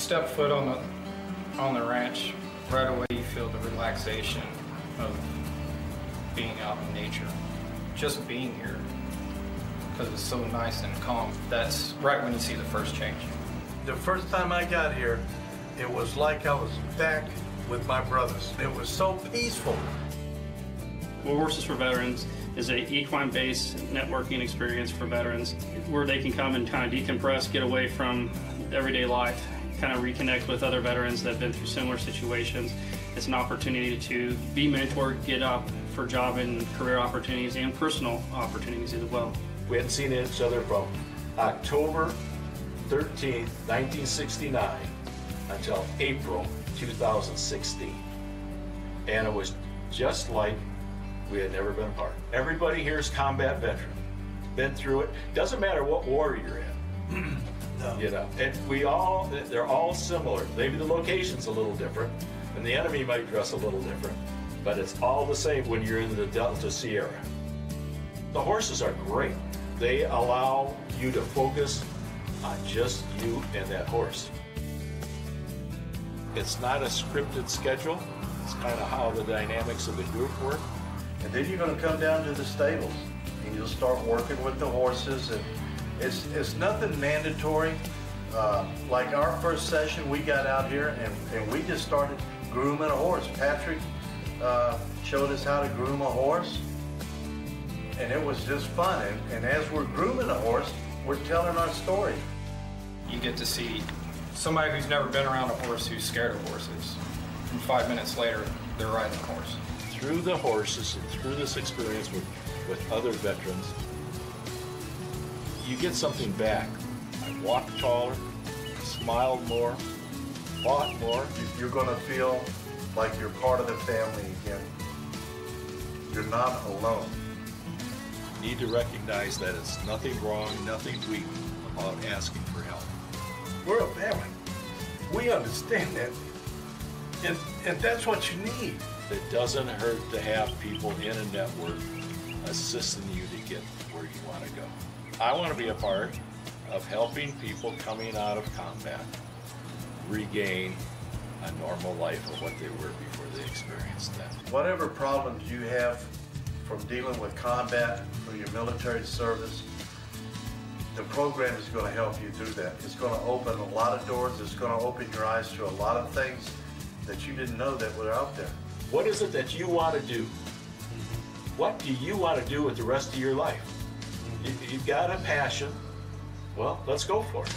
step foot on the ranch, right away you feel the relaxation of being out in nature. Just being here, because it's so nice and calm. That's right when you see the first change. The first time I got here, it was like I was back with my brothers. It was so peaceful. War Horses for Veterans is a equine-based networking experience for veterans where they can come and kind of decompress, get away from everyday life, kind of reconnect with other veterans that have been through similar situations. It's an opportunity to be mentored, get up for job and career opportunities and personal opportunities as well. We hadn't seen each other from October 13th, 1969 until April 2016. And it was just like we had never been apart. Everybody here is combat veteran. Been through it. Doesn't matter what war you're in. No. You know, and they're all similar. Maybe the location's a little different, and the enemy might dress a little different, but it's all the same when you're in the Delta Sierra. The horses are great. They allow you to focus on just you and that horse. It's not a scripted schedule. It's kind of how the dynamics of the group work. And then you're going to come down to the stables and you'll start working with the horses. And it's nothing mandatory. Like our first session, we got out here and we just started grooming a horse. Patrick showed us how to groom a horse, and it was just fun. And as we're grooming a horse, we're telling our story. You get to see somebody who's never been around a horse who's scared of horses. And 5 minutes later, they're riding a horse. Through the horses and through this experience with other veterans, you get something back. I walked taller, smiled more, fought more. You're going to feel like you're part of the family again. You're not alone. You need to recognize that it's nothing wrong, nothing weak about asking for help. We're a family. We understand that. And that's what you need. It doesn't hurt to have people in a network assisting you to get where you want to go. I want to be a part of helping people coming out of combat regain a normal life of what they were before they experienced that. Whatever problems you have from dealing with combat or your military service, the program is going to help you do that. It's going to open a lot of doors. It's going to open your eyes to a lot of things that you didn't know that were out there. What is it that you want to do? What do you want to do with the rest of your life? You've got a passion. Well, let's go for it.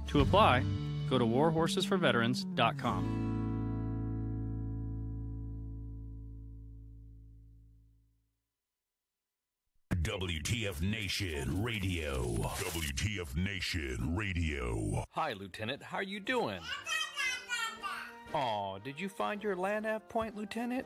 To apply, go to warhorsesforveterans.com. WTF Nation Radio. WTF Nation Radio. Hi, Lieutenant. How are you doing? Aw, did you find your land nav point, Lieutenant?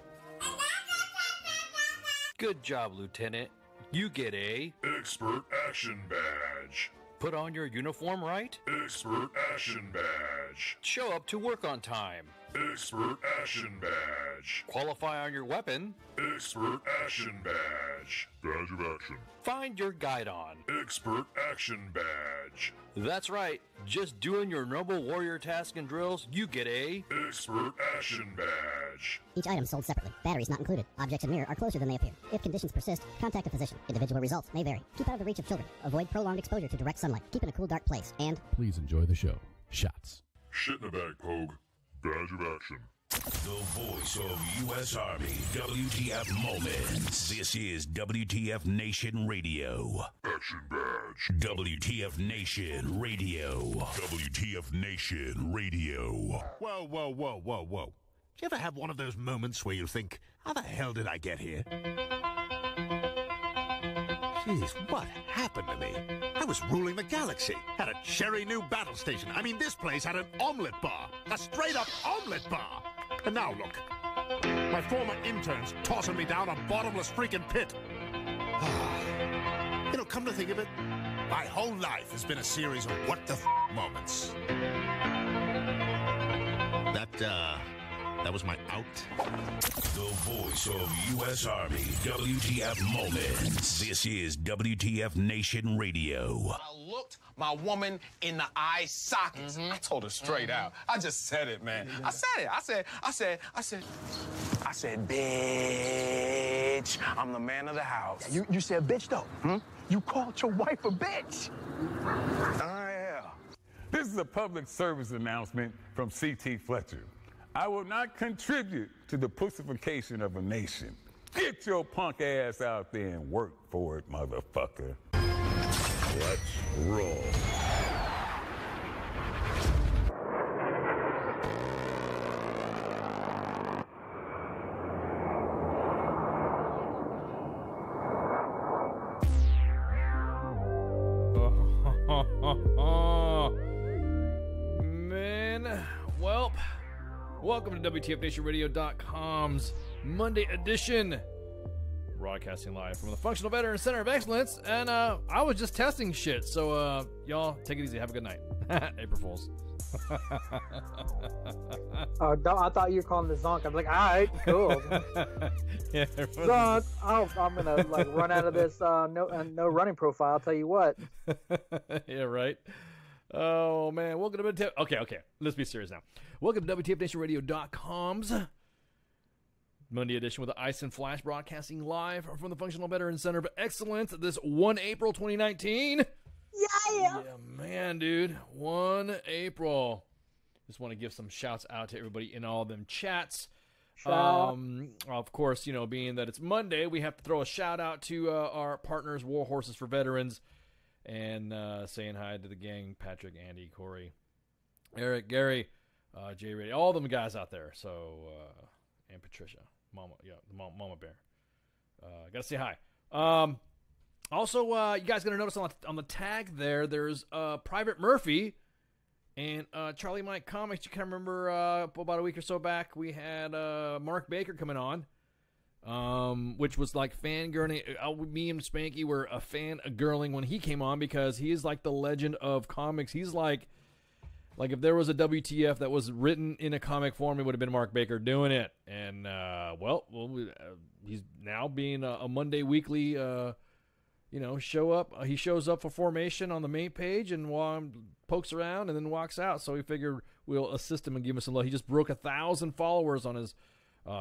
Good job, Lieutenant. You get a Expert Action Badge. Put on your uniform right. Expert Action Badge. Show up to work on time. Expert Action Badge. Qualify on your weapon. Expert Action Badge. Badge of Action. Find your guidon. Expert Action Badge. That's right. Just doing your normal warrior tasks and drills, you get a Expert Action Badge. Each item sold separately. Batteries not included. Objects in mirror are closer than they appear. If conditions persist, contact a physician. Individual results may vary. Keep out of the reach of children. Avoid prolonged exposure to direct sunlight. Keep in a cool, dark place. And please enjoy the show. Shots. Shit in a bag, Pogue. Badge of Action. The voice of U.S. Army. WTF Moments. This is WTF Nation Radio. Action Badge. WTF Nation Radio. WTF Nation Radio. Whoa, whoa, whoa, whoa, whoa. Do you ever have one of those moments where you think, how the hell did I get here? Jeez, what happened to me? I was ruling the galaxy. Had a cherry new battle station. I mean, this place had an omelet bar. A straight-up omelet bar. And now look. My former intern's tossing me down a bottomless freaking pit. You know, come to think of it, my whole life has been a series of what the moments. That was my out. The voice of U.S. Army, WTF Moments. This is WTF Nation Radio. I looked my woman in the eye sockets. I told her straight out. I just said it, man. I said it. I said, bitch, I'm the man of the house. Yeah, you said bitch, though. You called your wife a bitch. Yeah. This is a public service announcement from C.T. Fletcher. I will not contribute to the pussification of a nation. Get your punk ass out there and work for it, motherfucker. Let's roll. Man, well, welcome to WTFNationRadio.com's Monday edition. Broadcasting live from the Functional Veteran Center of Excellence, and I was just testing shit, so y'all take it easy. Have a good night. April Fools. Oh, no, I thought you were calling the Zonk. I'm like, all right, cool. Yeah, Zonk. Oh, I'm gonna like run out of this no running profile. I'll tell you what. Yeah, right. Oh man, welcome to WTF. Okay, let's be serious now. Welcome to WTFNationRadio.com's Monday edition with the Ice and Flash, broadcasting live from the Functional Veteran Center of Excellence this 1 April 2019. Yeah, man, dude. 1 April. Just want to give some shouts out to everybody in all them chats. Of course, you know, being that it's Monday, we have to throw a shout out to our partners, War Horses for Veterans, and saying hi to the gang, Patrick, Andy, Corey, Eric, Gary, Jay Ray, all them guys out there. So, and Patricia. Mama Bear. Gotta say hi. Also, you guys gonna notice on the tag there's Private Murphy and Charlie Mike Comics. You can remember about a week or so back we had Mark Baker coming on, which was like fangirling. Me and Spanky were a fangirling when he came on because he is like the legend of comics. He's like if there was a WTF that was written in a comic form, it would have been Mark Baker doing it. And, he's now being a Monday weekly, show up. He shows up for formation on the main page and pokes around and then walks out. So we figured we'll assist him and give him some love. He just broke 1,000 followers on his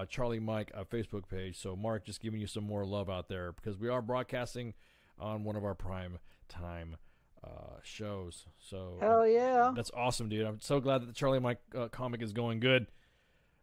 Charlie Mike Facebook page. So, Mark, just giving you some more love out there because we are broadcasting on one of our prime time shows. So hell yeah, that's awesome, dude. I'm so glad that the Charlie Mike comic is going good.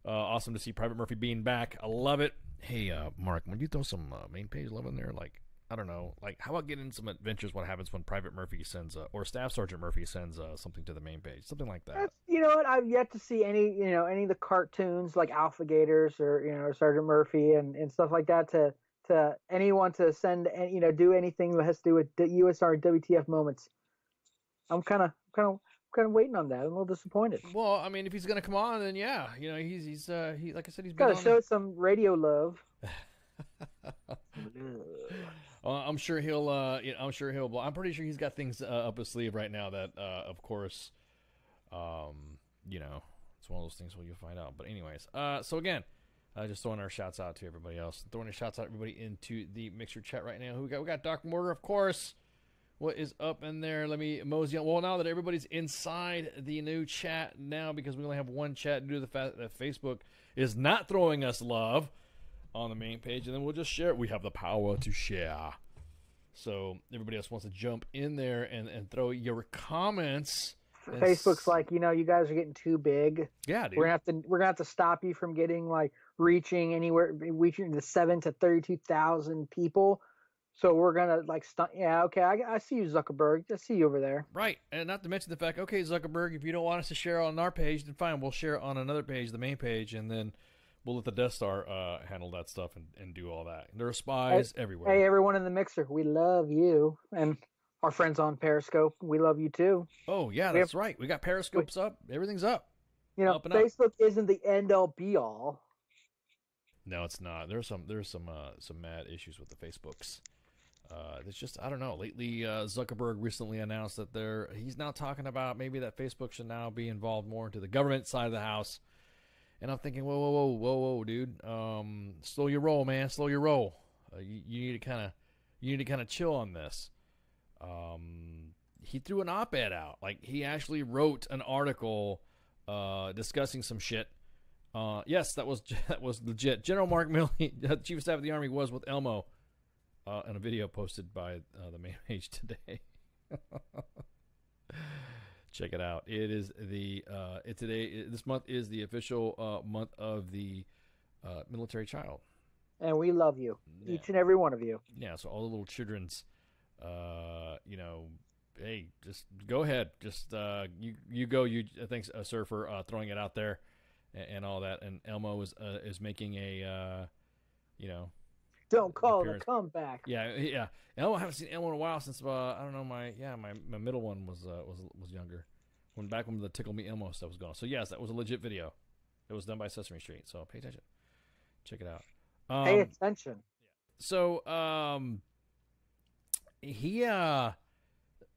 Awesome to see Private Murphy being back. I love it. Hey, Mark, when you throw some main page love in there, like, I don't know, like, how about getting some adventures? What happens when Private Murphy sends or Staff Sergeant Murphy sends something to the main page, something like that. You know what? I've yet to see any of the cartoons like Alpha Gators or Sergeant Murphy and stuff like that to anyone to send and do anything that has to do with USR WTF moments. I'm kind of waiting on that. I'm a little disappointed. Well, I mean, if he's gonna come on, then yeah, he's like I said, he's got to show some radio love. I'm sure he'll. I'm pretty sure he's got things up his sleeve right now that, of course, it's one of those things where you'll find out. But anyways, so again. Just throwing our shouts out to everybody else. Throwing our shouts out everybody into the Mixer chat right now. Who we got? We got Dark Mortar, of course. What is up in there? Let me mosey on. Well, now that everybody's inside the new chat now, because we only have one chat due to the fact that Facebook is not throwing us love on the main page, and then we'll just share it. We have the power to share. So everybody else wants to jump in there and throw your comments. Facebook's like, you guys are getting too big. Yeah, dude. We're gonna have to stop you from getting reaching the 7 to 32,000 people. So we're gonna yeah, okay. I see you, Zuckerberg. I see you over there. Right, and not to mention the fact, okay, Zuckerberg, if you don't want us to share on our page, then fine, we'll share on another page, the main page, and then we'll let the Death Star handle that stuff and do all that. There are spies everywhere. Hey, everyone in the Mixer, we love you, and our friends on Periscope, we love you too. Oh yeah, that's right. We got Periscopes up. Everything's up. Up and Facebook isn't the end all be all. No, it's not. There's some mad issues with the Facebooks. It's just, I don't know. Lately, Zuckerberg recently announced that he's now talking about maybe that Facebook should now be involved more into the government side of the house. And I'm thinking, whoa, dude. Slow your roll, man. Slow your roll. You need to kind of chill on this. He threw an op-ed out. Like, he actually wrote an article discussing some shit. Yes, that was legit. General Mark Milley, Chief of Staff of the Army, was with Elmo in a video posted by the main page today. Check it out. It is this month is the official month of the military child. And we love you, each and every one of you. Yeah, so all the little children's, hey, just go ahead. Just you go. Thanks, sir, for throwing it out there and all that. And Elmo is making a, Don't call it a comeback. Yeah. Elmo, I haven't seen Elmo in a while since I don't know, my middle one was younger, when the Tickle Me Elmo stuff was going. So yes, that was a legit video. It was done by Sesame Street. So pay attention, check it out. Pay attention. So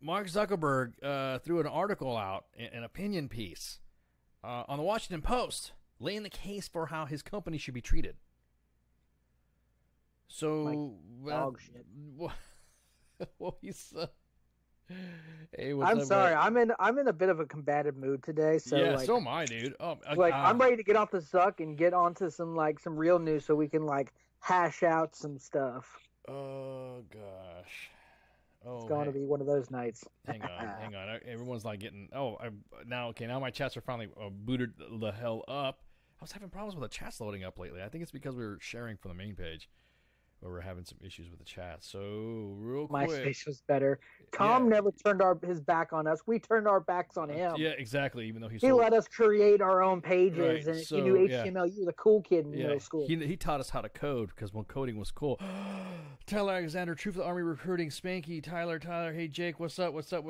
Mark Zuckerberg threw an article out, an opinion piece on the Washington Post, laying the case for how his company should be treated. So, dog shit. Well, he's. Hey, I'm sorry. Man? I'm in a bit of a combative mood today. So yeah, so am I, dude. I'm ready to get off the Zuck and get onto some real news, so we can hash out some stuff. Oh gosh. It's going to be one of those nights. Hang on. Everyone's getting. Now my chats are finally booted the hell up. I was having problems with the chats loading up lately. I think it's because we were sharing from the main page. But we're having some issues with the chat. So, real quick. MySpace was better. Tom never turned his back on us. We turned our backs on him. Yeah, exactly. Even though he let us create our own pages. Right. And if you knew HTML, you were the cool kid in middle school. He taught us how to code because when coding was cool. Tyler Alexander, Truth of the Army recruiting. Spanky, Tyler. Hey, Jake, what's up? What's up,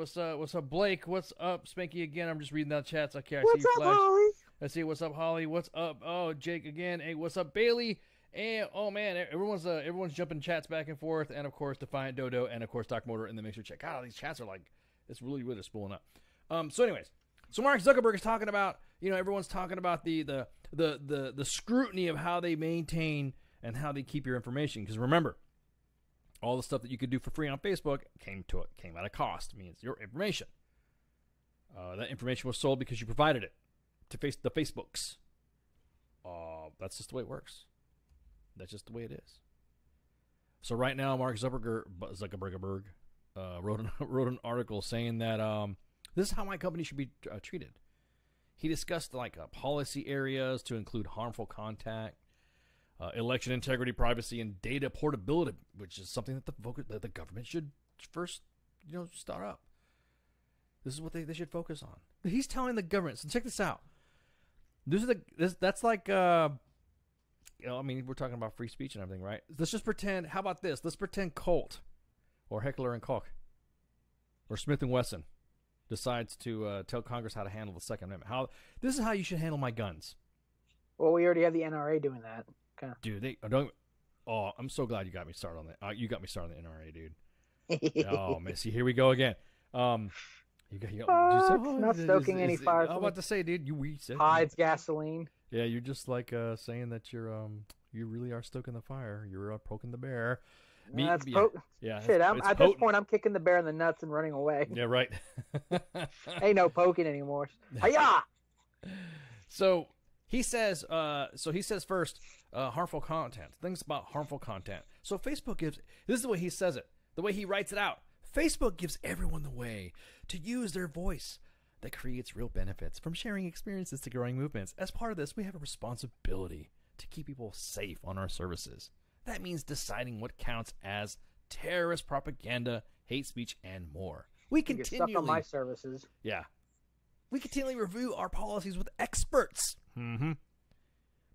Blake? What's up? Spanky again. I'm just reading that chats. Okay, I see your flash. Holly? Let's see. What's up, Holly? What's up? Oh, Jake again. Hey, what's up, Bailey? And oh man, everyone's jumping chats back and forth, and of course Defiant Dodo, and of course Doc Motor in the mixer chat. God, these chats are it's really spooling up. So anyways, Mark Zuckerberg is talking about, everyone's talking about the scrutiny of how they maintain and how they keep your information. Because remember, all the stuff that you could do for free on Facebook came at a cost. It means your information. That information was sold because you provided it to the Facebooks. That's just the way it works. That's just the way it is. So right now, Mark Zuckerberg wrote an article saying that this is how my company should be treated. He discussed policy areas to include harmful contact, election integrity, privacy, and data portability, which is something that the government should first, start up. This is what they should focus on. He's telling the government. So check this out. That's we're talking about free speech and everything, right? Let's just pretend. How about this? Let's pretend Colt or Heckler and Koch or Smith and Wesson decides to tell Congress how to handle the Second Amendment. This is how you should handle my guns. Well, we already have the NRA doing that. Okay. Dude, they don't. Oh, I'm so glad you got me started on that. You got me started on the NRA, dude. Oh man, see, here we go again. Not stoking any fires. I'm about to say, dude, hides gasoline. Yeah, you're just saying that you really are stoking the fire. You're poking the bear. Shit, at potent. This point, I'm kicking the bear in the nuts and running away. Yeah, right. Ain't no poking anymore. Hiya! So he says. First, harmful content. Things about harmful content. So Facebook gives. This is the way he says it. The way he writes it out. Facebook gives everyone the way to use their voice that creates real benefits, from sharing experiences to growing movements. As part of this, we have a responsibility to keep people safe on our services. That means deciding what counts as terrorist propaganda, hate speech, and more. We continually get stuck on my services. Yeah. We continually review our policies with experts. Mm-hmm.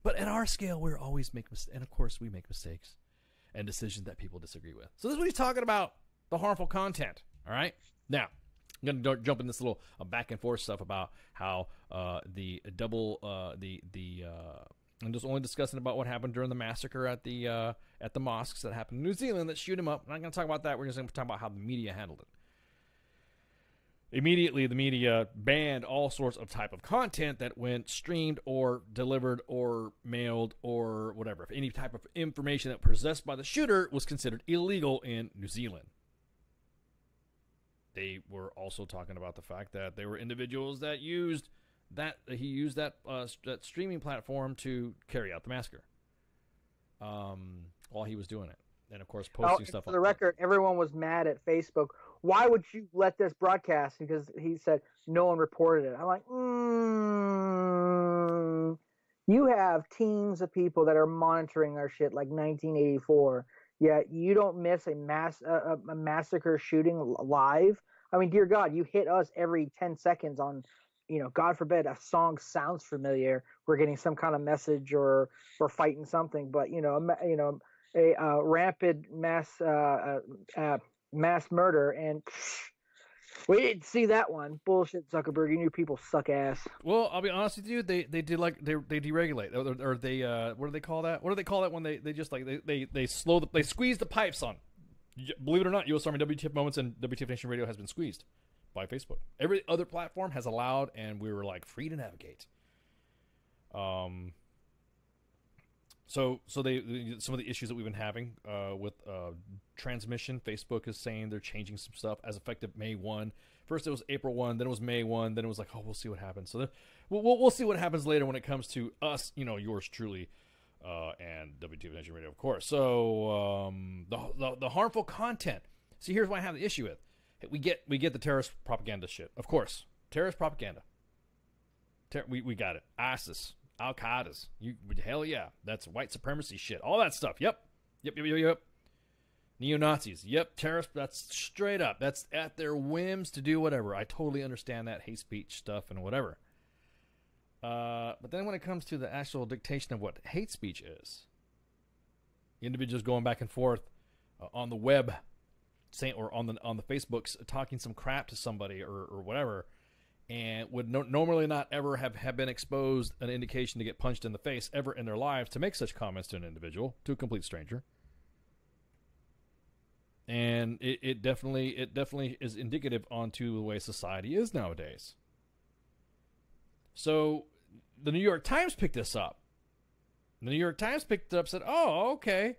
But at our scale, we're always and of course, we make mistakes and decisions that people disagree with. So this is what he's talking about, the harmful content. All right? Now, I'm going to jump in this little back and forth stuff about how I'm just only discussing about what happened during the massacre at the mosques that happened in New Zealand that shoot him up. I'm not going to talk about that. We're just going to talk about how the media handled it. immediately the media banned all sorts of type of content that went streamed or delivered or mailed or whatever. If any type of information that possessed by the shooter was considered illegal in New Zealand. They were also talking about the fact that there were individuals that used that streaming platform to carry out the massacre while he was doing it. And of course, posting stuff. For the record, everyone was mad at Facebook. Why would you let this broadcast? Because he said no one reported it. I'm like, you have teams of people that are monitoring our shit like 1984. Yet you don't miss a massacre shooting live. I mean, dear God, you hit us every 10 seconds on, God forbid a song sounds familiar. We're getting some kind of message or fighting something, but a rampant mass murder, and we didn't see that one. Bullshit, Zuckerberg. You new people suck ass. Well, I'll be honest with you. They deregulate, or they what do they call that? What do they call that when they just like they squeeze the pipes on? Believe it or not, U.S. Army WTF Moments and WTF Nation Radio has been squeezed by Facebook. Every other platform has allowed, and we were like free to navigate. So they some of the issues that we've been having with transmission, Facebook is saying they're changing some stuff as effective May 1. First it was April 1, then it was May 1, then it was like, oh, we'll see what happens. So we'll see what happens later when it comes to us, yours truly, and WTF Nation Radio, of course. So the harmful content. See, here's what I have the issue with. We get the terrorist propaganda shit, of course. Terrorist propaganda. We got it. ISIS. Al-Qaeda's. Hell yeah. That's white supremacy shit. All that stuff. Yep. Neo-Nazis. Yep. Terrorists. That's straight up. That's at their whims to do whatever. I totally understand that hate speech stuff and whatever. But then when it comes to the actual dictation of what hate speech is, individuals going back and forth on the web, saying, or on the Facebooks, talking some crap to somebody or whatever, and would normally not ever have been exposed an indication to get punched in the face ever in their lives to make such comments to an individual, to a complete stranger. And it definitely is indicative onto the way society is nowadays. So the New York Times picked this up. The New York Times picked it up, said, oh, okay.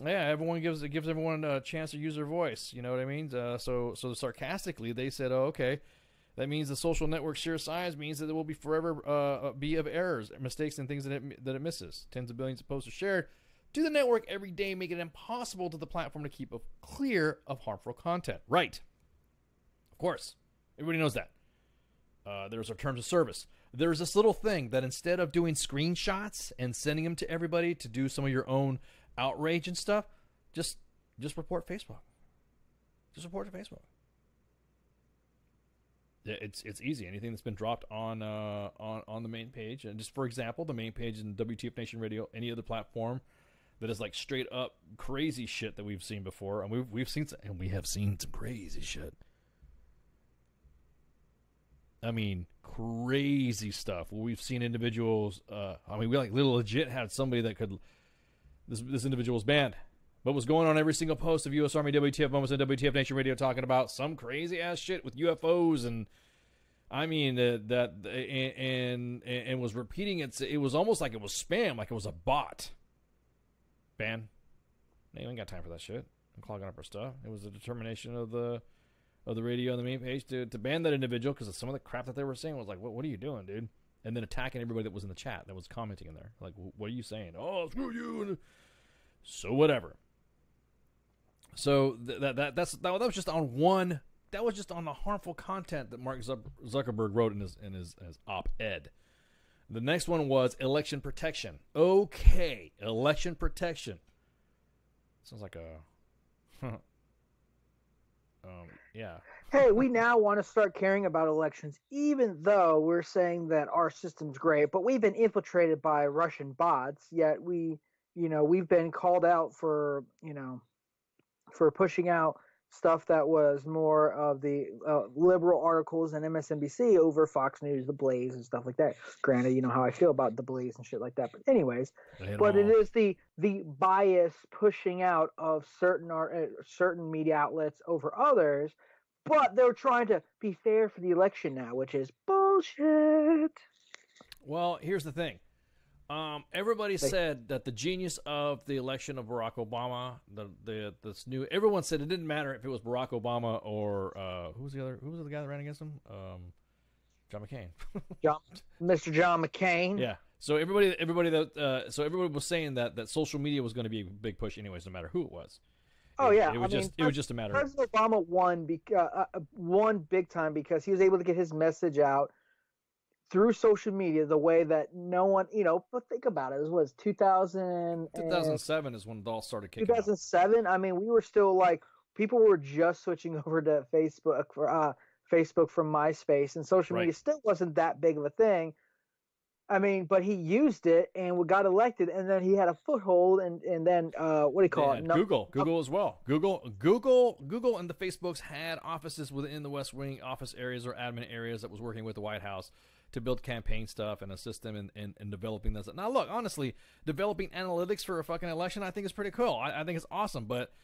Yeah, everyone gives everyone a chance to use their voice. You know what I mean? So sarcastically, they said, "Oh, okay, that means the social network's sheer size means that it will be forever be of errors, mistakes, and things that it misses. Tens of billions of posts are shared to the network every day, making it impossible to the platform to keep clear of harmful content." Right? Of course, everybody knows that. There's our terms of service. There's this little thing that instead of doing screenshots and sending them to everybody to do some of your own outrage and stuff, just report Facebook. Just report to Facebook. Yeah, it's easy. Anything that's been dropped on the main page, and just for example, the main page in WTF Nation Radio, any other platform that is like straight up crazy shit that we've seen before, and we have seen some crazy shit. I mean, crazy stuff. We've seen individuals. We legit had somebody that could. This individual was banned. But was going on every single post of U.S. Army WTF Moments and WTF Nation Radio talking about some crazy ass shit with UFOs, and I mean and was repeating it. It was almost like it was spam, like it was a bot. Ban. We ain't got time for that shit. I'm clogging up our stuff. It was a determination of the radio on the main page to ban that individual because of some of the crap that they were saying. Was like, what are you doing, dude? And then attacking everybody that was in the chat that was commenting in there. Like, what are you saying? Oh, screw you. So whatever. So that was just on one. That was just on the harmful content that Mark Zuckerberg wrote in his op-ed. The next one was election protection. Okay, election protection. Sounds like a. Yeah. Hey, we now want to start caring about elections, even though we're saying that our system's great, but we've been infiltrated by Russian bots, yet we've been called out for pushing out stuff that was more of the liberal articles and MSNBC over Fox News, The Blaze, and stuff like that. Granted, you know how I feel about The Blaze and shit like that. But anyways, it is the bias pushing out of certain media outlets over others but they're trying to be fair for the election now, which is bullshit. Well, here's the thing. Everybody said that the genius of the election of Barack Obama, this new, everyone said it didn't matter if it was Barack Obama or who was the guy that ran against him? John McCain. Mr. John McCain. Yeah. So everybody was saying that social media was going to be a big push, anyways, no matter who it was. Oh yeah, it was just a matter. President Obama won big time because he was able to get his message out through social media the way that no one, but think about it. It was 2007 is when it all started kicking off. 2007. I mean, we were still people were just switching over to Facebook from MySpace, and social media still wasn't that big of a thing. I mean, but he used it and got elected, and then he had a foothold, and then what do you call it? Google as well. Google, and the Facebooks had offices within the West Wing office areas or admin areas that was working with the White House to build campaign stuff and assist them in developing this. Now, look, honestly, developing analytics for a fucking election, I think is pretty cool. I think it's awesome, but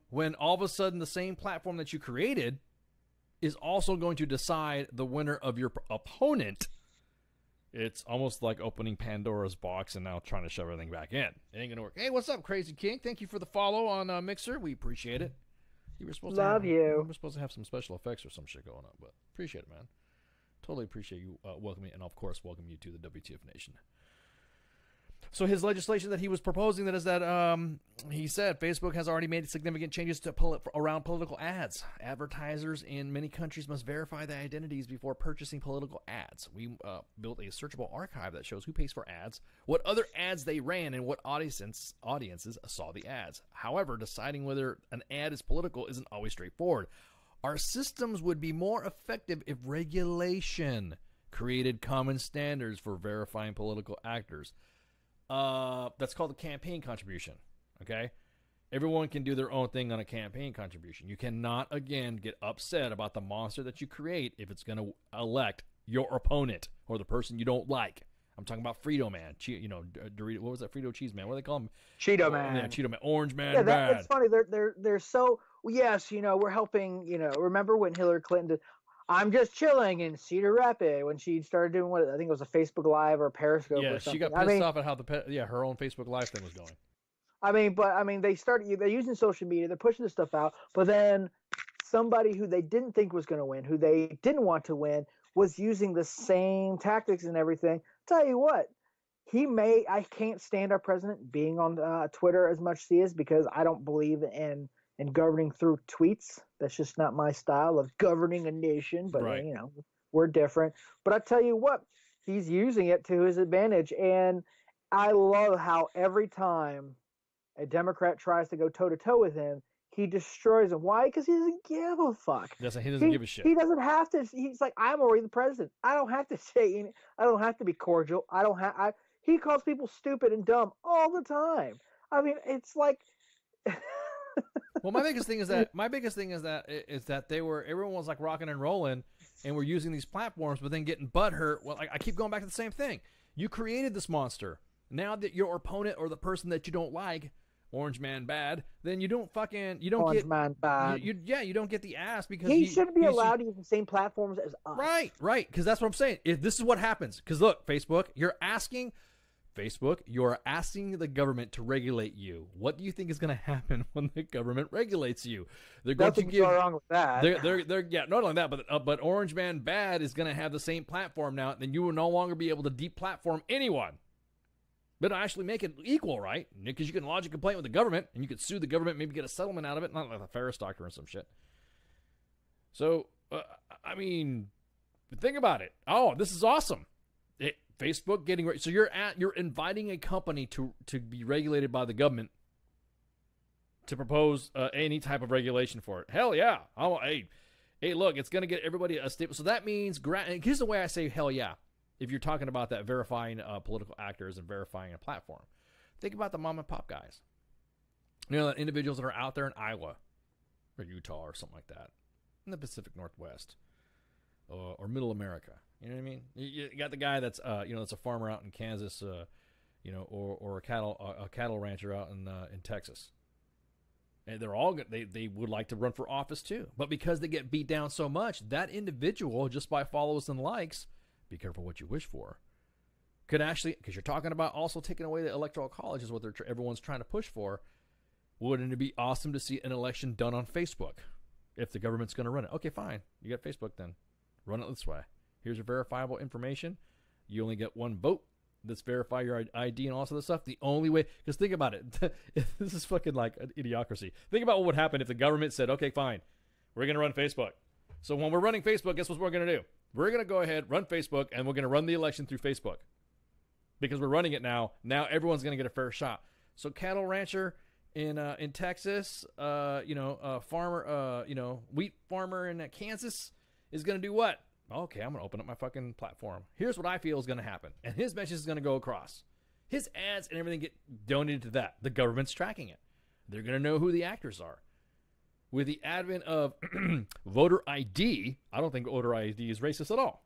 when all of a sudden the same platform that you created is also going to decide the winner of your opponent, it's almost like opening Pandora's box and now trying to shove everything back in. It ain't gonna work. Hey, what's up, Crazy King? Thank you for the follow on Mixer. We appreciate it. You were supposed you. We were supposed to have some special effects or some shit going on, but appreciate it, man. Totally appreciate you welcoming, and of course, welcome you to the WTF Nation. So his legislation that he was proposing that is that he said Facebook has already made significant changes to around political ads. Advertisers in many countries must verify their identities before purchasing political ads. We built a searchable archive that shows who pays for ads, what other ads they ran, and what audiences saw the ads. However, deciding whether an ad is political isn't always straightforward. Our systems would be more effective if regulation created common standards for verifying political actors. That's called a campaign contribution. Okay, everyone can do their own thing on a campaign contribution. You cannot again get upset about the monster that you create if it's going to elect your opponent or the person you don't like. I'm talking about Frito Man, Dorito. What was that? Frito Cheese Man. What do they call him? Cheeto Man. Yeah, Cheeto Man. Orange Man. Yeah, bad. It's funny. They're so yes. We're helping. Remember when Hillary Clinton did? I'm just chilling in Cedar Rapids when she started doing what I think it was a Facebook Live or Periscope. Yeah, or something. She got pissed off at how her own Facebook Live thing was going. They're using social media, they're pushing this stuff out, but then somebody who they didn't think was going to win, who they didn't want to win, was using the same tactics and everything. Tell you what, I can't stand our president being on Twitter as much as he is because I don't believe in governing through tweets. That's just not my style of governing a nation, but we're different. But I tell you what, he's using it to his advantage, and I love how every time a Democrat tries to go toe-to-toe with him, he destroys him. Why? Because he doesn't give a fuck. He doesn't give a shit. He doesn't have to. He's like, I'm already the president. I don't have to say. I don't have to be cordial. He calls people stupid and dumb all the time. I mean, it's like. Well, my biggest thing is that everyone was like rocking and rolling, and we're using these platforms, but then getting butthurt. Well, I keep going back to the same thing. You created this monster. Now that your opponent or the person that you don't like, Orange Man bad, then you don't get Man bad. You don't get the ass because he shouldn't be allowed to use the same platforms as us. Right. Because that's what I'm saying. If this is what happens, because look, Facebook, you're asking the government to regulate you. What do you think is going to happen when the government regulates you? They're going to give. Nothing wrong with that. They're not only that, but Orange Man bad is going to have the same platform now. Then you will no longer be able to deplatform anyone, but actually make it equal, right? Because you can lodge a complaint with the government, and you could sue the government, maybe get a settlement out of it, not like the Ferris doctor and some shit. So, think about it. Oh, this is awesome. Facebook getting ready. So you're inviting a company to be regulated by the government to propose any type of regulation for it. Hell yeah. Hey, look, it's going to get everybody a stable. So that means, here's the way I say hell yeah. If you're talking about that verifying political actors and verifying a platform, think about the mom and pop guys. The individuals that are out there in Iowa or Utah or something like that, in the Pacific Northwest or Middle America. You know what I mean? You got the guy that's that's a farmer out in Kansas, or a cattle rancher out in Texas, And they're all they would like to run for office too. But because they get beat down so much, that individual, just by follows and likes, be careful what you wish for, could actually, because you're talking about also taking away the electoral college is what everyone's trying to push for. Wouldn't it be awesome to see an election done on Facebook if the government's going to run it? Okay, fine. You got Facebook then. Run it this way. Here's your verifiable information. You only get one vote. Let's verify your ID and all this other stuff. The only way, because think about it. This is fucking like an idiocracy. Think about what would happen if the government said, okay, fine, we're going to run Facebook. So when we're running Facebook, guess what we're going to do? We're going to go ahead, run Facebook, and we're going to run the election through Facebook. Because we're running it now. Now everyone's going to get a fair shot. So cattle rancher in Texas, farmer, wheat farmer in Kansas is going to do what? Okay, I'm going to open up my fucking platform. Here's what I feel is going to happen. And his message is going to go across. His ads and everything get donated to that. The government's tracking it. They're going to know who the actors are. With the advent of voter ID, I don't think voter ID is racist at all.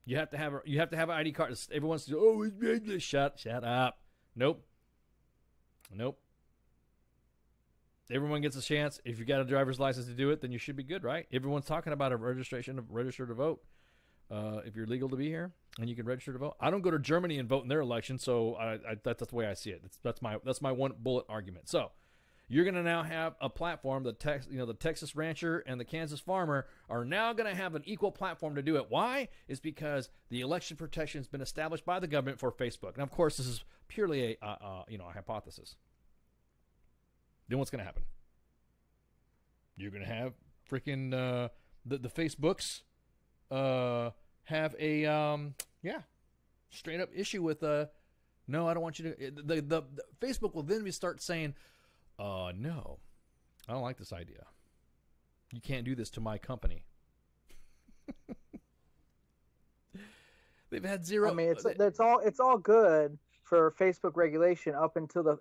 You have to have an ID card. Everyone's shut up. Nope. Everyone gets a chance. If you got a driver's license to do it, then you should be good, right? Everyone's talking about a register to vote. If you're legal to be here and you can register to vote. I don't go to Germany and vote in their election, so that's the way I see it. That's my one bullet argument. So you're going to now have a platform. The Texas rancher and the Kansas farmer are now going to have an equal platform to do it. Why? Is because the election protection has been established by the government for Facebook. And of course, this is purely a hypothesis. Then what's going to happen? You're going to have freaking the Facebooks have a straight up issue with no, I don't want you to. The Facebook will then start saying, no, I don't like this idea. You can't do this to my company. They've had zero. I mean, it's all good for Facebook regulation up until the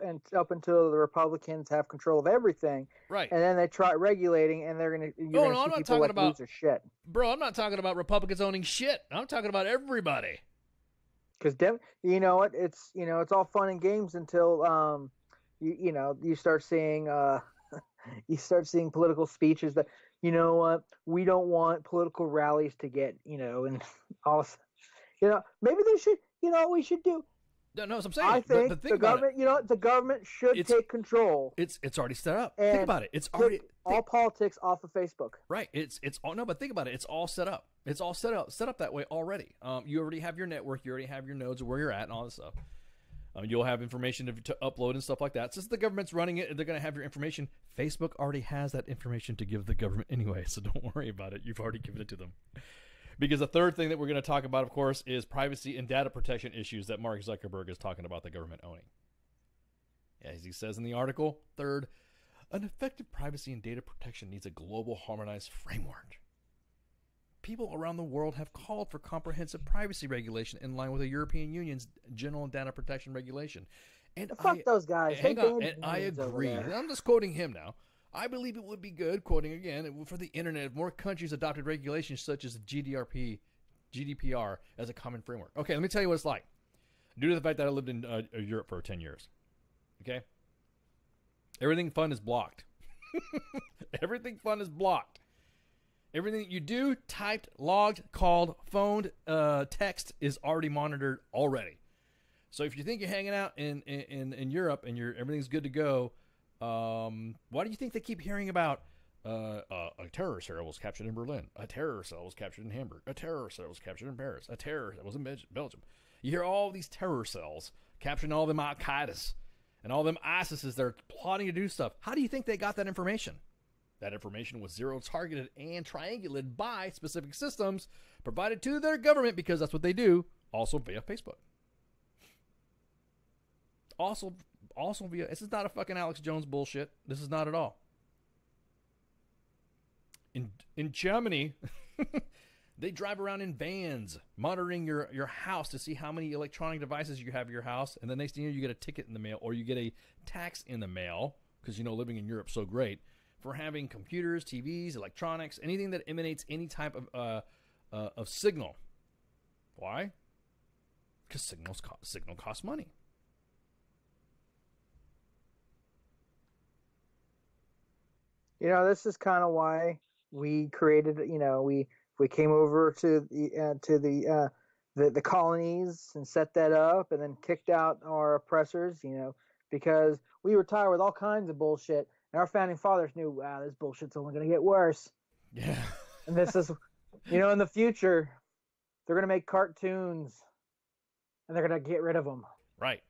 Republicans have control of everything, right? And then they try regulating, and you're gonna see people like lose their shit. Bro, I'm not talking about Republicans owning shit. I'm talking about everybody. Because you know what? It's all fun and games until you start seeing political speeches that we don't want political rallies to get and all maybe they should what we should do. No, that's what I'm saying. I think the government, the government should take control. It's already set up. Think about it. It's already all politics off of Facebook. Right. It's all no, but think about it. It's all set up. It's all set up that way already. You already have your network. You already have your nodes of where you're at and all this stuff. You'll have information to upload and stuff like that. Since the government's running it, they're going to have your information. Facebook already has that information to give the government anyway, so don't worry about it. You've already given it to them. Because the third thing that we're going to talk about, of course, is privacy and data protection issues that Mark Zuckerberg is talking about the government owning. As he says in the article, third, an effective privacy and data protection needs a global harmonized framework. People around the world have called for comprehensive privacy regulation in line with the European Union's General Data Protection Regulation. And fuck those guys. Hang on, and I agree. I'm just quoting him now. I believe it would be good, quoting again, for the internet if more countries adopted regulations such as GDPR as a common framework. Okay, let me tell you what it's like. Due to the fact that I lived in Europe for 10 years. Okay? Everything fun is blocked. Everything fun is blocked. Everything that you do, typed, logged, called, phoned, text is already monitored already. So if you think you're hanging out in Europe and everything's good to go, why do you think they keep hearing about a terror cell was captured in Berlin, a terror cell was captured in Hamburg, a terror cell was captured in Paris, a terror cell was in Belgium? You hear all these terror cells capturing all them Al-Qaedas and all them ISISs that are plotting to do stuff. How do you think they got that information? That information was zero-targeted and triangulated by specific systems provided to their government, because that's what they do, also via Facebook. Also via, this is not a fucking Alex Jones bullshit. This is not at all. In Germany, they drive around in vans, monitoring your house to see how many electronic devices you have in your house, and the next thing you get a ticket in the mail, or you get a tax in the mail, because living in Europe's so great, for having computers, TVs, electronics, anything that emanates any type of signal. Why? Because signal costs money. You know, this is kind of why we created. You know, we came over to the colonies and set that up, and then kicked out our oppressors. You know, because we were tired with all kinds of bullshit, and our founding fathers knew, wow, this bullshit's only going to get worse. Yeah. And this is, you know, in the future, they're going to make cartoons, and they're going to get rid of them. Right.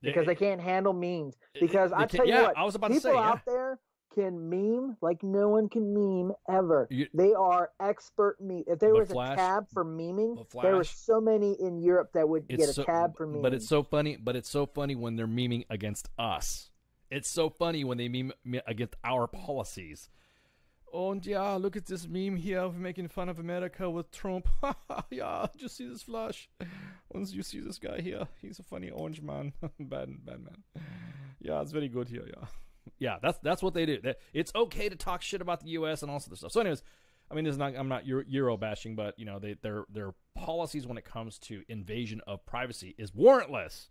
Because they can't handle memes. Because I tell you what, I was about to say, people out there can meme like no one can meme ever. They are expert meme. If there was a tab for memeing, there were so many in Europe that would get a tab for memeing. But it's so funny. But it's so funny when they're memeing against us. It's so funny when they meme against our policies. Oh, and yeah, look at this meme here of making fun of America with Trump. Yeah, just see this flash. Once you see this guy here, he's a funny orange man. bad man. Yeah, it's very good here, yeah. Yeah, that's what they do. It's okay to talk shit about the U.S. and all sorts of stuff. So anyways, I mean, I'm not Euro bashing, but, you know, their policies when it comes to invasion of privacy is warrantless.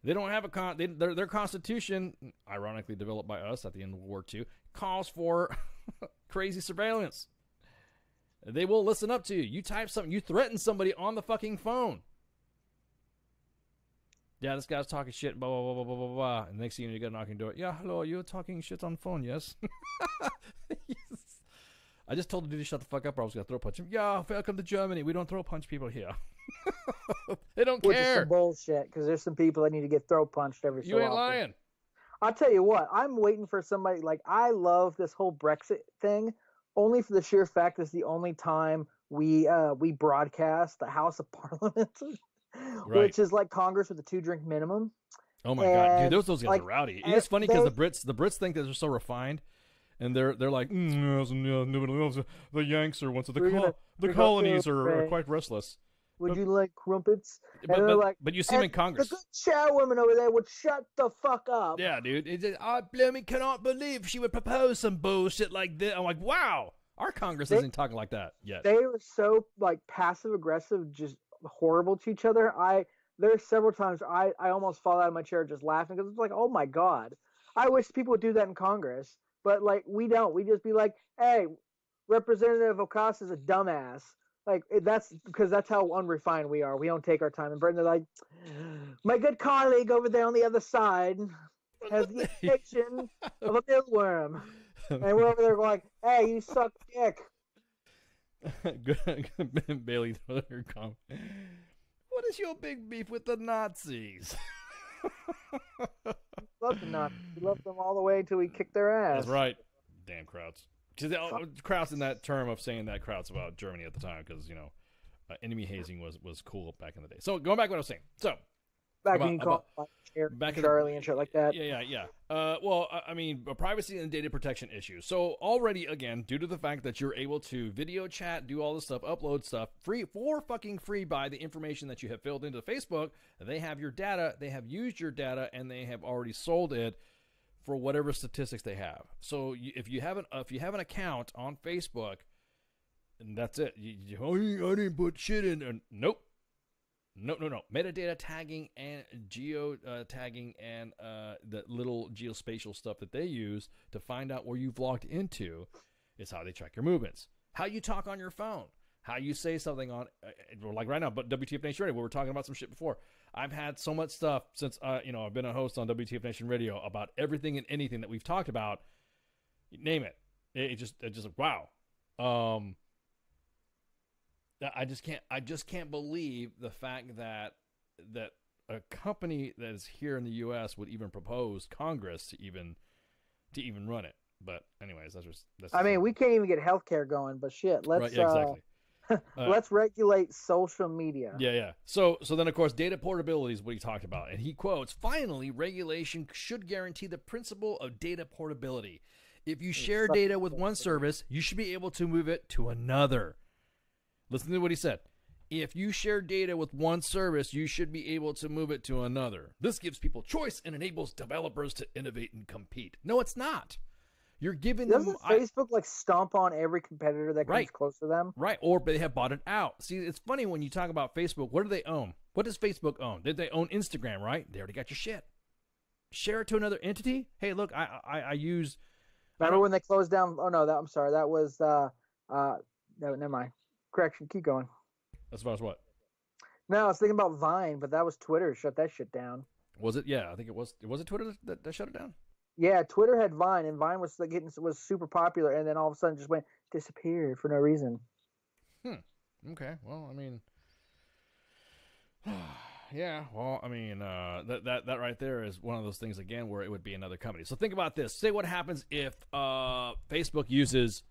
They don't have their constitution, ironically developed by us at the end of World War II, calls for crazy surveillance. They will listen up to you. You type something, you threaten somebody on the fucking phone. Yeah, this guy's talking shit, blah, blah, blah, blah, blah, blah. And next thing you get a knocking door. Yeah, hello, you're talking shit on phone, yes? Yes. I just told the dude to shut the fuck up or I was going to throw punch him. Yeah, welcome to Germany. We don't throw punch people here. They don't Which care. is some bullshit, because there's some people that need to get throw punched every so often. You ain't lying. I'll tell you what, I'm waiting for somebody, like, I love this whole Brexit thing, only for the sheer fact it's the only time we broadcast the House of Parliament, which is like Congress with a 2-drink minimum. Oh my God, dude, those guys are rowdy. It's funny because the Brits think that they're so refined, and they're like, nobody loves the Yanks or once the colonies are quite restless. Would you like crumpets? But you see them in Congress. The good chairwoman over there would shut the fuck up. Yeah, dude. I blooming cannot believe she would propose some bullshit like this. I'm like, wow, our Congress isn't talking like that yet. They were so like passive aggressive, just horrible to each other. There's several times I almost fall out of my chair just laughing because it's like, oh my God, I wish people would do that in Congress, but like we don't. We just be like, hey, Representative Ocasa's a dumbass. Like, that's because that's how unrefined we are. We don't take our time. In Britain, they're like, my good colleague over there on the other side has the addiction of a mealworm. And we're over there going, hey, you suck dick. Bailey, comment. What is your big beef with the Nazis? Love the Nazis. We love them all the way until we kick their ass. That's right. Damn Krauts. Krauts in that term of saying that Krauts about Germany at the time because, you know, enemy hazing was cool back in the day. So going back to what I was saying. So back in Charlie and shit like that. Yeah. Well, I mean, privacy and data protection issues. So already, again, due to the fact that you're able to video chat, do all this stuff, upload stuff, fucking free by the information that you have filled into Facebook, they have your data, they have used your data, and they have already sold it for whatever statistics they have. So if you have an account on Facebook, and that's it. I didn't put shit in there. Nope. No. Metadata tagging and geo tagging and the little geospatial stuff that they use to find out where you've logged into is how they track your movements. How you talk on your phone. How you say something on, like right now, but WTF Nation Radio, we were talking about some shit before. I've had so much stuff since, I've been a host on WTF Nation Radio about everything and anything that we've talked about. Name it. It just wow. I just can't believe the fact that a company that is here in the U.S. would even propose Congress to even run it. But anyways, that's. I mean, we can't even get healthcare going, but shit, let's right, yeah, exactly. Let's regulate social media. Yeah. So then, of course, data portability is what he talked about. And he quotes, finally, regulation should guarantee the principle of data portability. If you share data with one service, you should be able to move it to another. Listen to what he said. If you share data with one service, you should be able to move it to another. This gives people choice and enables developers to innovate and compete. No, it's not. You're giving them. Doesn't Facebook like stomp on every competitor that comes close to them? Right, or they have bought it out. See, it's funny when you talk about Facebook. What do they own? What does Facebook own? Did they own Instagram? Right, they already got your shit. Share it to another entity. Hey, look, I use Remember when they closed down? Oh no, I'm sorry. That was no, never mind. Correction. Keep going. As far as what? No, I was thinking about Vine, but that was Twitter. Shut that shit down. Was it? Yeah, I think it was. Was it Twitter that shut it down? Yeah, Twitter had Vine, and Vine was was super popular, and then all of a sudden just disappeared for no reason. Okay. Well, I mean, yeah. Well, I mean, that right there is one of those things again where it would be another company. So think about this. Say what happens if Facebook uses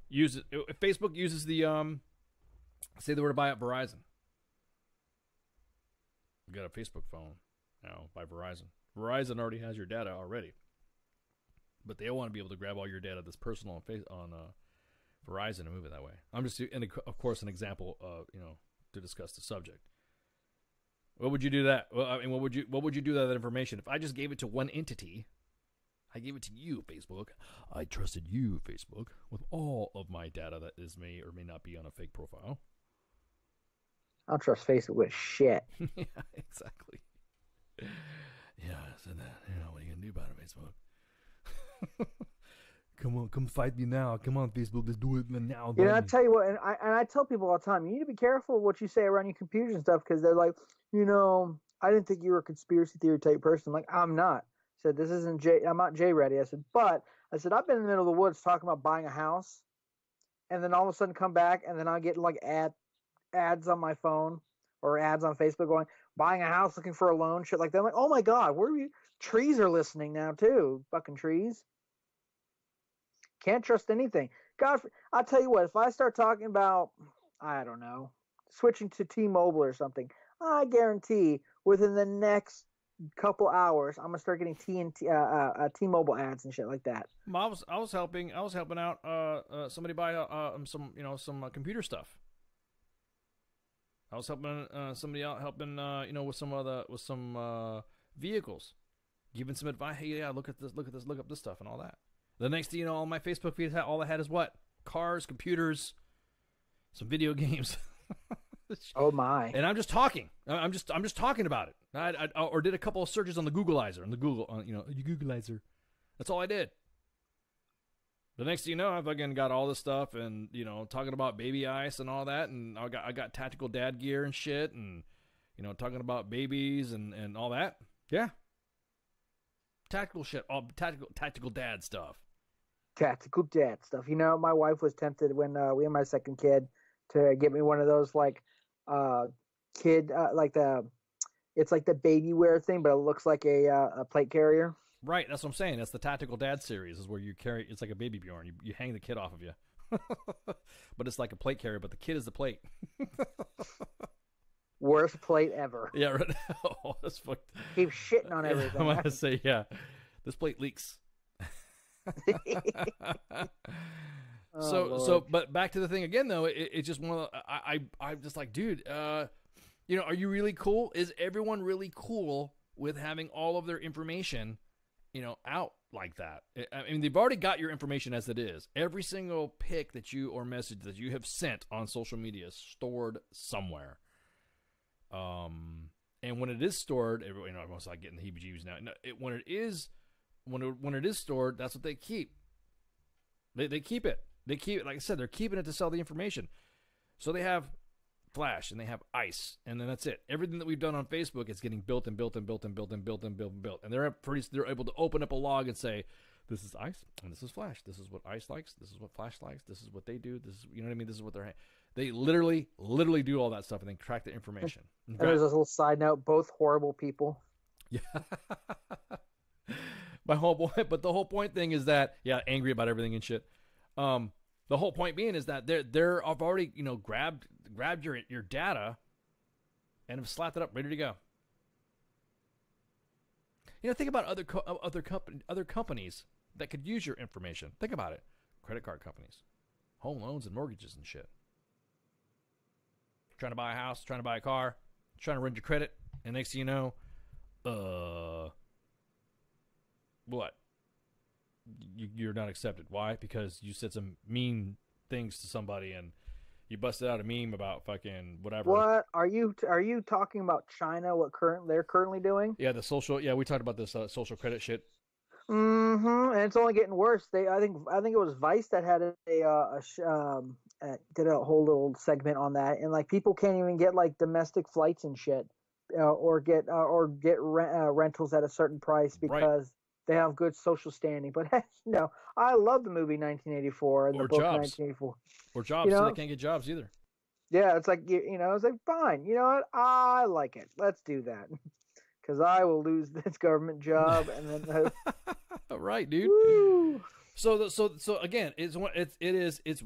if Facebook uses the say they were to buy up Verizon. You got a Facebook phone now by Verizon. Verizon already has your data already, but they want to be able to grab all your data that's personal on Verizon and move it that way. I'm just, of course, an example of to discuss the subject. What would you do that? Well, I mean, what would you do with that information if I just gave it to one entity? I gave it to you, Facebook. I trusted you, Facebook, with all of my data that is may or may not be on a fake profile. I don't trust Facebook with shit. Yeah, exactly. Yeah, I said that. What are you gonna do about it, Facebook? Come on, come fight me now. Come on, Facebook, let's do it now. I tell you what, and I tell people all the time, you need to be careful what you say around your computers and stuff, because they're like, I didn't think you were a conspiracy theory type person. I'm like, I'm not. I said, I'm not J-ready. I said, but I've been in the middle of the woods talking about buying a house, and then all of a sudden come back, and then I get like ads on my phone or ads on Facebook going, buying a house, looking for a loan, shit like that. I'm like, oh my God, where are you? Trees are listening now too. Fucking trees. Can't trust anything. God, I'll tell you what, if I start talking about, I don't know, switching to T-Mobile or something, I guarantee within the next couple hours, I'm gonna start getting T-Mobile ads and shit like that. I was helping out somebody buy some computer stuff. I was helping somebody out, with some vehicles, giving some advice. Hey, yeah, look at this, look up this stuff and all that. The next thing you know, all my Facebook feeds, all I had is what? Cars, computers, some video games. Oh my! And I'm just talking. I'm just talking about it. I or did a couple of searches on the Googleizer, Googleizer. That's all I did. The next thing you know, I've again got all this stuff, and talking about baby ice and all that, and I got tactical dad gear and shit, and talking about babies and all that. Yeah, tactical shit, all tactical dad stuff. Tactical dad stuff. My wife was tempted when we had my second kid to get me one of those it's like the baby wear thing, but it looks like a plate carrier. Right, that's what I'm saying. That's the Tactical Dad series, is where you carry. It's like a baby Bjorn. You hang the kid off of you, but it's like a plate carrier. But the kid is the plate. Worst plate ever. Yeah, right. Oh, that's fucked. Keep shitting on everything. I'm gonna say, yeah, this plate leaks. But back to the thing again, though. It's just one of the. I'm just like, dude. Are you really cool? Is everyone really cool with having all of their information? Out like that? I mean, they've already got your information as it is. Every single pic that you or message that you have sent on social media is stored somewhere. And when it is stored, everyone's like getting the heebie-jeebies now. When it is stored, that's what they keep. They keep it. They keep it. Like I said, they're keeping it to sell the information. So they have Flash and they have Ice, and then that's it. Everything that we've done on Facebook is getting built and built and built and built and built and built and built. And they're able to open up a log and say, this is Ice and this is Flash. This is what Ice likes. This is what Flash likes. This is what they do. This is, you know what I mean? This is what they literally do all that stuff and then track the information. And there's a little side note: both horrible people. Yeah. The whole point thing is that, yeah, angry about everything and shit. The whole point being is that they're I've already grabbed your data and have slapped it up, ready to go. Think about other companies that could use your information. Think about it: credit card companies, home loans and mortgages and shit. Trying to buy a house, trying to buy a car, trying to run your credit, and next thing you know, what? You're not accepted. Why? Because you said some mean things to somebody and you busted out a meme about fucking whatever. What are you talking about? China? What they're currently doing? Yeah, the social. Yeah, we talked about this social credit shit. And it's only getting worse. I think it was Vice that had did a whole little segment on that, and like people can't even get like domestic flights and shit, or get rentals at a certain price because they have good social standing. But I love the movie 1984 and the book 1984. Or jobs, so they can't get jobs either. Yeah, it's like it's like fine. You know what? I like it. Let's do that. Because I will lose this government job, and then right, dude. Woo. So again, it's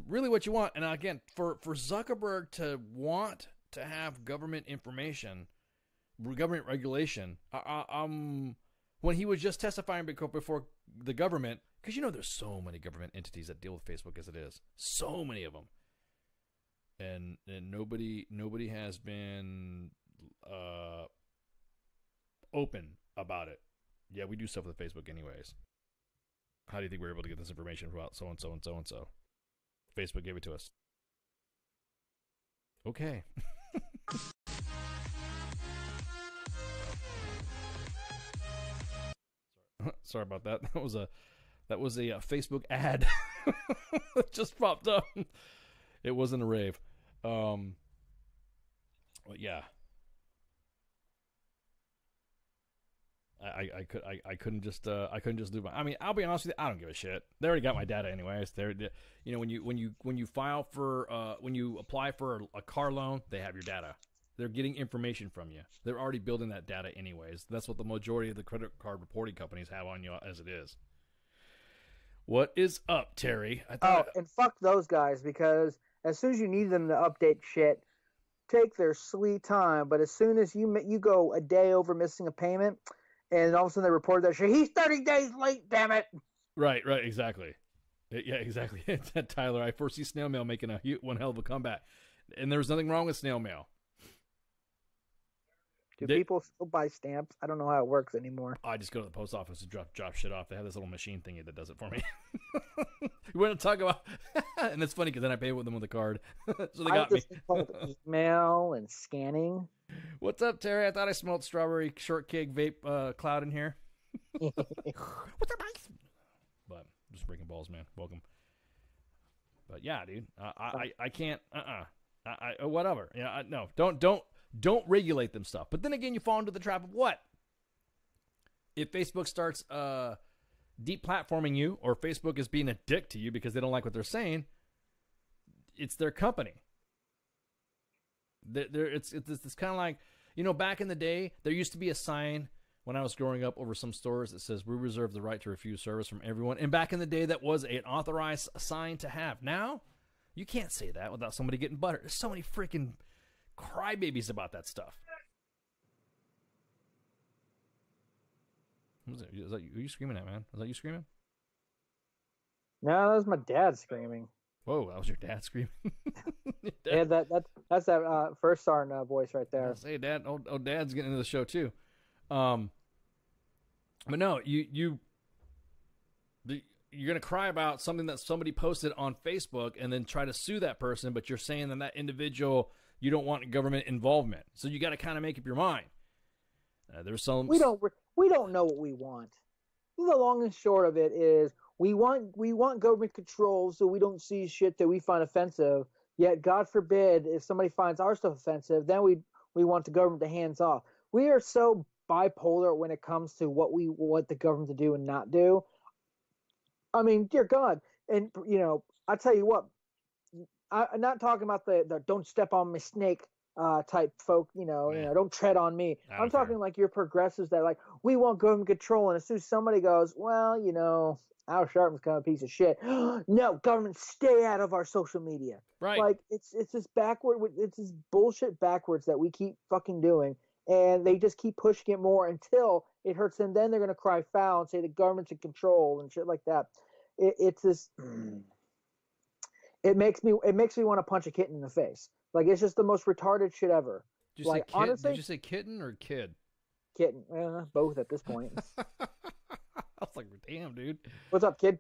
really what you want. And again, for Zuckerberg to want to have government information, government regulation, when he was just testifying before the government, because there's so many government entities that deal with Facebook as it is, so many of them, and nobody has been open about it. Yeah, we do stuff with Facebook anyways. How do you think we're able to get this information about so and so and so and so? Facebook gave it to us. Okay. Sorry about that. That was a Facebook ad that just popped up. It wasn't a rave. But yeah. I couldn't just do my. I mean, I'll be honest with you. I don't give a shit. They already got my data anyways. When you file for when you apply for a car loan, they have your data. They're getting information from you. They're already building that data anyways. That's what the majority of the credit card reporting companies have on you as it is. What is up, Terry? And fuck those guys, because as soon as you need them to update shit, take their sweet time. But as soon as you go a day over missing a payment, and all of a sudden they report that shit, he's 30 days late, damn it. Right, exactly. Yeah, exactly. Tyler, I foresee snail mail making one hell of a comeback. And there's nothing wrong with snail mail. Do people still buy stamps? I don't know how it works anymore. I just go to the post office and drop shit off. They have this little machine thingy that does it for me. You want to talk about... And it's funny because then I pay with them with a card. So they got me. Email and scanning. What's up, Terry? I thought I smelled strawberry shortcake vape cloud in here. What's up, guys? But just breaking balls, man. Welcome. But yeah, dude, I can't. Whatever. Yeah, no, don't regulate them stuff. But then again, you fall into the trap of what? If Facebook starts deplatforming you, or Facebook is being a dick to you because they don't like what they're saying, it's their company. It's kind of like, back in the day, there used to be a sign when I was growing up over some stores that says, "We reserve the right to refuse service from everyone." And back in the day, that was an authorized sign to have. Now, you can't say that without somebody getting buttered. There's so many freaking crybabies about that stuff. Is that you? Who are you screaming at, man? Is that you screaming? No, that was my dad screaming. Whoa, that was your dad screaming. Yeah, that's that first sergeant voice right there. Hey, Dad. Oh, Dad's getting into the show too. But no, you're gonna cry about something that somebody posted on Facebook and then try to sue that person, but you're saying that individual, you don't want government involvement. So you got to kind of make up your mind. There's some. We don't know what we want. The long and short of it is we want government control so we don't see shit that we find offensive. Yet, God forbid, if somebody finds our stuff offensive, then we want the government to hands off. We are so bipolar when it comes to what we want the government to do and not do. I mean, dear God, and I tell you what, I'm not talking about the "don't step on my snake" type folk. Don't tread on me. I'm talking like your progressives that like we want government control, and as soon as somebody goes, well, Al Sharpton's kind of a piece of shit. No, government, stay out of our social media. Right. Like it's this bullshit backwards that we keep fucking doing, and they just keep pushing it more until it hurts them. Then they're gonna cry foul and say the government's in control and shit like that. It's this. It makes me want to punch a kitten in the face. Like it's just the most retarded shit ever. Did you say kid? Honestly, did you say kitten or kid? Kitten, both at this point. I was like, damn, dude. What's up, kid?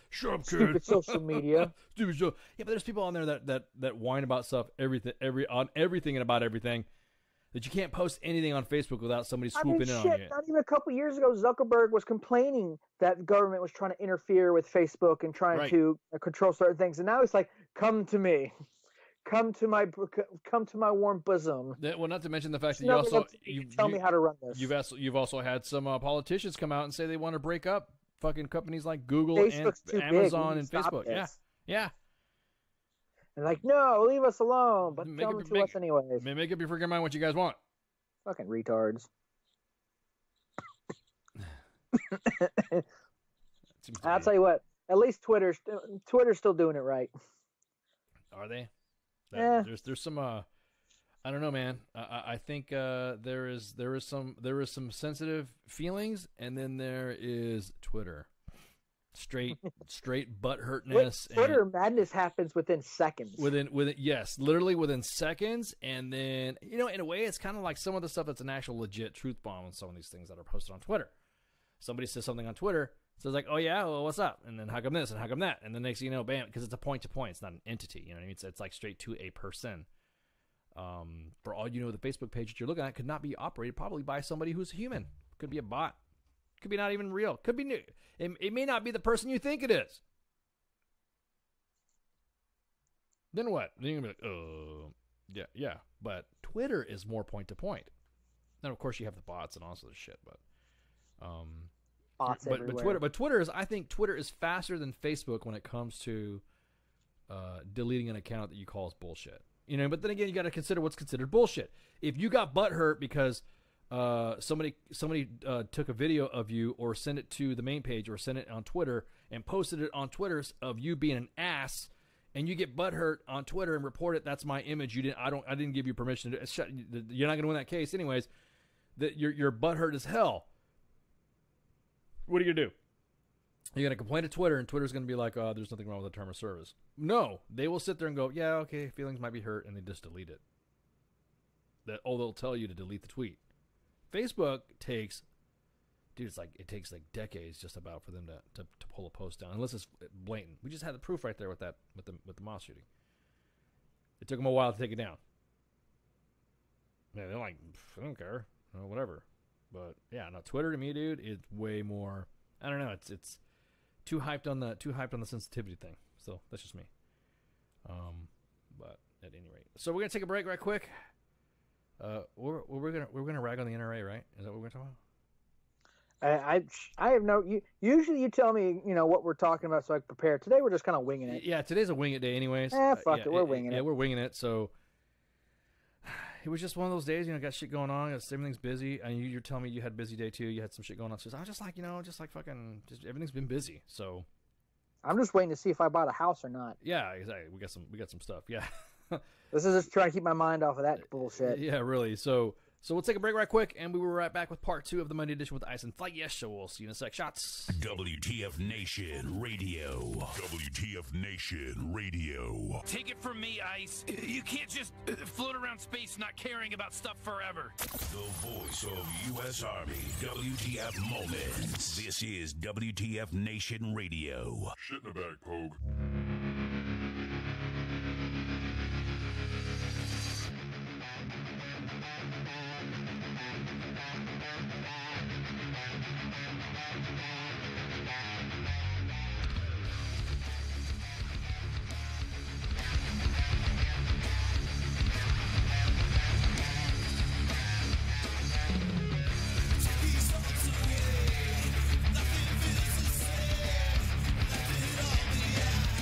Shut up, kid. Stupid social media. Stupid show. Yeah, but there's people on there that whine about stuff, everything and about everything. that you can't post anything on Facebook without somebody swooping in on you. Not even a couple years ago, Zuckerberg was complaining that the government was trying to interfere with Facebook and trying to control certain things, and now it's like, come to me. Come to my warm bosom. Well, not to mention the fact that you tell me how to run this. You've also had some politicians come out and say they want to break up fucking companies like Google Facebook's and Amazon and Facebook. This. Yeah. And like, no, leave us alone. But tell them to us anyways. Make up your freaking mind what you guys want. Fucking retards. I'll tell you what. At least Twitter's still doing it right. Are they? There's some I don't know, man. I think there is some sensitive feelings, and then there is Twitter, straight butthurtness. Twitter madness happens within seconds. Within yes, literally within seconds, and then in a way it's kind of like some of the stuff that's an actual legit truth bomb on some of these things that are posted on Twitter. Somebody says something on Twitter. So it's like, oh yeah, well, what's up? And then how come this and how come that? And the next thing you know, bam, because it's a point to point. It's not an entity. You know what I mean? It's like straight to a person. For all you know, the Facebook page that you're looking at could not be operated probably by somebody who's human. Could be a bot. Could be not even real. Could be new. It may not be the person you think it is. Then what? Then you're going to be like, yeah. But Twitter is more point to point. Then, of course, you have the bots and all this other shit. But Twitter is, I think Twitter is faster than Facebook when it comes to deleting an account that you call is bullshit. But then again, you got to consider what's considered bullshit. If you got butthurt because somebody took a video of you or sent it to the main page or sent it on Twitter and posted it on Twitter of you being an ass, and you get butthurt on Twitter and report it, that's my image. I didn't give you permission to. You're not going to win that case anyways. That you're butthurt as hell. What are you going to do? You're going to complain to Twitter, and Twitter's going to be like, oh, there's nothing wrong with the term of service. No, they will sit there and go, yeah, okay, feelings might be hurt, and they just delete it. They'll tell you to delete the tweet. Facebook takes decades just about for them to pull a post down, unless it's blatant. We just had the proof right there with the mosque shooting. It took them a while to take it down. Man, they're like, I don't care, whatever. But yeah, no, Twitter to me, dude, is way more. I don't know. It's too hyped on the sensitivity thing. So that's just me. But at any rate, so we're gonna take a break right quick. We're gonna rag on the NRA, right? Is that what we're gonna talk about? I have no. Usually you tell me what we're talking about so I can prepare. Today we're just kind of winging it. Yeah, today's a wing it day, anyways. Fuck it, we're winging it. Yeah, we're winging it. So. It was just one of those days, got shit going on. Everything's busy. And you're telling me you had a busy day too. You had some shit going on. So I was just like, everything's been busy. So I'm just waiting to see if I bought a house or not. Yeah, exactly. We got some stuff. Yeah. This is just trying to keep my mind off of that bullshit. Yeah, really. So we'll take a break right quick, and we will be right back with part 2 of the Monday edition with Ice and Flight. Yes, so we'll see you in a sec. Shots. WTF Nation Radio. WTF Nation Radio. Take it from me, Ice. You can't just float around space not caring about stuff forever. The voice of U.S. Army. WTF Moments. This is WTF Nation Radio. Shit in the bag, Pogue. Nothing feels the same. Let it all be out.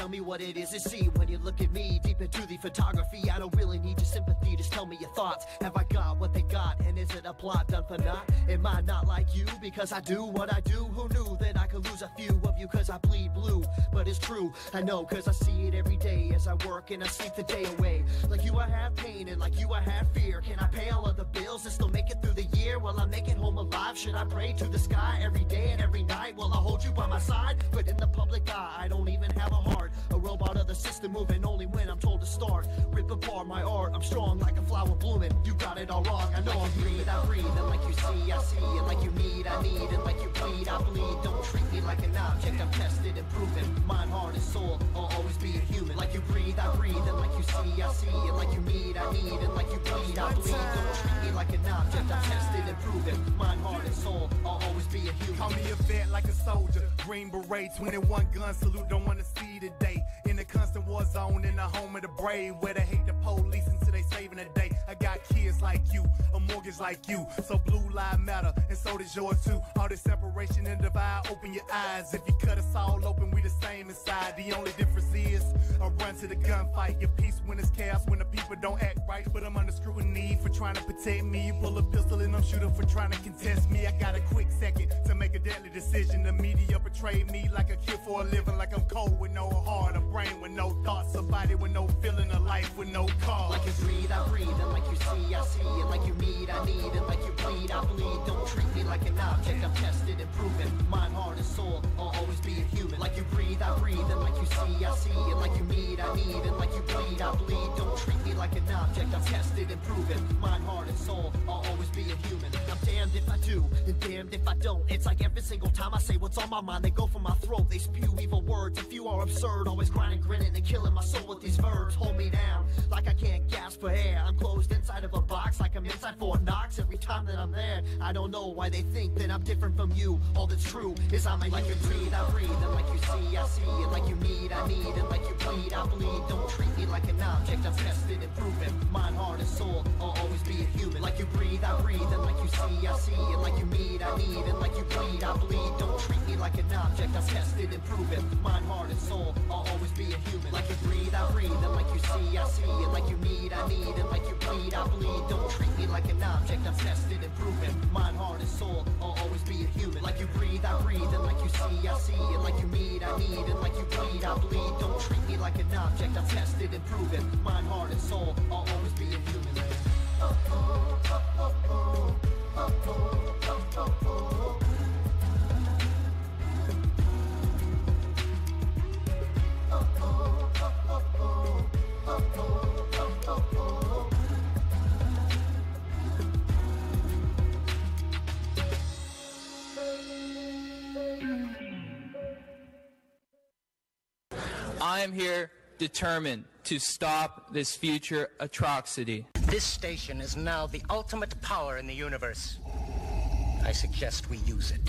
tell me what it is to see when you look at me deep into the photography. I don't really need your sympathy, just tell me your thoughts. Have I got what they got, and is it a plot done for naught? Am I not like you because I do what I do? Who knew that I could lose a few of you cause I bleed blue? But it's true, I know cause I see it every day as I work and I sleep the day away. Like you I have pain and like you I have fear. Can I pay all of the bills and still make it through the year? Will I make it home alive? Should I pray to the sky every day and every night? Will I hold you by my side? But in the public eye I don't even have a heart. A robot of the system moving only when I'm told to start. Rip apart my art, I'm strong like a flower blooming. You got it all wrong, I know I breathe, and like you see, I see. And like you need, I need. And like you bleed, I bleed. Don't treat me like an object, I'm tested and proven. Mind, heart, and soul, I'll always be a human. Like you breathe, I breathe. And like you see, I see. And like you need, I need. And like you bleed, I bleed. Don't treat me like an object, I'm tested and proven. Mind, heart, and soul, I'll always be a human. Call me a vet like a soldier. Green beret, 21 gun salute, don't wanna see today. In the constant war zone, in the home of the brave, where they hate the police until they saving the day. I got kids like you, a mortgage like you, so blue lives matter, and so does yours too. All this separation and divide, open your eyes. If you cut us all open, we the same inside. The only difference is I run to the gunfight. Your peace when it's chaos, when the people don't act right. But I'm under scrutiny for trying to protect me. You pull a pistol and I'm shooting for trying to contest me. I got a quick second to make a deadly decision. The media betrayed me like a kid for a living, like I'm cold with no heart, a brain with no thoughts, a body with no feeling, a life with no cause. Like you breathe, I breathe, and like you see, I see. And like you need, I need. And like you bleed, I bleed. Don't treat me like an object, I'm tested and proven. Mind, heart, and soul, I'll always be a human. Like you breathe, I breathe. And like you see, I see. And like you need, I need. And like you bleed, I bleed. Don't treat me like an object, I'm tested and proven. Mind, heart, and soul, I'll always be a human. I'm damned if I do, and damned if I don't. It's like every single time I say what's on my mind, they go for my throat, they spew evil words. If you are absurd, always grinding, grinning, and killing my soul with these verbs. Hold me down, like I can't gasp for air. I'm closed inside of a box, like I'm inside Fort Knox. Every time that I'm there, I don't know why they think that I'm different from you. All that's true is I'm a like you breathe, I breathe. And like you see, I see. And like you need, I need. And like you bleed, I bleed. Don't treat me like an object, I'm tested and proven. Mind, heart, and soul, I'll always be a human. Like you breathe, I breathe. And like you see, I see. And like you need, I need. And like you bleed, I bleed. Don't treat me like an object, I'm tested and proven. Mind, heart, and soul, I'll always be a human. Like you breathe, I breathe. And like you see, I see. And like you need, I need. And like you bleed, I bleed. Don't treat me like an object, I'm tested and proven. Mind, heart, and soul, I'll always be a human. Like you breathe, I breathe. And like you see, I see. And like you need, I need. And like you bleed, I bleed. Don't treat me like an object, I'm tested and proven. Mind, heart, and soul, I'll always be a human. I am here determined to stop this future atrocity. This station is now the ultimate power in the universe. I suggest we use it.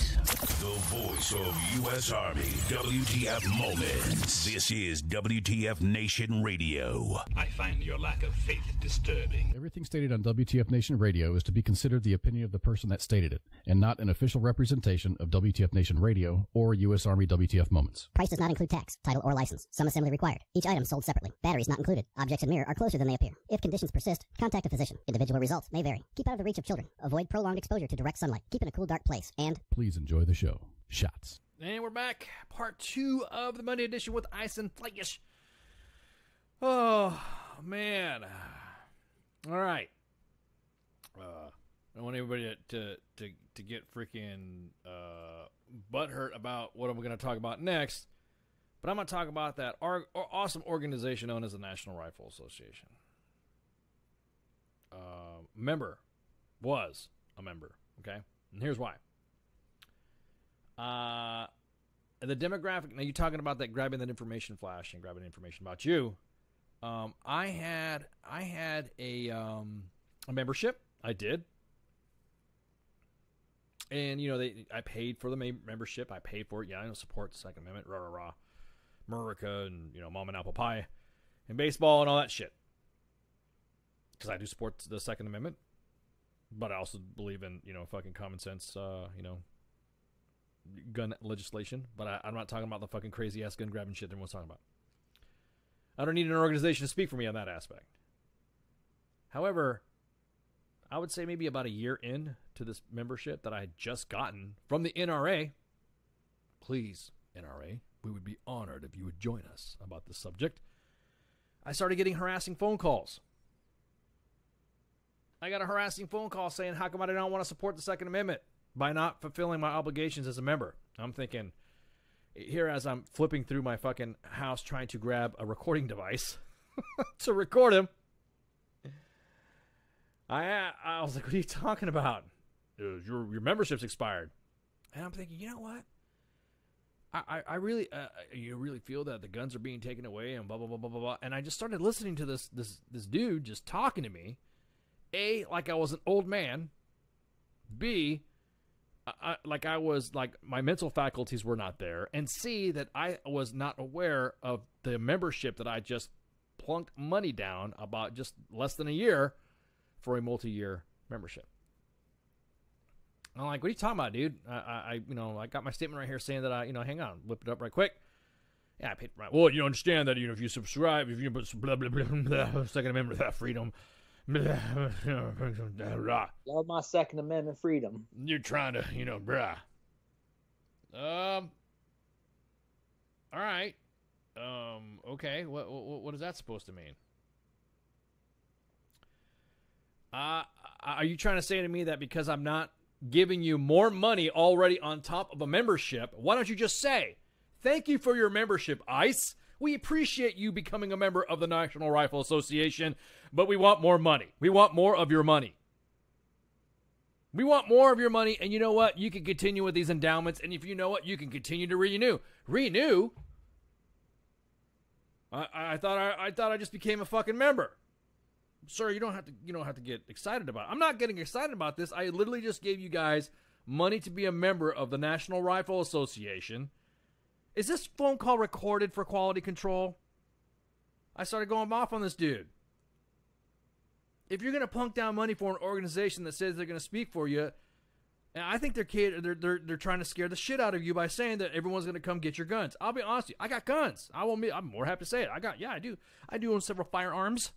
The voice of U.S. Army, WTF Moments. This is WTF Nation Radio. I find your lack of faith disturbing. Everything stated on WTF Nation Radio is to be considered the opinion of the person that stated it, and not an official representation of WTF Nation Radio or U.S. Army WTF Moments. Price does not include tax, title, or license. Some assembly required. Each item sold separately. Batteries not included. Objects in mirror are closer than they appear. If conditions persist, contact a physician. Individual results may vary. Keep out of the reach of children. Avoid prolonged exposure to direct sunlight. Keep in a cool, dark place. And please enjoy the show. Shots. And we're back. Part 2 of the Monday edition with Ison Flakish. Oh, man. All right. I want everybody to get freaking butthurt about what I'm going to talk about next. But I'm going to talk about that awesome organization known as the National Rifle Association. Was a member, okay? And here's why. The demographic, now you're talking about that grabbing that information flash and grabbing information about you. I had a membership. I did. And, you know, I paid for the membership. I paid for it. Yeah, I don't support the Second Amendment, rah. America and, you know, mom and apple pie and baseball and all that shit. Because I do support the Second Amendment. But I also believe in, you know, fucking common sense, you know, gun legislation. But I'm not talking about the fucking crazy-ass gun-grabbing shit everyone's talking about. I don't need an organization to speak for me on that aspect. However, I would say maybe about a year in to this membership that I had just gotten from the NRA. Please, NRA, we would be honored if you would join us about this subject. I started getting harassing phone calls. I got a harassing phone call saying, how come I don't want to support the Second Amendment by not fulfilling my obligations as a member? I'm thinking, here as I'm flipping through my fucking house trying to grab a recording device to record him, I was like, what are you talking about? Your membership's expired. And I'm thinking, you know what? I really, you really feel that the guns are being taken away and blah, blah, blah, blah, blah, blah. And I just started listening to this dude just talking to me. A, like I was an old man. B, like I was, like my mental faculties were not there. And C, that I was not aware of the membership that I just plunked money down about just less than a year for a multi-year membership. I'm like, what are you talking about, dude? I got my statement right here saying that hang on, whip it up right quick. Yeah, I paid right. Well, you understand that, if you subscribe, if you blah, blah, blah, blah, Second Amendment, that freedom. Blah, blah, blah. Love my Second Amendment freedom. You're trying to, brah. All right. Okay. What is that supposed to mean? Are you trying to say to me that because I'm not giving you more money already on top of a membership, why don't you just say, thank you for your membership, ICE. We appreciate you becoming a member of the National Rifle Association, but we want more money. We want more of your money. We want more of your money, and you know what? You can continue with these endowments, and if you know what, you can continue to renew. Renew? I thought I just became a fucking member. Sir, you don't have to get excited about it. I'm not getting excited about this. I literally just gave you guys money to be a member of the National Rifle Association. Is this phone call recorded for quality control? I started going off on this dude. If you're going to plunk down money for an organization that says they're going to speak for you, and I think they're trying to scare the shit out of you by saying that everyone's going to come get your guns. I'll be honest with you. I got guns. I'm more happy to say it. I do. I do own several firearms.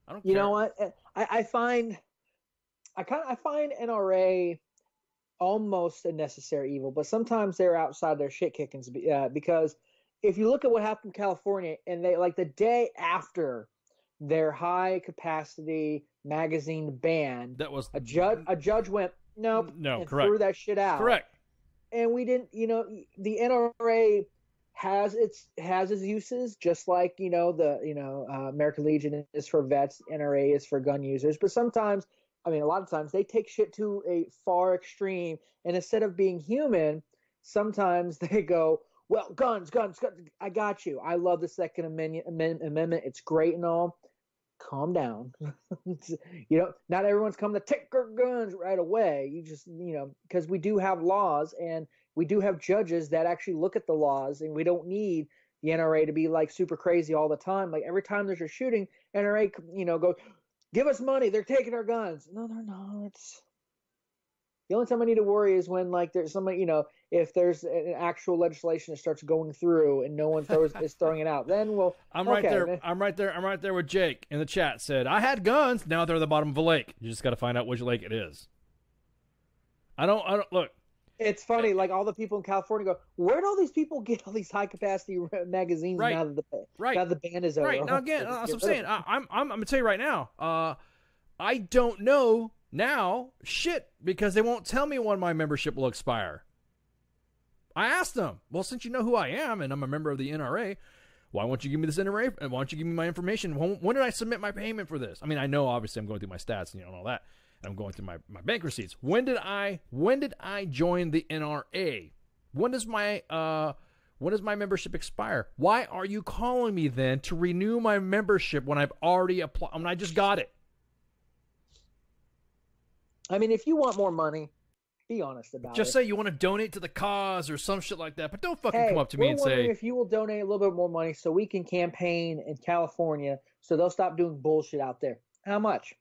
I don't care. You know what? I find NRA almost a necessary evil, but sometimes they're outside their shit kickings because if you look at what happened in California, and they like the day after their high capacity magazine ban, that was a judge went nope, no, and correct, threw that shit out. Correct. And we didn't, the NRA has its uses, just like American Legion is for vets, NRA is for gun users. But sometimes, a lot of times they take shit to a far extreme, and instead of being human, sometimes they go, well, guns. I got you. I love the Second Amendment. It's great and all. Calm down. Not everyone's coming to take our guns right away. You just, because we do have laws and we do have judges that actually look at the laws, and we don't need the NRA to be like super crazy all the time. Like every time there's a shooting, NRA, goes, give us money. They're taking our guns. No, they're not. The only time I need to worry is when there's somebody, if there's an actual legislation that starts going through and no one is throwing it out, then we'll. I'm right there with Jake in the chat. Said I had guns. Now they're at the bottom of a lake. You just got to find out which lake it is. I don't look. It's funny, like all the people in California go, where do all these people get all these high capacity magazines now that the ban is over? Right now, again, that's what I'm saying. I'm gonna tell you right now. I don't know now shit because they won't tell me when my membership will expire. I asked them, well, since you know who I am and I'm a member of the NRA, why won't you give me this NRA? And why don't you give me my information? When did I submit my payment for this? I know obviously I'm going through my stats and all that. I'm going through my bank receipts. When did I join the NRA? When does my membership expire? Why are you calling me then to renew my membership when I've already applied? I just got it. If you want more money, be honest about it. Just say you want to donate to the cause or some shit like that, but don't fucking come up to me and say, if you will donate a little bit more money so we can campaign in California so they'll stop doing bullshit out there. How much?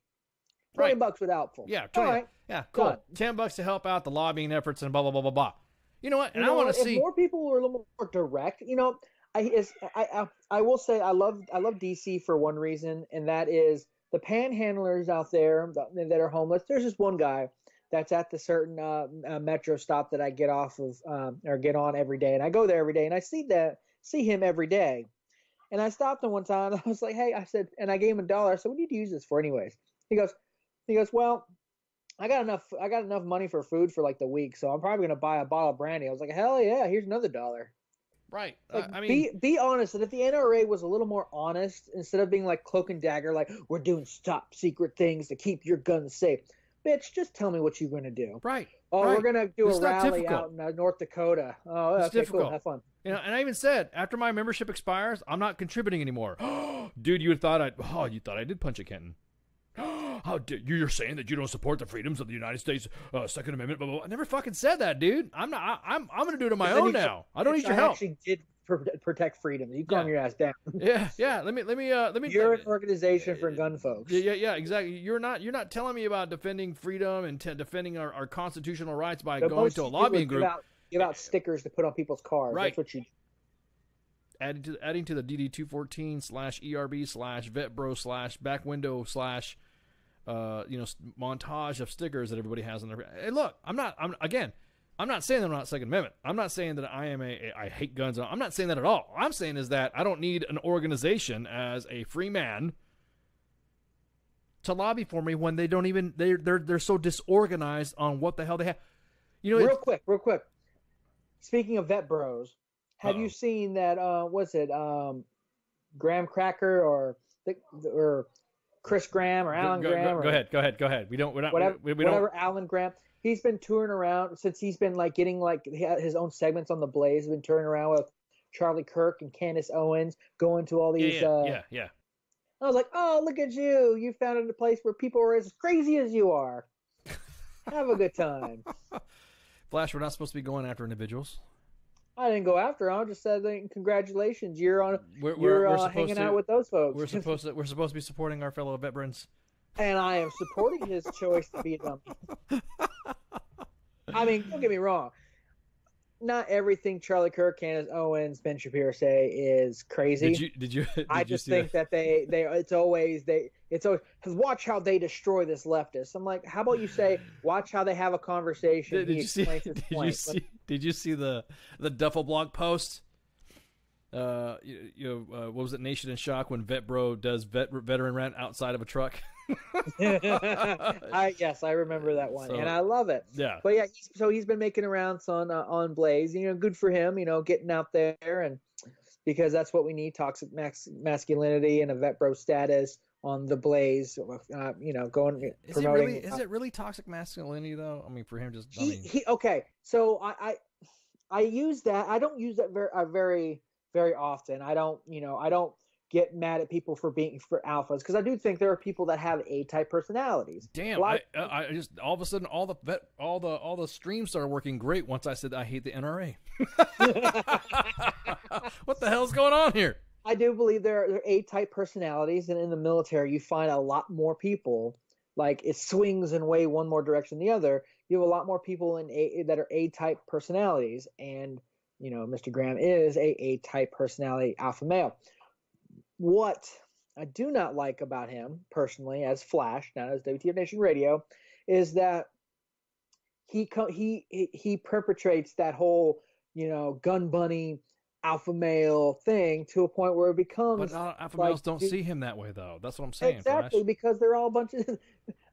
$20 would helpful. Yeah, 20. Right. Yeah, cool. $10 to help out the lobbying efforts and blah blah blah blah blah. You know what? And I want to see if more people were a little more direct. I will say I love DC for one reason, and that is the panhandlers out there that are homeless. There's just one guy that's at the certain metro stop that I get off of or get on every day, and I go there every day, and I see him every day. And I stopped him one time. I was like, "Hey," I said, and I gave him $1. I said, "What do you use this for, anyways?" He goes, "Well, I got enough money for food for like the week, so I'm probably gonna buy a bottle of brandy." I was like, "Hell yeah, here's another $1." Right. Like, I mean, be honest. And if the NRA was a little more honest, instead of being like cloak and dagger, like we're doing top secret things to keep your guns safe, bitch, just tell me what you're gonna do. Right. Oh, right. we're gonna do It's a not rally difficult. out in North Dakota. Oh, It's okay, difficult. cool, have fun. You know, and I even said after my membership expires, I'm not contributing anymore. Dude, you thought I did punch a Kenton. How did you're saying that you don't support the freedoms of the United States Second Amendment? Blah, blah, blah. I never fucking said that, dude. I'm not. I'm gonna do it on my own now. I don't need your help. Actually did protect freedom. You calm your ass down. Yeah. Let me. You're an organization for gun folks. Yeah, exactly. You're not telling me about defending freedom and defending our constitutional rights by But going most to a you do is lobbying group. Give out stickers to put on people's cars. Right. That's what you do. Adding to the DD214/ERB/VetBro/ back window/ montage of stickers that everybody has on their. Hey, look, I'm not saying that I'm not Second Amendment. I'm not saying that I hate guns. I'm not saying that at all. All I'm saying is that I don't need an organization as a free man to lobby for me when they don't even they're so disorganized on what the hell they have. You know, real quick. Speaking of vet bros, have you seen that? Was it Graham Cracker or Chris Graham or Alan Graham? Go ahead. We're not whatever. Alan Graham. He's been touring around since he's been like getting like his own segments on the Blaze. He's been touring around with Charlie Kirk and Candace Owens, going to all these. Yeah. I was like, oh, look at you! You found a place where people are as crazy as you are. Have a good time. Flash, we're not supposed to be going after individuals. I didn't go after him. I just said, congratulations, you're hanging out with those folks. We're supposed to be supporting our fellow veterans. And I am supporting his choice to be a dummy. I mean, don't get me wrong. Not everything Charlie Kirk, Candace Owens, Ben Shapiro say is crazy. Did you I just think that it's always watch how they destroy this leftist. I'm like, how about you say watch how they have a conversation? Did you see the Duffel blog post? What was it? Nation in shock when Vet Bro does veteran rant outside of a truck. Yes, I remember that one, and I love it. Yeah, but yeah, he's been making rounds on Blaze. Good for him. Getting out there, and because that's what we need: toxic masculinity and a vet bro status on the Blaze. Going promoting. Is it really toxic masculinity though? I mean, for him, just okay. So I use that. I don't use that very very often. I don't get mad at people for being for alphas because I do think there are people that have A-type personalities. Damn, I just all of a sudden all the streams started working great once I said I hate the NRA. What the hell's going on here? I do believe there are A-type personalities, and in the military you find a lot more people. Like it swings in way one more direction than the other. You have a lot more people that are A-type personalities, and Mr. Graham is a A-type personality, alpha male. What I do not like about him personally, as Flash, not as WTF Nation Radio, is that he perpetrates that whole gun bunny alpha male thing to a point where it becomes. But alpha males don't see him that way, though. That's what I'm saying. Exactly, Flash. Because they're all a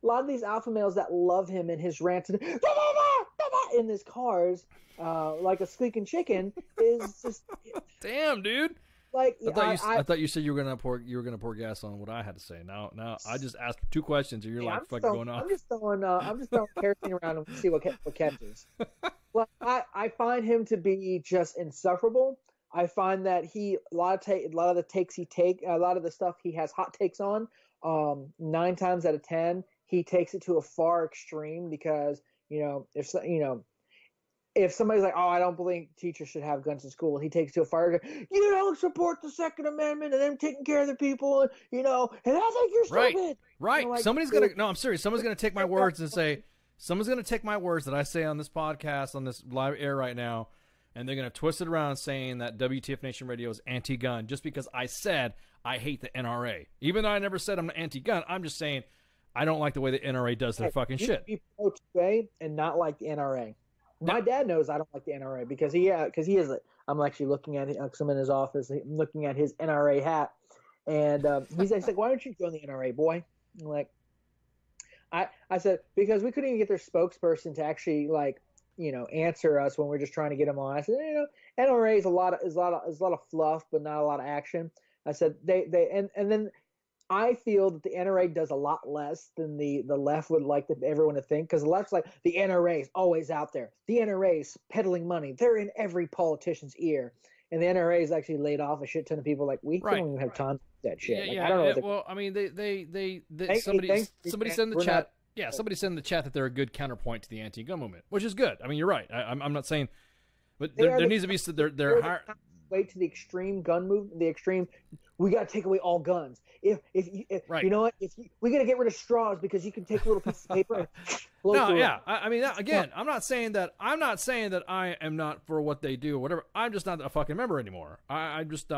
lot of these alpha males that love him in his rants and in his cars, like a squeaking chicken, is just. Damn, dude. Like I thought you said you were gonna pour gas on what I had to say. Now I just asked 2 questions and you're going off. I'm just throwing kerosene around and see what catches. Well, I find him to be just insufferable. I find that a lot of the stuff he has hot takes on. 9 times out of 10, he takes it to a far extreme because if somebody's like, oh, I don't believe teachers should have guns in school, he takes to a fire. You don't support the Second Amendment and them taking care of the people, and and I think you're stupid. Right. I'm serious. Someone's gonna take my words and say, someone's gonna take my words that I say on this podcast, on this live air right now, and they're going to twist it around saying that WTF Nation Radio is anti-gun just because I said I hate the NRA. Even though I never said I'm anti-gun, I'm just saying I don't like the way the NRA does their fucking You shit. can be pro-2A and not like the NRA. My dad knows I don't like the NRA because he is. I'm actually looking at it. I'm in his office. I'm looking at his NRA hat, and he's like, "Why don't you join the NRA, boy?" I'm like, I said because we couldn't even get their spokesperson to actually answer us when we're just trying to get them on. I said, NRA is a lot of fluff, but not a lot of action. I said and then I feel that the NRA does a lot less than the left would like everyone to think, because the left's like, the NRA is always out there. The NRA is peddling money. They're in every politician's ear. And the NRA has actually laid off a shit ton of people. Like, we don't even have time for that shit. I don't know. Well, I mean, somebody said in the chat. Somebody said in the chat that they're a good counterpoint to the anti-gun movement, which is good. I mean, you're right. I'm not saying, but there needs to be they're higher. Way to the extreme gun movement, the extreme. We got to take away all guns. If you know what, we got to get rid of straws because you can take a little piece of paper. And I mean, again, I'm not saying that I am not for what they do or whatever. I'm just not a fucking member anymore. I just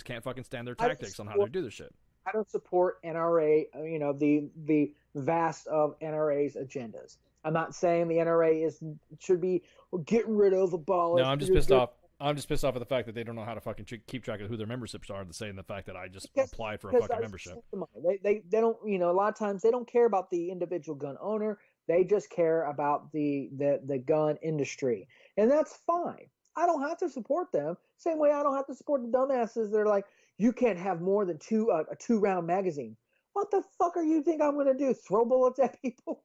can't fucking stand their tactics on how they do this shit. I don't support NRA. The vast of NRA's agendas. I'm not saying the NRA should be getting rid of, abolish. No, I'm just pissed off. I'm just pissed off at the fact that they don't know how to fucking keep track of who their memberships are, saying the fact that I just applied for a fucking membership. They don't, a lot of times they don't care about the individual gun owner. They just care about the gun industry. And that's fine. I don't have to support them. Same way I don't have to support the dumbasses that are like, you can't have more than a 2-round magazine. What the fuck are you think I'm going to do? Throw bullets at people?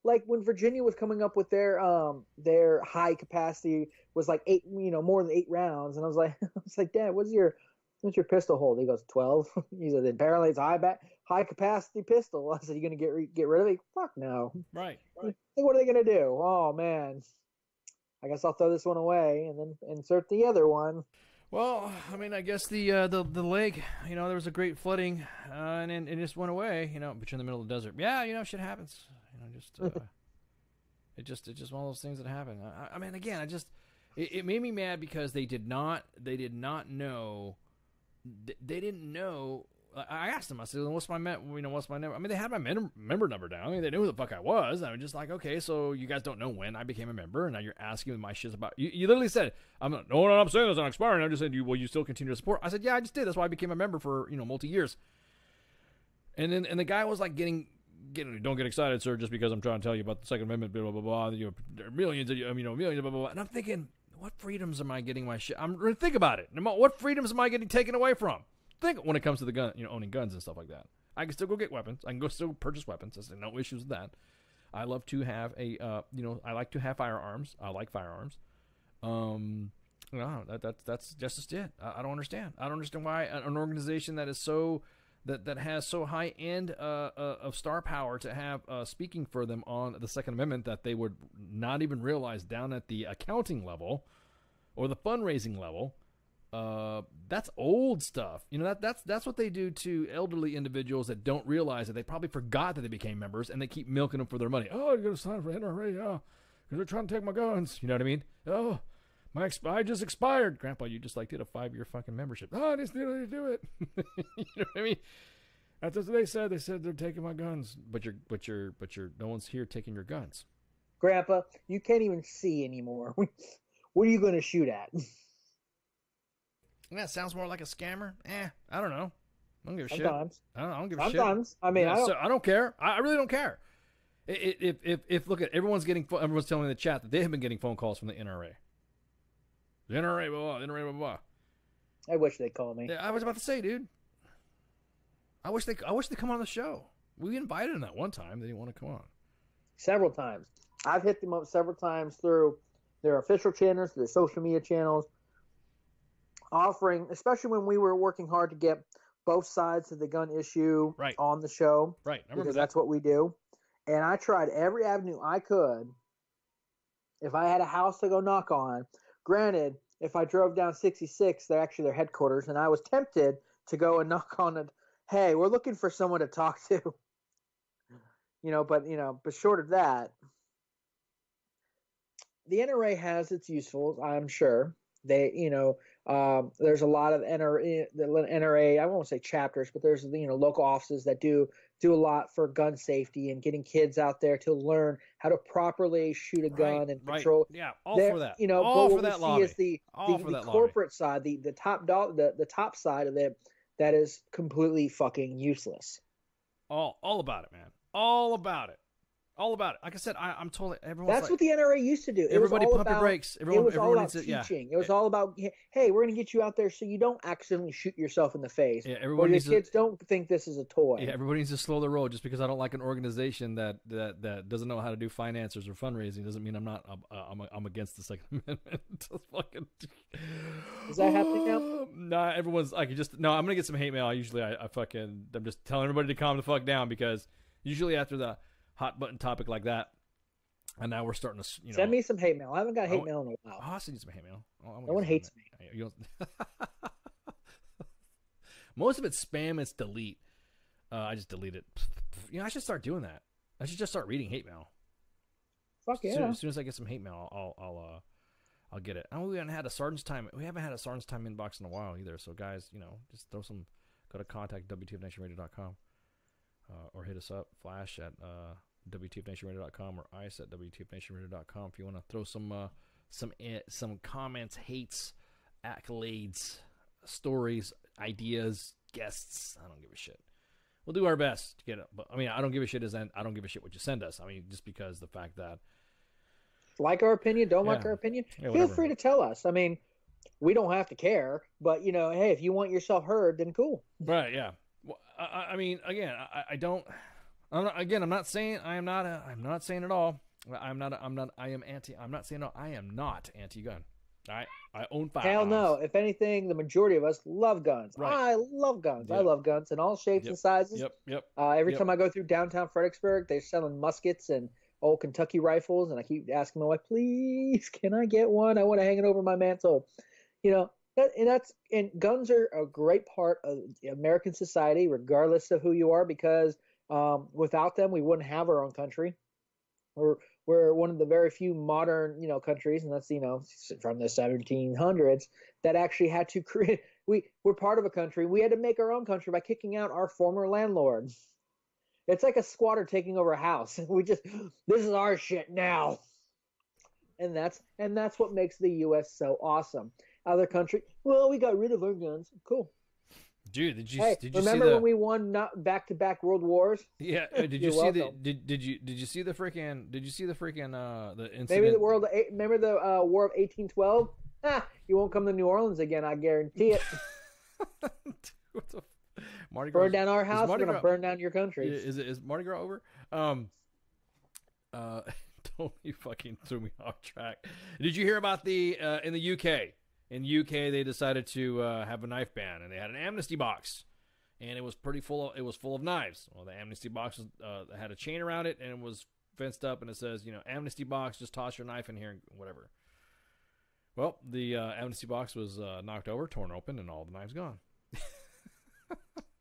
Like when Virginia was coming up with their high capacity was like 8, more than 8 rounds, and I was like, Dad, what's your pistol hold? He goes 12. He said, apparently it's a high capacity pistol. I said, you gonna get rid of it? Fuck no. Right. What are they gonna do? Oh man, I guess I'll throw this one away and then insert the other one. Well, I mean, I guess the lake, there was a great flooding, and then it just went away, but you're in the middle of the desert. Yeah, shit happens. It's just one of those things that happen. I mean, again, it made me mad because they did not know. They didn't know. I asked them. I said, "What's my number?" I mean, they had my member number down. I mean, they knew who the fuck I was. I was just like, okay, so you guys don't know when I became a member, and now you're asking me my shit's about. You literally said, "I'm not. No, I'm saying it's not expiring." I'm just saying, "Will you still continue to support?" I said, "Yeah, I just did. That's why I became a member for multi years." And the guy was like don't get excited, sir, just because I'm trying to tell you about the Second Amendment, blah, blah, blah, there are millions of, millions, blah, blah, blah. And I'm thinking, what freedoms am I getting my shit? I'm going to think about it. What freedoms am I getting taken away from? Think when it comes to the gun, owning guns and stuff like that. I can still go get weapons. I can still purchase weapons. There's no issues with that. I love to have I like to have firearms. I like firearms. That's just it. I don't understand. I don't understand why an organization that is so that has so high end of star power to have speaking for them on the Second Amendment that they would not even realize down at the accounting level or the fundraising level. That's old stuff. That's what they do to elderly individuals that don't realize that they probably forgot that they became members and they keep milking them for their money. Oh, you're going to sign for NRA, yeah, because they're trying to take my guns. You know what I mean? Oh, I just expired. Grandpa, you just did a 5-year fucking membership. Oh, I just need to do it. You know what I mean? That's what they said. They said they're taking my guns, but no one's here taking your guns. Grandpa, you can't even see anymore. What are you going to shoot at? That sounds more like a scammer. I don't know. I don't give a Sometimes. shit. I don't give a shit. Sometimes. I mean, I don't care. I really don't care. If look at everyone's telling me in the chat that they have been getting phone calls from the NRA. The NRA, blah, blah, NRA, blah, blah. I wish they'd call me. I was about to say, dude. I wish they come on the show. We invited them that one time. They didn't want to come on. Several times. I've hit them up several times through their official channels, their social media channels, offering, especially when we were working hard to get both sides of the gun issue on the show. Right. I remember because that. That's what we do. And I tried every avenue I could. If I had a house to go knock on, granted, if I drove down 66, they're actually their headquarters, and I was tempted to go and knock on it. Hey, we're looking for someone to talk to. But short of that, the NRA has its usefuls, I'm sure. They, there's a lot of NRA, I won't say chapters, but there's, local offices that do a lot for gun safety and getting kids out there to learn how to properly shoot a gun and control. Yeah, all for that. All for what that we lobby. see is the that corporate side, the top the top side of it that is completely fucking useless. All about it, man. All about it. All about it. Like I said, I'm totally. That's what the NRA used to do. Everybody pump your brakes. Everyone all about needs teaching. It was all about, hey, we're going to get you out there so you don't accidentally shoot yourself in the face. Yeah, or your kids don't think this is a toy. Yeah, everybody needs to slow the roll. Just because I don't like an organization that doesn't know how to do finances or fundraising doesn't mean I'm against the Second Amendment. Is that happening now? Nah, everyone's like, I'm gonna get some hate mail. I'm just telling everybody to calm the fuck down, because usually after the hot button topic like that, and now we're starting to send me some hate mail. I haven't got hate mail in a while. I'll send you some hate mail. No one hates me. Most of it's spam. It's delete. I just delete it. I should start doing that. I should just start reading hate mail. Fuck yeah! As soon as I get some hate mail, I'll get it. We haven't had a Sergeant's Time. We haven't had a Sergeant's Time inbox in a while either. So guys, just throw some. Go to contact WTFNationRadio.com. Or hit us up, Flash at WTFNationRadio.com or Ice at WTFNationRadio.com if you want to throw some comments, hates, accolades, stories, ideas, guests. I don't give a shit. We'll do our best to get it. But I don't give a shit I don't give a shit what you send us. Just because the fact that like our opinion, don't like our opinion, feel free to tell us. We don't have to care, but hey, if you want yourself heard, then cool. Right? Yeah. Well, I'm not saying at all. I'm not saying no. I am not anti-gun. I own firearms. Hell no. If anything, the majority of us love guns. Right. I love guns. Yep. I love guns in all shapes and sizes. Yep. Every time I go through downtown Fredericksburg, they're selling muskets and old Kentucky rifles, and I keep asking my wife, please, can I get one? I want to hang it over my mantle. And guns are a great part of American society, regardless of who you are, because without them, we wouldn't have our own country. We're one of the very few modern, countries, and that's, from the 1700s, that actually had to create. We're part of a country. We had to make our own country by kicking out our former landlord. It's like a squatter taking over a house. This is our shit now. And that's what makes the U.S. so awesome. Other country, well, we got rid of our guns. Cool. Dude, did you remember see when we won back-to-back world wars? Yeah. Did you see the freaking the incident? Maybe remember the War of 1812? You won't come to New Orleans again, I guarantee it. Mardi Gras, burn down our house, we're gonna burn down your country. Is Mardi Gras over? Totally fucking threw me off track. Did you hear about in the UK? In the UK, they decided to have a knife ban, and they had an amnesty box, and it was full of knives. Well, the amnesty box had a chain around it, and it was fenced up, and it says, amnesty box, just toss your knife in here, and whatever. Well, the amnesty box was knocked over, torn open, and all the knives gone.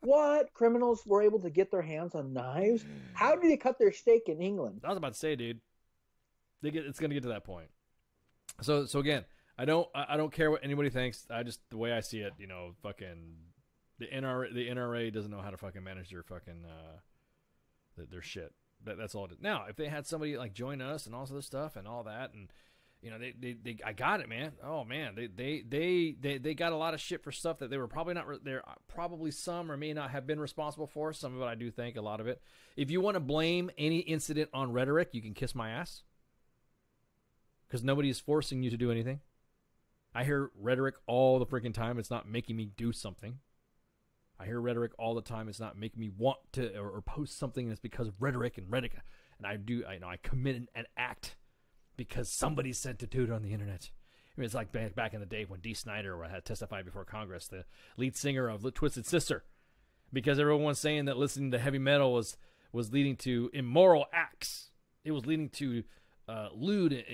What? Criminals were able to get their hands on knives? How did they cut their steak in England? I was about to say, dude, it's going to get to that point. So again, I don't care what anybody thinks. The way I see it, fucking the NRA doesn't know how to fucking manage their fucking their shit. That's all it is. Now, if they had somebody like join us and all this stuff and all that, and they I got it, man. Oh man, they got a lot of shit for stuff that they were probably not. There probably some or may not have been responsible for. Some of it I do think, a lot of it. If you want to blame any incident on rhetoric, you can kiss my ass, because nobody is forcing you to do anything. I hear rhetoric all the freaking time. It's not making me do something. I hear rhetoric all the time. It's not making me want to or post something. And it's because of rhetoric. And I commit an act because somebody said to do it on the internet. It's like back in the day when Dee Snider had testified before Congress, the lead singer of Twisted Sister, because everyone was saying that listening to heavy metal was leading to immoral acts. It was leading to lewd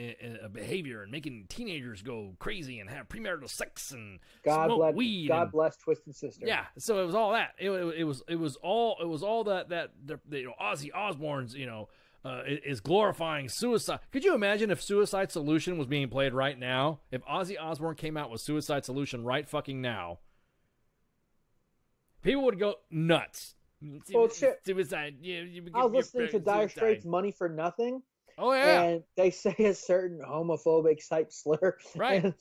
behavior and making teenagers go crazy and have premarital sex and smoke weed. God bless Twisted Sister. Yeah, so it was all that. It was all that the Ozzy Osbourne's is glorifying suicide. Could you imagine if Suicide Solution was being played right now? If Ozzy Osbourne came out with Suicide Solution right fucking now, people would go nuts. Well, shit. Suicide. I was listening to Dire Straits' "Money for Nothing." Oh yeah, and they say a certain homophobic type slur, right?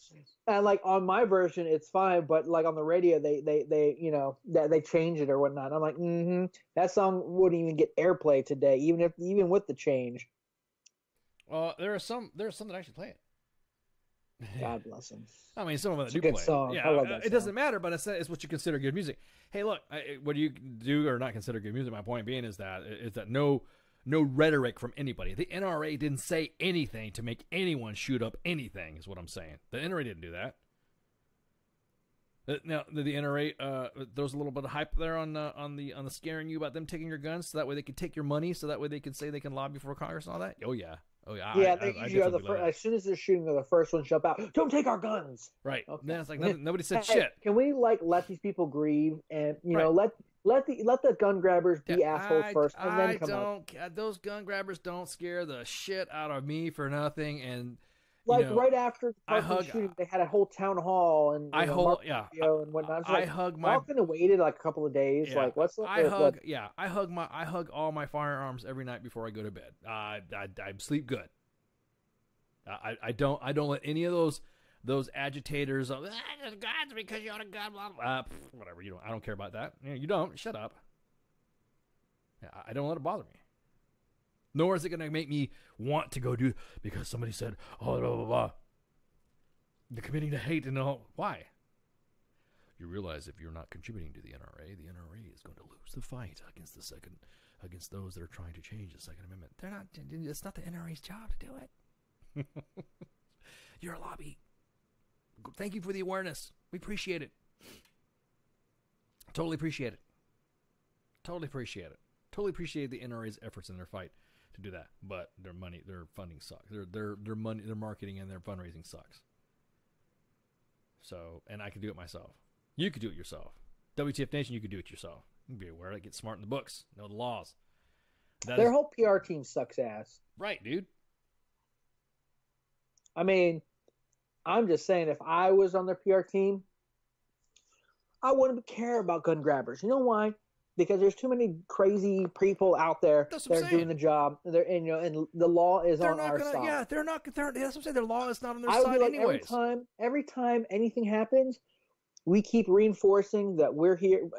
And like on my version, it's fine, but like on the radio, they you know that they change it or whatnot. I'm like, that song wouldn't even get airplay today, even with the change. There are some that actually play it. God bless them. I mean, some of them It's do a good play. song. Yeah, I love that it doesn't matter, but it's what you consider good music. Hey, look, what do you do or not consider good music? My point being is that no rhetoric from anybody. The NRA didn't say anything to make anyone shoot up anything. Is what I'm saying. The NRA didn't do that. Now the NRA throws a little bit of hype there on the scaring you about them taking your guns, so that way they can take your money, so that way they can say they can lobby for Congress and all that. Oh yeah. Yeah, they usually are the first. As soon as they're shooting, they're the first ones jump out. Don't take our guns. Right. Okay. Then it's like nobody said Hey, shit. Can we let these people grieve and know let the gun grabbers be assholes first and then come out? Those gun grabbers don't scare the shit out of me for nothing. And right after the Parkland shooting, they had a whole town hall and and whatnot. I hug my. Y'all could have waited like a couple of days. Yeah, like what's I hug all my firearms every night before I go to bed. I sleep good. I don't let any of those agitators of guns because you're a gun blah blah. Whatever, you don't. I don't care about that. You don't. Shut up. I don't let it bother me. Nor is it going to make me want to go do because somebody said, oh, blah, blah, blah. They're committing to hate and all. Why? You realize if you're not contributing to the NRA is going to lose the fight against those that are trying to change the Second Amendment. They're not. It's not the NRA's job to do it. You're a lobby. Thank you for the awareness. We appreciate it. Totally appreciate it. Totally appreciate it. Totally appreciate the NRA's efforts in their fight to do that, but their funding sucks. Their money, their marketing, and their fundraising sucks. So, and I can do it myself. You could do it yourself. WTF Nation, you could do it yourself. You can be aware of it, get smart in the books, know the laws. Their whole PR team sucks ass. Right, dude. I mean, I'm just saying, if I was on their PR team, I wouldn't care about gun grabbers. You know why? Because there's too many crazy people out there that are doing the job. And the law is on our side. Yeah, they're not. That's what I'm saying. Their law is not on their I would side be like, anyways. every time anything happens, we keep reinforcing that we're here.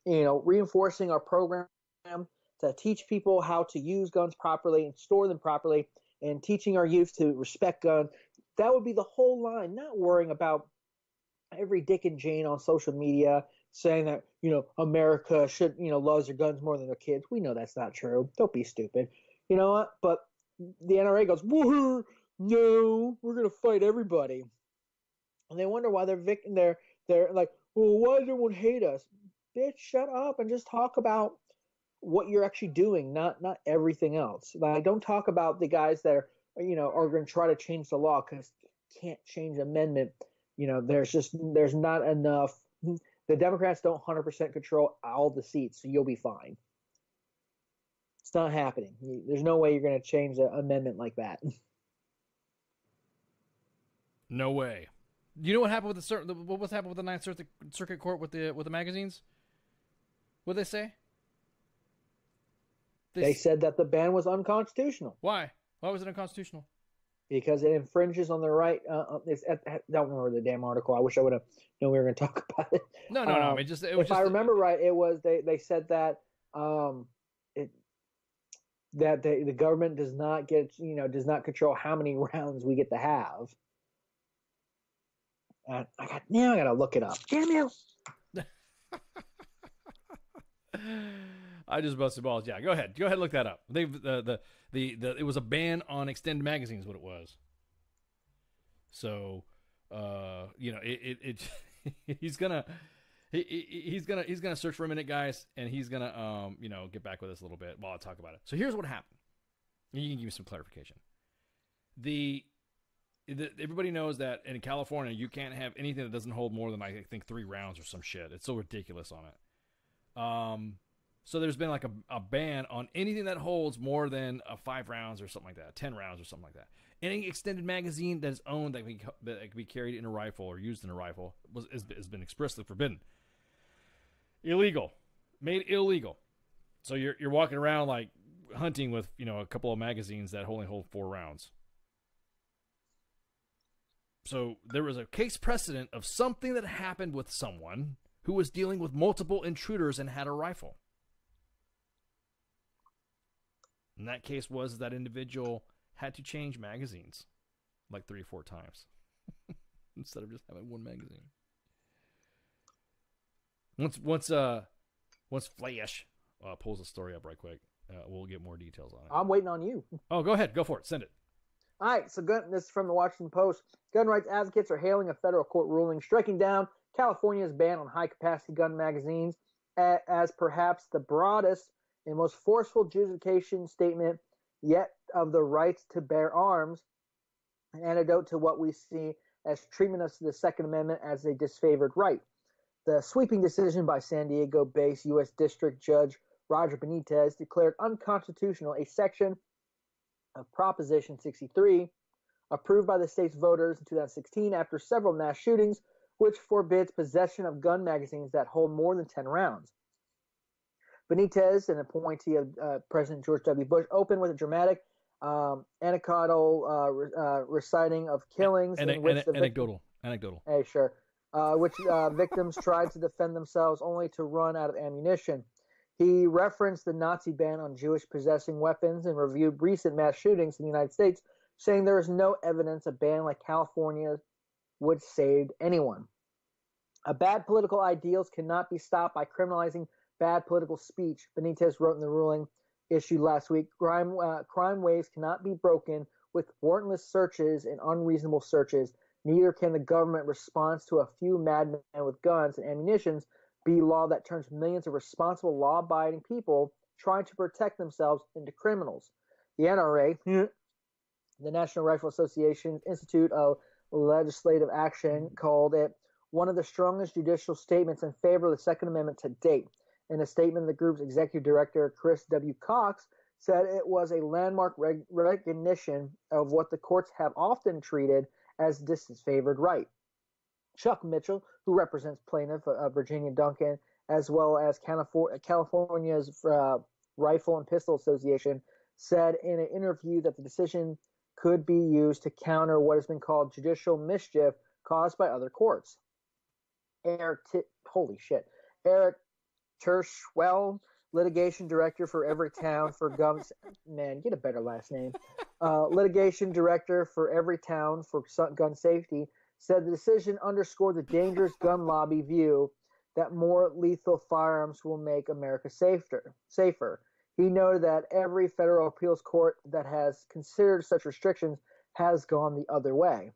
Reinforcing our program to teach people how to use guns properly and store them properly, and teaching our youth to respect guns. That would be the whole line. Not worrying about every Dick and Jane on social media saying that, America should, loves their guns more than their kids. We know that's not true. Don't be stupid. You know what? But the NRA goes, we're going to fight everybody. And they wonder why they're like, well, why does everyone hate us? Bitch, shut up and just talk about what you're actually doing, not everything else. Like, don't talk about the guys that are going to try to change the law, because you can't change amendment. There's not enough. The Democrats don't 100% control all the seats, so you'll be fine. It's not happening. There's no way you're going to change an amendment like that. No way. You know what happened with what's happened with the Ninth Circuit Court with the magazines? What'd they say? They said that the ban was unconstitutional. Why? Why was it unconstitutional? Because it infringes on the right. I don't remember the damn article. I wish I would have known we were going to talk about it. No. I mean, if I remember right, it was they said that the government does not control how many rounds we get to have. And I got to look it up. Damn you! I just busted balls. Yeah, go ahead, look that up. It was a ban on extended magazines. What it was. So, he's gonna search for a minute, guys, and he's gonna get back with us a little bit while I talk about it. So here's what happened. You can give me some clarification. Everybody knows that in California you can't have anything that doesn't hold more than I think 3 rounds or some shit. It's so ridiculous on it. So there's been like a ban on anything that holds more than 5 rounds or something like that, 10 rounds or something like that. Any extended magazine that is owned that can be carried in a rifle or used in a rifle has been expressly forbidden. Illegal. Made illegal. So you're walking around like hunting with, a couple of magazines that only hold 4 rounds. So there was a case precedent of something that happened with someone who was dealing with multiple intruders and had a rifle. And that case was that individual had to change magazines like 3 or 4 times instead of just having one magazine. Once Flash pulls the story up right quick, we'll get more details on it. I'm waiting on you. Oh, go ahead. Go for it. Send it. All right, so this is from the Washington Post. Gun rights advocates are hailing a federal court ruling striking down California's ban on high-capacity gun magazines as perhaps the broadest and most forceful justification statement yet of the rights to bear arms, an antidote to what we see as treatment of the Second Amendment as a disfavored right. The sweeping decision by San Diego-based U.S. District Judge Roger Benitez declared unconstitutional a section of Proposition 63, approved by the state's voters in 2016 after several mass shootings, which forbids possession of gun magazines that hold more than 10 rounds. Benitez, an appointee of President George W. Bush, opened with a dramatic anecdotal reciting of killings in which anecdotal. Hey, sure. Which victims tried to defend themselves only to run out of ammunition. He referenced the Nazi ban on Jewish possessing weapons and reviewed recent mass shootings in the United States, saying there is no evidence a ban like California would save anyone. Bad political ideals cannot be stopped by criminalizing bad political speech, Benitez wrote in the ruling issued last week. Crime waves cannot be broken with warrantless searches and unreasonable searches. Neither can the government response to a few madmen with guns and ammunition be law that turns millions of responsible, law-abiding people trying to protect themselves into criminals. The NRA, the National Rifle Association Institute of Legislative Action, called it one of the strongest judicial statements in favor of the Second Amendment to date. In a statement, the group's executive director, Chris W. Cox, said it was a landmark recognition of what the courts have often treated as disfavored right. Chuck Mitchell, who represents plaintiff Virginia Duncan, as well as California's Rifle and Pistol Association, said in an interview that the decision could be used to counter what has been called judicial mischief caused by other courts. Eric Tershwell, litigation director for Everytown for Gun... Man, get a better last name. Litigation director for Everytown for Gun Safety, said the decision underscored the dangerous gun lobby view that more lethal firearms will make America safer. He noted that every federal appeals court that has considered such restrictions has gone the other way.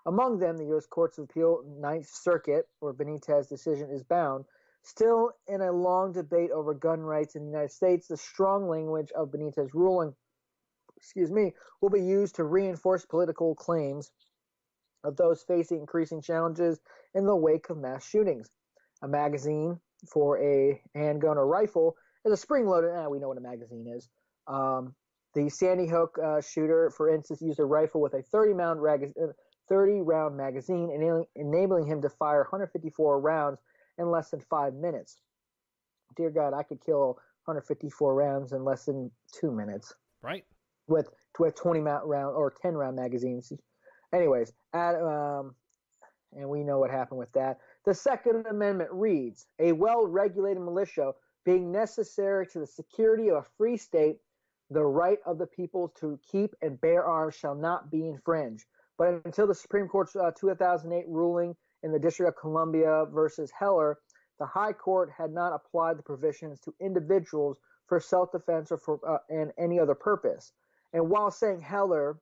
Among them, the U.S. Courts of Appeal, Ninth Circuit, where Benitez's decision is bound. Still in a long debate over gun rights in the United States, the strong language of Benitez's ruling, will be used to reinforce political claims of those facing increasing challenges in the wake of mass shootings. A magazine for a handgun or rifle is a spring-loaded, we know what a magazine is. The Sandy Hook shooter, for instance, used a rifle with a 30-round magazine, enabling him to fire 154 rounds in less than 5 minutes. Dear God, I could kill 154 rounds in less than 2 minutes. Right. With 20 round or 10 round magazines. Anyways, and we know what happened with that. The Second Amendment reads, a well-regulated militia being necessary to the security of a free state, the right of the people to keep and bear arms shall not be infringed. But until the Supreme Court's 2008 ruling in the District of Columbia versus Heller, the High Court had not applied the provisions to individuals for self-defense or for and any other purpose. And while saying Heller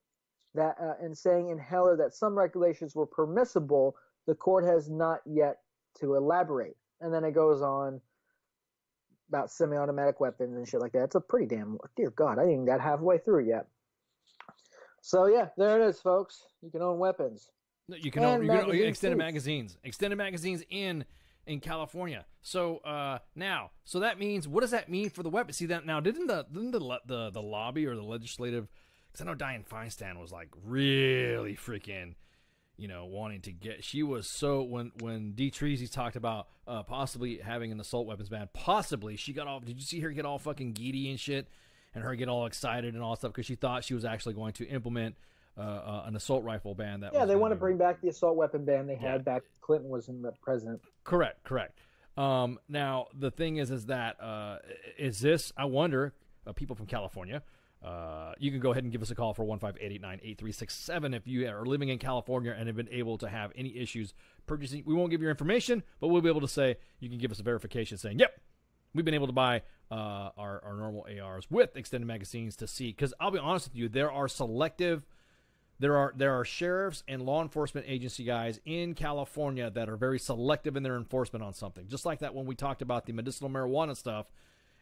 that in Heller that some regulations were permissible, the court has not yet to elaborate. And then it goes on about semi-automatic weapons and shit like that. It's a pretty damn, dear God, I didn't even got halfway through yet. So yeah, there it is, folks. You can own weapons. You can own extended magazines. Extended magazines in in California. So so that means, what does that mean for the weapon? See that now? Didn't the lobby or the legislative? Because I know Dianne Feinstein was like really freaking, wanting to get. She was so when Dee Treasy talked about possibly having an assault weapons ban. Possibly she got all. Did you see her get all fucking giddy and shit, and her get all excited and all stuff because she thought she was actually going to implement an assault rifle ban. They want to bring back the assault weapon ban they had back when Clinton was in the president. Correct. Now the thing is that is this? I wonder, people from California. You can go ahead and give us a call for 15889-8367 if you are living in California and have been able to have any issues purchasing. We won't give your information, but we'll be able to say you can give us a verification saying, yep, we've been able to buy our normal ARs with extended magazines to see. Because I'll be honest with you, there are sheriffs and law enforcement agency guys in California that are very selective in their enforcement on something. Just like that when we talked about the medicinal marijuana stuff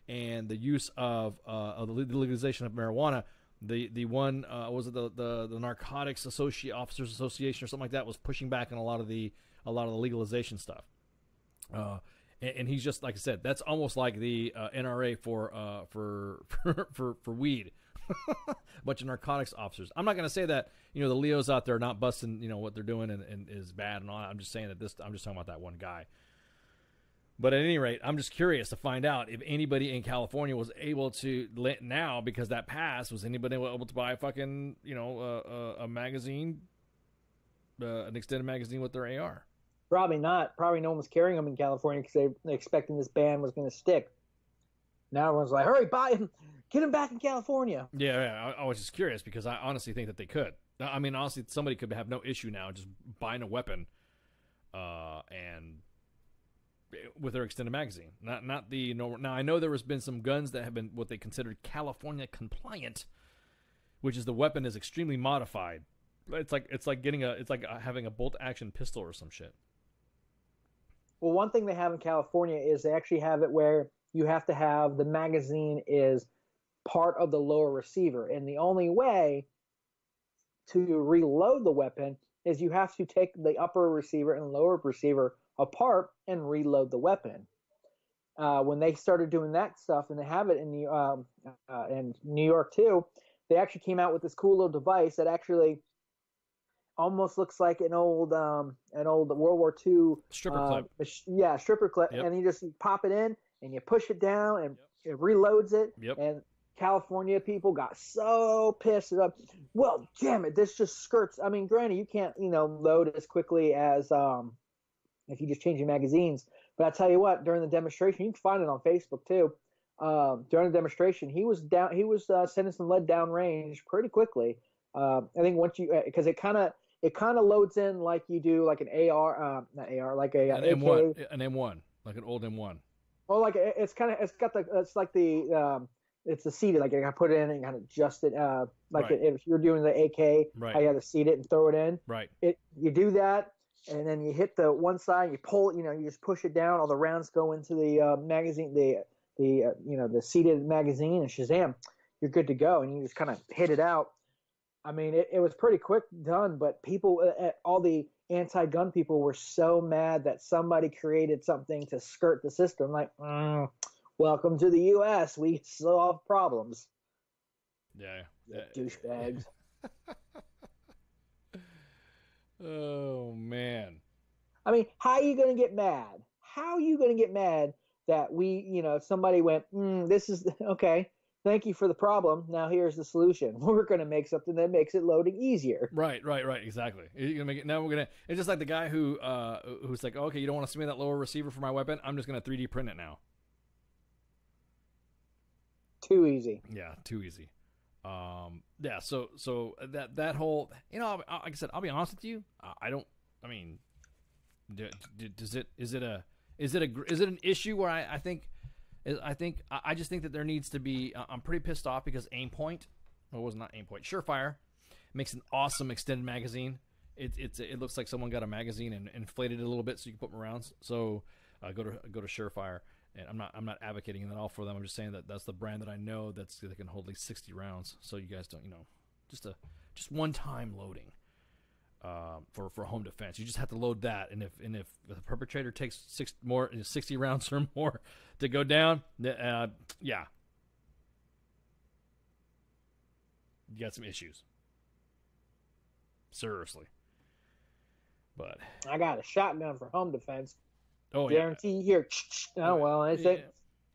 and the use of the legalization of marijuana, the one was it the Narcotics Officers Association or something like that was pushing back on a lot of the legalization stuff. And he's just, like I said, that's almost like the NRA for weed. A bunch of narcotics officers. I'm not going to say that the Leos out there are not busting what they're doing and is bad and all that. I'm just saying that I'm just talking about that one guy. But at any rate, I'm just curious to find out if anybody in California was able to now, because that passed, was anybody able to buy a fucking a magazine, an extended magazine with their AR? Probably not. Probably no one was carrying them in California because they're expecting this ban was going to stick. Now everyone's like, hurry, buy him. Get him back in California. Yeah, I was just curious because I honestly think that they could. I mean, honestly, somebody could have no issue now just buying a weapon and with their extended magazine. Not the normal. Now, I know there has been some guns that have been what they considered California compliant, which is the weapon is extremely modified. It's like having a bolt action pistol or some shit. Well, one thing they have in California is they actually have it where you have to have the magazine is part of the lower receiver. And the only way to reload the weapon is you have to take the upper receiver and lower receiver apart and reload the weapon. When they started doing that stuff, and they have it in New York too, they actually came out with this cool little device that actually almost looks like an old World War II stripper clip. Yeah, stripper clip. Yep. And you just pop it in and you push it down and it reloads it. Yep. And California people got so pissed up. Well, damn it, this just skirts. I mean, granted, you can't, load as quickly as if you just change your magazines. But I tell you what, during the demonstration, you can find it on Facebook too. During the demonstration, he was sending some lead down range pretty quickly. I think once you, because it kind of loads in like you do like an AR, not AR, like an AK. M1, like an old M1. Well, like it's the seated, like I put it in and kind of adjust it, like right. If you're doing the AK, right. how you have to seat it and throw it in. Right. You do that, and then you hit the one side, you pull it, you just push it down. All the rounds go into the magazine, the seated magazine, and shazam, you're good to go. And you just kind of hit it out. I mean, it was pretty quick done, but people, all the anti-gun people were so mad that somebody created something to skirt the system. Like, welcome to the U.S. We solve problems. Yeah. Douchebags. Oh, man. I mean, how are you going to get mad? How are you going to get mad that somebody went, this is, okay, thank you for the problem. Now here's the solution. We're going to make something that makes it loading easier. Right, exactly. You're gonna make it, now we're going to, it's just like the guy who's like, okay, you don't want to send me that lower receiver for my weapon? I'm just going to 3D print it now. Too easy. Yeah, too easy. Yeah, so that whole, like I said, I'll be honest with you. Is it an issue where I just think that there needs to be, I'm pretty pissed off because Aimpoint, well, it was not Aimpoint, Surefire makes an awesome extended magazine. It looks like someone got a magazine and inflated it a little bit so you can put more rounds. So go to Surefire. And I'm not advocating that all for them. I'm just saying that that's the brand that I know that can hold like 60 rounds. So you guys don't, just one time loading. for home defense. You just have to load that, and if the perpetrator takes 60 rounds or more to go down, yeah, you got some issues. Seriously. But I got a shotgun for home defense. Oh, guarantee here. Oh well, I said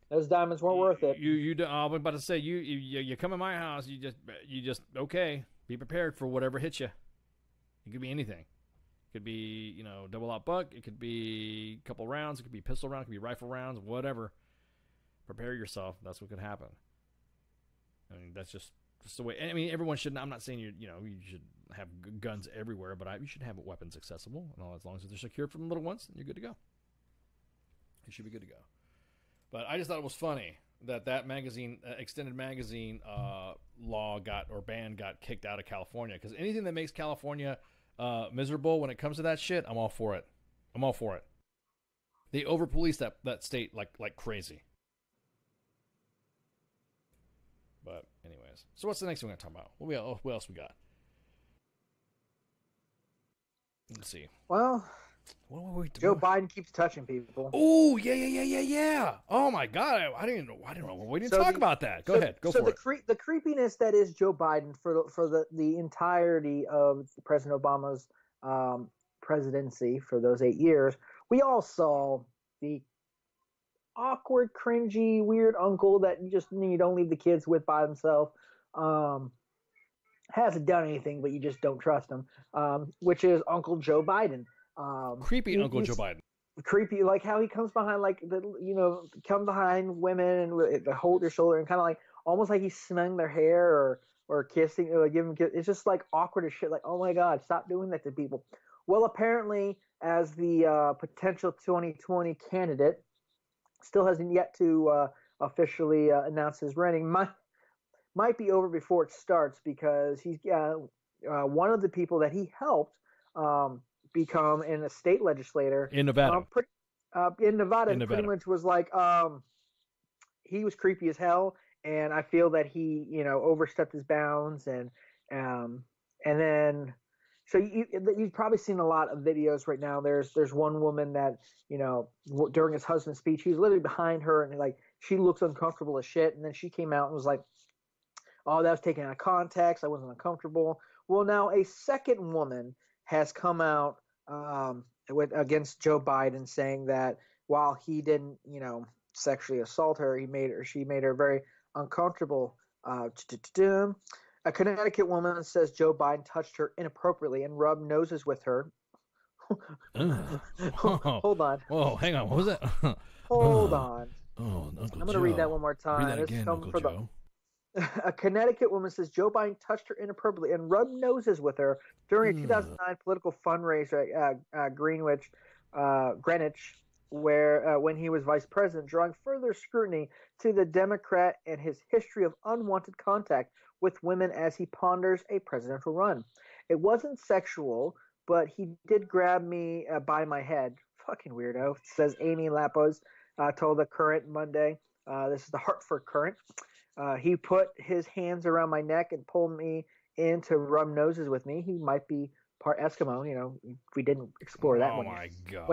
those diamonds weren't worth it. I was about to say you come in my house. You just okay. Be prepared for whatever hits you. It could be anything. It could be double out buck. It could be a couple rounds. It could be pistol rounds. It could be rifle rounds. Whatever. Prepare yourself. That's what could happen. I mean, that's just the way. I mean, everyone should. I'm not saying you should have guns everywhere, but you should have weapons accessible. And as long as they're secured from the little ones, you're good to go. You should be good to go. But I just thought it was funny that magazine, extended magazine law ban got kicked out of California, because anything that makes California miserable when it comes to that shit, I'm all for it. I'm all for it. They over police that state like crazy. But anyways, so what's the next thing we're gonna talk about? What else we got? Let's see. Well, Joe Biden keeps touching people. Oh yeah. Oh my God, I didn't know. We didn't talk about that. Go ahead. Go for it. The creepiness that is Joe Biden for the entirety of President Obama's presidency for those 8 years, we all saw the awkward, cringy, weird uncle that you don't leave the kids with by himself. Hasn't done anything, but you just don't trust him. Which is Uncle Joe Biden. Creepy Uncle Joe Biden. Creepy, like how he comes behind, come behind women and hold their shoulder and kind of like almost like he's smelling their hair or kissing, or it's just like awkward as shit. Like, oh my God, stop doing that to people. Well, apparently, as the potential 2020 candidate, still hasn't yet to officially announce his running. Might be over before it starts, because he's one of the people that he helped become a state legislator in Nevada. In Nevada, pretty much was like he was creepy as hell, and I feel that he overstepped his bounds, and then so you've probably seen a lot of videos right now. There's one woman that during his husband's speech, he was literally behind her, and like she looks uncomfortable as shit, and then she came out and was like, "Oh, that was taken out of context. I wasn't uncomfortable." Well, now a second woman has come out against Joe Biden, saying that while he didn't, sexually assault her, she made her very uncomfortable. A Connecticut woman says Joe Biden touched her inappropriately and rubbed noses with her. Hold on. Whoa, hang on. What was that? Hold on. Oh, Uncle I'm going to read that one more time. Read that again, Uncle Joe. A Connecticut woman says Joe Biden touched her inappropriately and rubbed noses with her during a 2009 political fundraiser at Greenwich, where when he was vice president, drawing further scrutiny to the Democrat and his history of unwanted contact with women as he ponders a presidential run. It wasn't sexual, but he did grab me by my head. Fucking weirdo, says Amy Lapos, told the Current Monday. This is the Hartford Current. He put his hands around my neck and pulled me in to rub noses with me. He might be part Eskimo. We didn't explore that one. Oh, my God.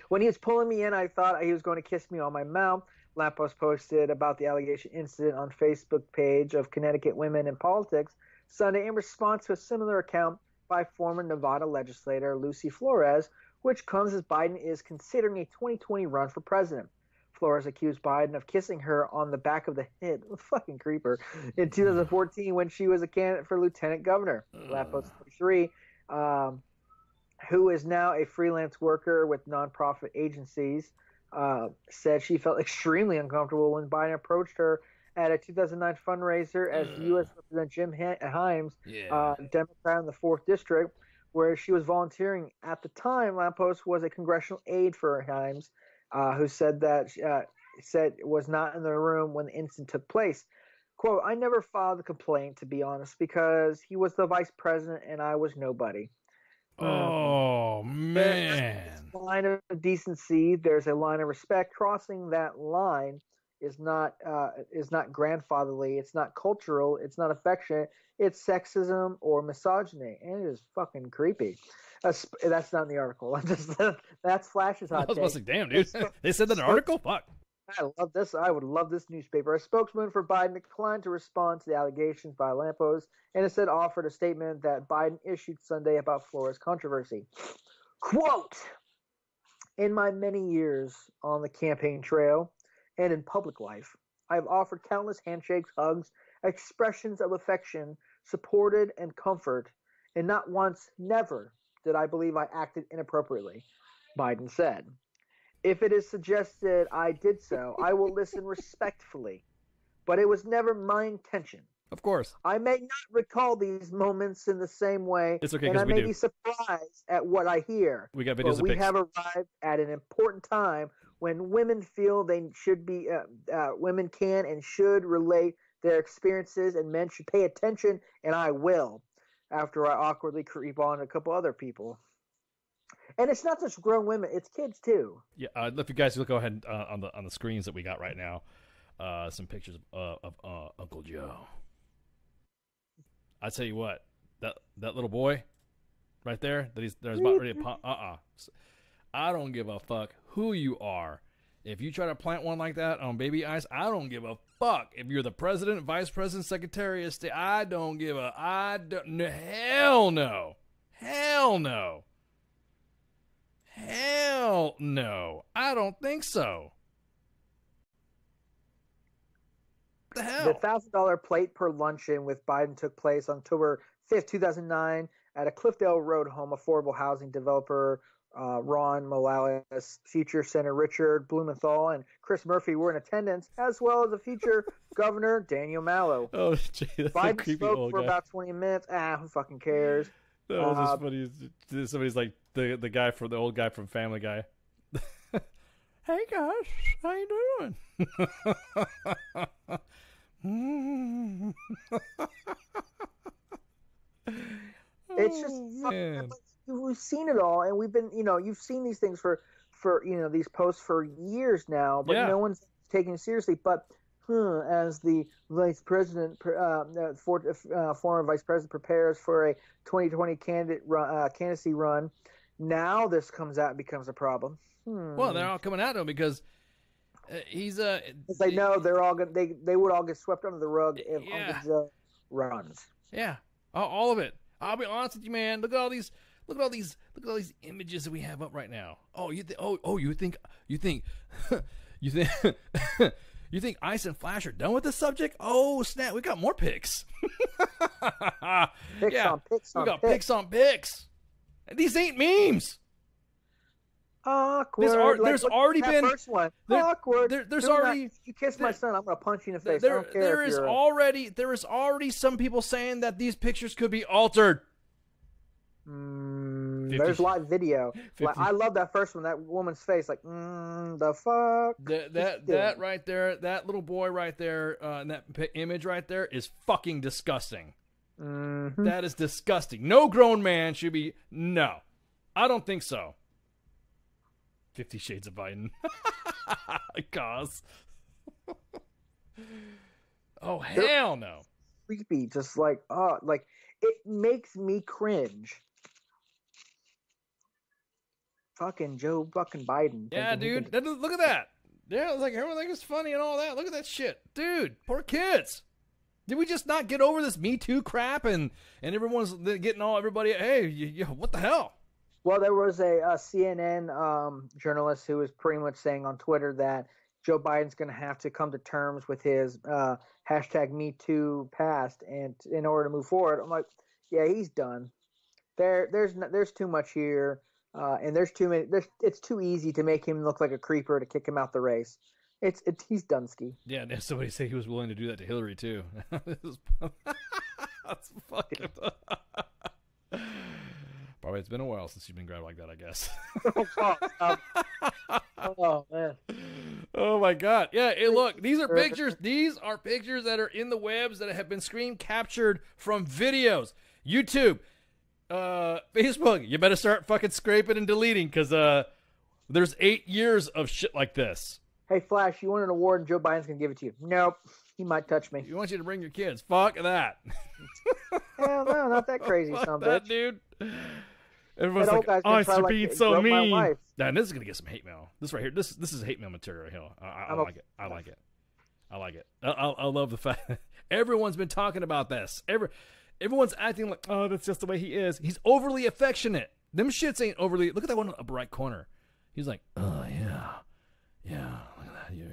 When he was pulling me in, I thought he was going to kiss me on my mouth. Lampos posted about the allegation incident on Facebook page of Connecticut Women in Politics Sunday in response to a similar account by former Nevada legislator Lucy Flores, which comes as Biden is considering a 2020 run for president. Flores accused Biden of kissing her on the back of the head, fucking creeper, in 2014 when she was a candidate for lieutenant governor. Lapos 43, who is now a freelance worker with nonprofit agencies, said she felt extremely uncomfortable when Biden approached her at a 2009 fundraiser as U.S. Representative Jim Himes, Democrat in the 4th District, where she was volunteering. At the time, Lampos was a congressional aide for Himes, who said that was not in the room when the incident took place. Quote, "I never filed a complaint, to be honest, because he was the vice president and I was nobody." Oh, man. There's a line of decency. There's a line of respect. Crossing that line is not grandfatherly. It's not cultural. It's not affectionate. It's sexism or misogyny, and it is fucking creepy. That's not in the article. That's Flash's hot I was take. like, damn, dude. They said that in an article? Fuck. I love this. I would love this newspaper. A spokesman for Biden declined to respond to the allegations by Lampos and instead offered a statement that Biden issued Sunday about Flores controversy. Quote, in my many years on the campaign trail and in public life, I've offered countless handshakes, hugs, expressions of affection, supported and comfort, and not once, never did I believe I acted inappropriately, Biden said. If it is suggested I did so, I will listen respectfully, but it was never my intention. Of course. I may not recall these moments in the same way, It's okay, and 'cause I we may do. be surprised at what I hear. We got videos but of we pics. have arrived at an important time when women feel they should be, women can and should relate their experiences, and men should pay attention, and I will, after I awkwardly creep on a couple other people. And it's not just grown women; it's kids too. Yeah, if you guys will go ahead on the screens that we got right now, some pictures of Uncle Joe. I tell you what, that little boy, right there, that's about ready to pop. I don't give a fuck who you are. If you try to plant one like that on baby ice, I don't give a fuck. If you're the president, vice president, secretary of state, I don't give a. Hell no, hell no. Hell no. I don't think so. What the hell? The $1,000 plate per luncheon with Biden took place on October 5th, 2009 at a Cliffdale Road home affordable housing developer. Ron Morales, future Senator Richard Blumenthal, and Chris Murphy were in attendance, as well as the future Governor Daniel Mallow. Oh, gee, that's a Biden creepy spoke old for guy. about 20 minutes. Who fucking cares? That was just funny. Somebody's like the guy from the old guy from Family Guy. Hey guys, how you doing? It's just fucking, we've seen it all, and we've been, you've seen these things for these posts for years now, but Yeah. no one's taking it seriously. But as the vice president, former vice president, prepares for a 2020 candidacy run, now this comes out and becomes a problem. Well, they're all coming at him because he's Because they know they're all gonna, they would all get swept under the rug if Uncle Joe runs. Yeah, all of it. I'll be honest with you, man. Look at all these images that we have up right now. Oh, you think you think Ice and Flash are done with this subject? Oh snap, we got more pics. Pics on pics we on got pics. pics on pics. And these ain't memes. Awkward. There's look at already that been first one. there- Awkward. there's Do not- already- you kiss my son, I'm gonna punch you in the face. I There don't care there if is you're already some people saying that these pictures could be altered. there's live video. Like, I love that first one. That woman's face, like, the fuck. That right there, that little boy right there, and that image right there is fucking disgusting. Mm-hmm. That is disgusting. No grown man should be. No, I don't think so. 50 Shades of Biden. Cause. Oh hell no. Creepy, just like it makes me cringe. Fucking Joe fucking Biden. Yeah, thinking he dude. Look at that. Yeah, it's like everything is funny and all that. Look at that shit, dude. Poor kids. Did we just not get over this Me Too crap and everyone's getting everybody? Hey, what the hell? Well, there was a CNN journalist who was pretty much saying on Twitter that Joe Biden's going to have to come to terms with his hashtag #MeToo past, and in order to move forward. I'm like, yeah, he's done. There's too much here, and there's too many. It's too easy to make him look like a creeper to kick him out the race. He's done ski. Yeah, and somebody say he was willing to do that to Hillary too. That's fucking. Probably it's been a while since you've been grabbed like that, I guess. Oh man. Oh my god. Yeah, hey, look, these are pictures. These are pictures that are in the webs that have been screen captured from videos. YouTube, Facebook, you better start fucking scraping and deleting because there's 8 years of shit like this. Hey, Flash, you want an award and Joe Biden's going to give it to you. Nope. He might touch me. He wants you to bring your kids. Fuck that. Hell no, not that crazy, Fuck son of a that, bitch. dude. Everyone's That like, old guy's oh, gonna it's try like being he so broke my mean. wife. Nah, this is going to get some hate mail. This right here, this is hate mail material. Hell, I like it. I like it. I like it. I love the fact everyone's been talking about this. Everyone's acting like, oh, that's just the way he is. He's overly affectionate. Them shits ain't overly. Look at that one in the upper right corner. He's like, oh, yeah. Yeah, look at that. Your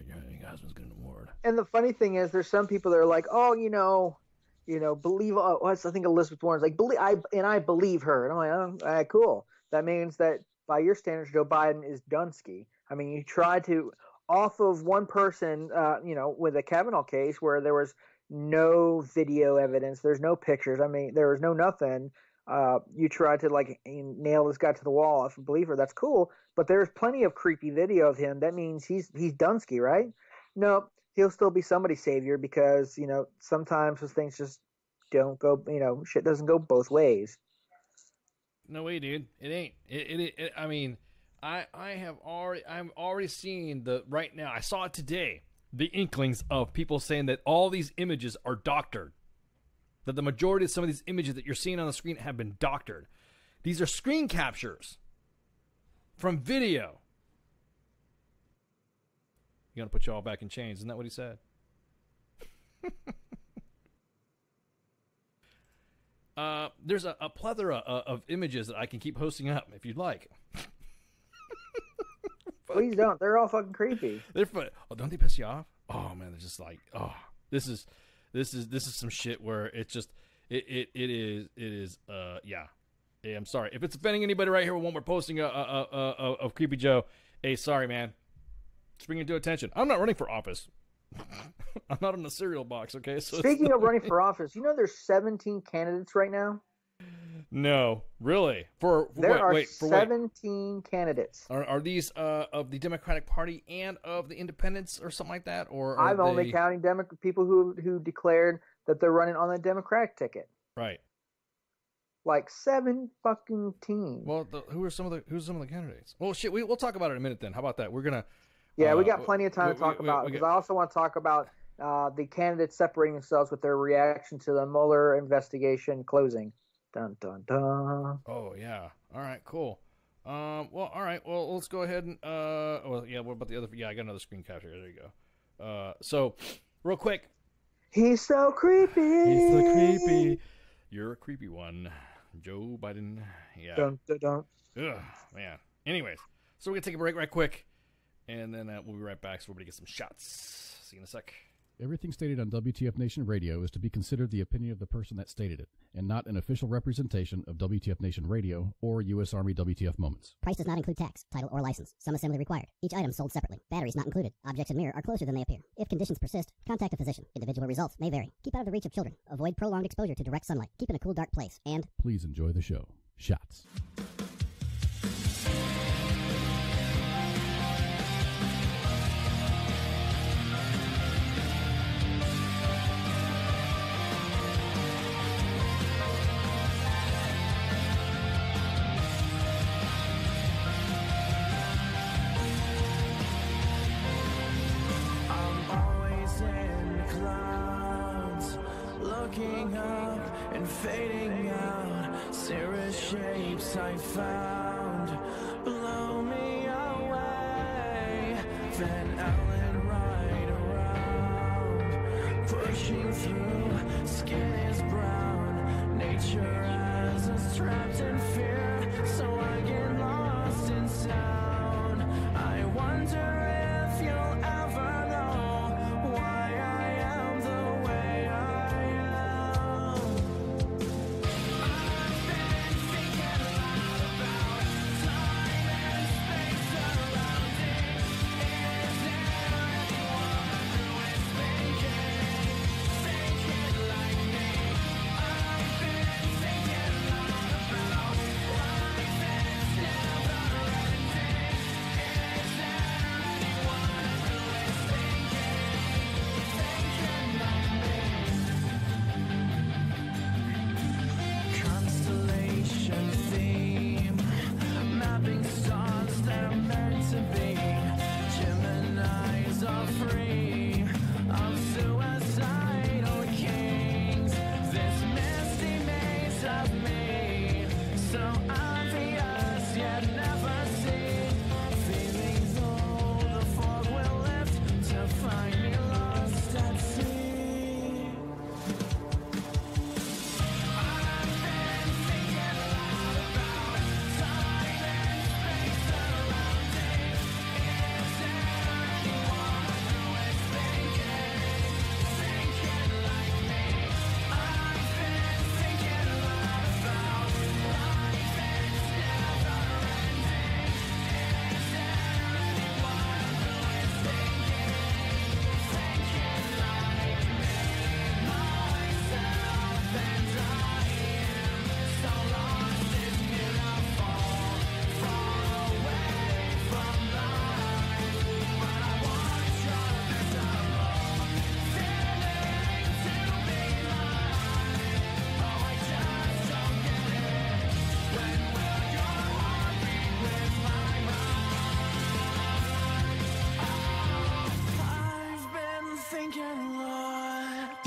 husband's getting an award. And the funny thing is, there's some people that are like, oh, believe. I think Elizabeth Warren's like, I believe her. And I'm like, oh, all right, cool. That means that by your standards, Joe Biden is Dunsky. I mean, you tried to, off of one person, with a Kavanaugh case where there was no video evidence, there's no pictures. I mean, there was no nothing. You tried to like nail this guy to the wall. If you believe her, that's cool. But there's plenty of creepy video of him. That means he's Dunsky, right? No, he'll still be somebody's savior because sometimes those things just don't go. Shit doesn't go both ways. No way, dude. It ain't. It I mean, I'm already seeing right now. I saw it today. The inklings of people saying that all these images are doctored. That the majority of some of these images that you're seeing on the screen have been doctored. These are screen captures from video. You're going to put you all back in chains. Isn't that what he said? There's a plethora of images that I can keep posting up if you'd like. Please don't. They're all fucking creepy. They're fun. Oh, don't they piss you off? Oh man, they're just like, oh, this is some shit where it's just it is yeah. Hey, I'm sorry if it's offending anybody right here when we're posting of Creepy Joe. Hey, sorry man, just bring it to attention. I'm not running for office. I'm not in the cereal box. Okay. So speaking of running for office, there's 17 candidates right now. No, really? For 17 candidates. Are these of the Democratic Party and of the Independents or something like that? Or I'm only counting people who declared that they're running on the Democratic ticket. Right. Like 7 fucking teams. Well, who's some of the candidates? Well, shit, we'll talk about it in a minute then. How about that? We're gonna. Yeah, we got plenty of time to talk about it because I also want to talk about the candidates separating themselves with their reaction to the Mueller investigation closing. Dun, dun, dun. Oh, yeah. All right, cool. Well, all right. Well, let's go ahead and, what about the other? Yeah, I got another screen capture. There you go. So, real quick. He's so creepy. He's so creepy. You're a creepy one. Joe Biden. Yeah. Dun, dun, dun. Ugh, man. Anyways, so we're going to take a break right quick, and then we'll be right back so everybody gets some shots. See you in a sec. Everything stated on WTF Nation Radio is to be considered the opinion of the person that stated it, and not an official representation of WTF Nation Radio or U.S. Army WTF Moments. Price does not include tax, title, or license. Some assembly required. Each item sold separately. Batteries not included. Objects in mirror are closer than they appear. If conditions persist, contact a physician. Individual results may vary. Keep out of the reach of children. Avoid prolonged exposure to direct sunlight. Keep in a cool, dark place. And please enjoy the show. Shots. Looking up and fading out, serious shapes I found blow me away. Van Allen right around, pushing through. Skin is brown, nature has us trapped in fear, so I get lost in sound. I wonder if you'll ever know why I am the way I am. I've been thinking a lot about time and space surrounding. Is there anyone who is thinking like me? I've been thinking a lot about life is never ending. thinking a lot.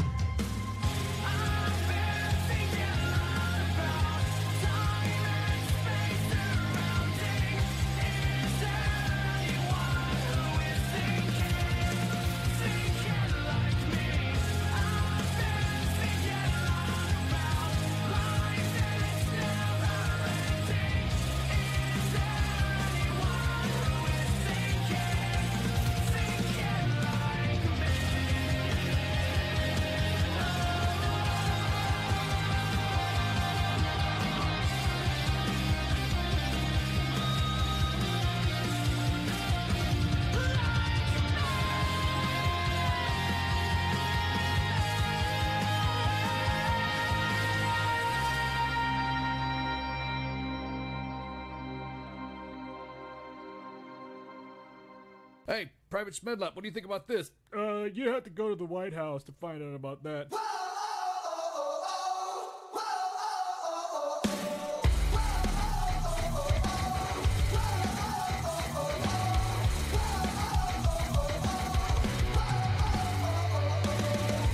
Hey, Private Smedlap, what do you think about this? You have to go to the White House to find out about that.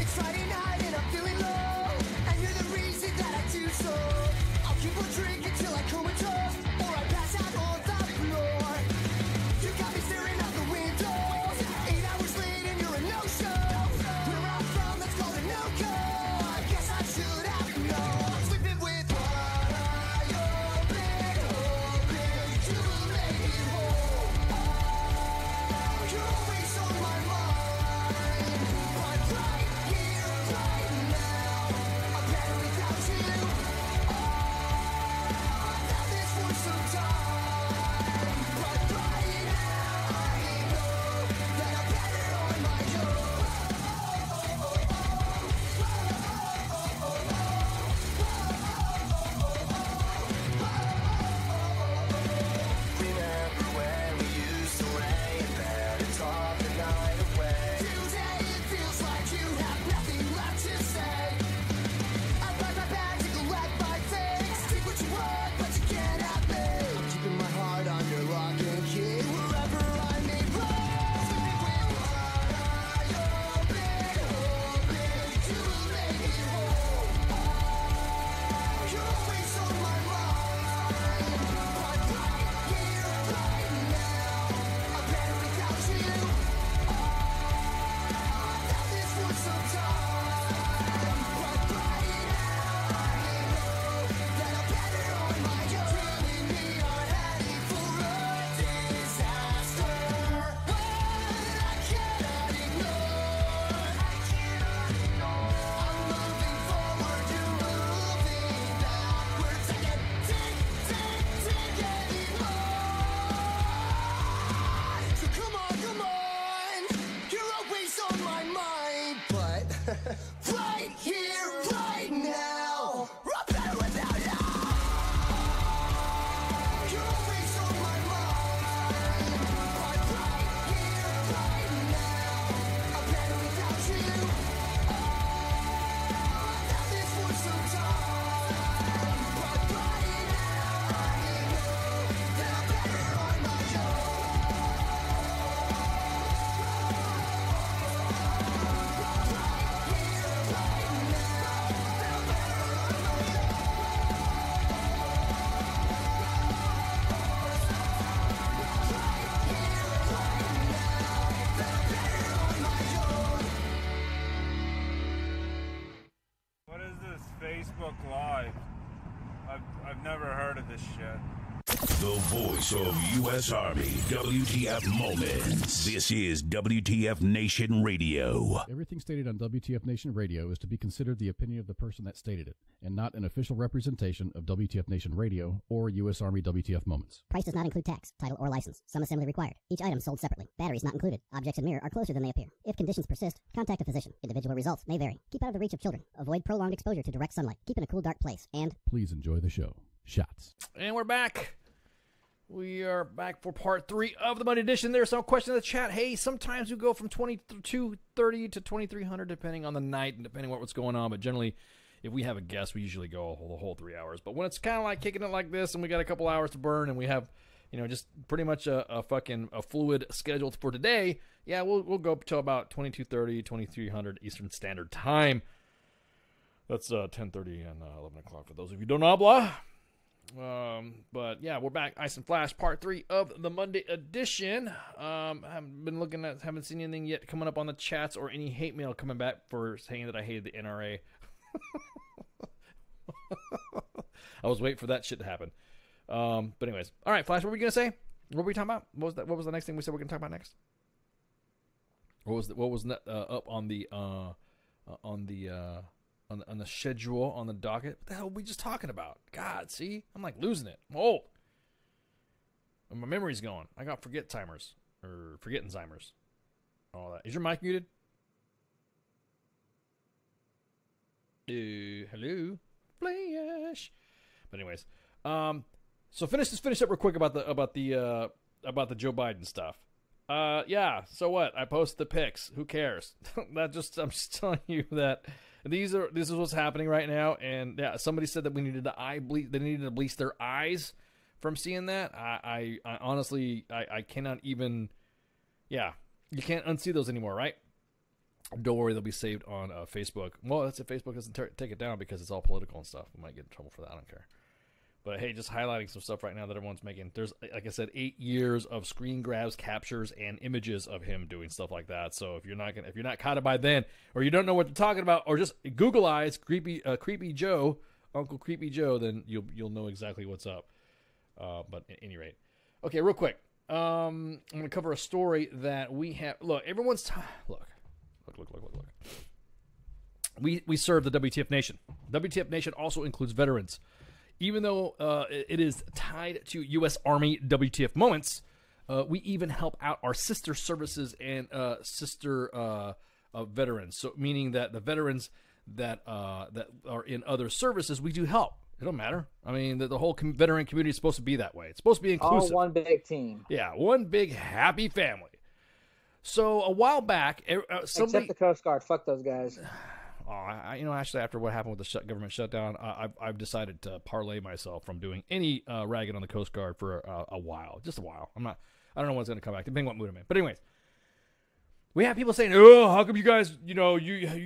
It's Friday night and I'm feeling low, and you're the reason that I do so. I'll keep on drinking till I comatose, or I pass out on the floor. You got me staring out the window, 8 hours late and you're a no-show. Where I'm from, that's called a no-go. I guess I should have known. Sleeping with one eye open, hoping to make it whole. Oh, you're always on my mind, but right here, right now, I'm better without you. Oh, I've had this for some time, but right now I know that I'm better on my Remember when we used to lay in bed and talk the night away? Today it feels like you have nothing left to say. I pack my bags and collect my things. Take what you want, but you can't have me. I'm keeping my heart under lock and key wherever I may roam. Sleeping with one eye open, hoping to make it whole. Oh, you're always on my mind, but right here, right now, I'm better without you. Oh, I've had this for some time, but right now I know that I'm better on my own. You and me are heading for a disaster, one I cannot ignore. I'm moving forward, you're moving backwards. I can't take anymore. So come on, you're always on my mind, but right here, right now, I'm better without you. You're always on my mind, but right here, right now, I'm better without you. Oh, I've had this for some time, but right now I know that I'm better on my What is this Facebook Live? I've never heard of this shit. The voice of U.S. Army, WTF Moments. This is WTF Nation Radio. Everything stated on WTF Nation Radio is to be considered the opinion of the person that stated it, and not an official representation of WTF Nation Radio or U.S. Army WTF Moments. Price does not include tax, title, or license. Some assembly required. Each item sold separately. Batteries not included. Objects in mirror are closer than they appear. If conditions persist, contact a physician. Individual results may vary. Keep out of the reach of children. Avoid prolonged exposure to direct sunlight. Keep in a cool, dark place. And Please enjoy the show. Shots. And we're back. We are back for part 3 of the Monday edition. There's some question in the chat. Hey, sometimes we go from 2230 to 2300 depending on the night and depending on what's going on. But generally, if we have a guest, we usually go the whole 3 hours. But when it's kind of like kicking it like this and we got a couple hours to burn and we have just pretty much a fluid schedule for today. Yeah, we'll go up till about 22:30, 2300 Eastern Standard Time. That's 10:30 and 11 o'clock for those of you who don't know blah. But yeah, we're back. Ice and Flash, part 3 of the Monday edition. Haven't seen anything yet coming up on the chats or any hate mail coming back for saying that I hated the NRA. I was waiting for that shit to happen. But anyways, all right, Flash. What were we gonna say? What were we talking about? What was the next thing we said we're gonna talk about next? What was up on the schedule, on the docket? What the hell were we just talking about? God, see, I'm like losing it. I'm old. And my memory's going. I got forgetting Alzheimer's. All that. Is your mic muted? Hello, Flash. But anyways, so finish up real quick about the Joe Biden stuff. Yeah. So what? I posted the pics. Who cares? I'm just telling you that this is what's happening right now. And yeah, somebody said that we needed they needed to bleach their eyes from seeing that. I honestly cannot even. Yeah, you can't unsee those anymore, right? Don't worry, they'll be saved on Facebook. Well, that's if Facebook doesn't take it down because it's all political and stuff. We might get in trouble for that. I don't care. But hey, just highlighting some stuff right now that everyone's making. There's, like I said, 8 years of screen grabs, captures, and images of him doing stuff like that. So if you're not caught it by then, or you don't know what they're talking about, or just Google eyes Creepy Joe, Uncle Creepy Joe, then you'll know exactly what's up. But at any rate, okay, real quick, I'm going to cover a story that we have. Look, look. We serve the WTF Nation. WTF Nation also includes veterans. Even though it is tied to U.S. Army WTF Moments, we even help out our sister services and sister veterans. So meaning that the veterans that are in other services, we do help. It don't matter. I mean, the whole veteran community is supposed to be that way. It's supposed to be inclusive. All one big team. Yeah, one big happy family. So a while back, except the Coast Guard. Fuck those guys. Actually, after what happened with the government shutdown, I've decided to parlay myself from doing any ragging on the Coast Guard for a while, just a while. I don't know when it's going to come back, depending on what mood I'm in. But anyways, we have people saying, "Oh, how come you guys, you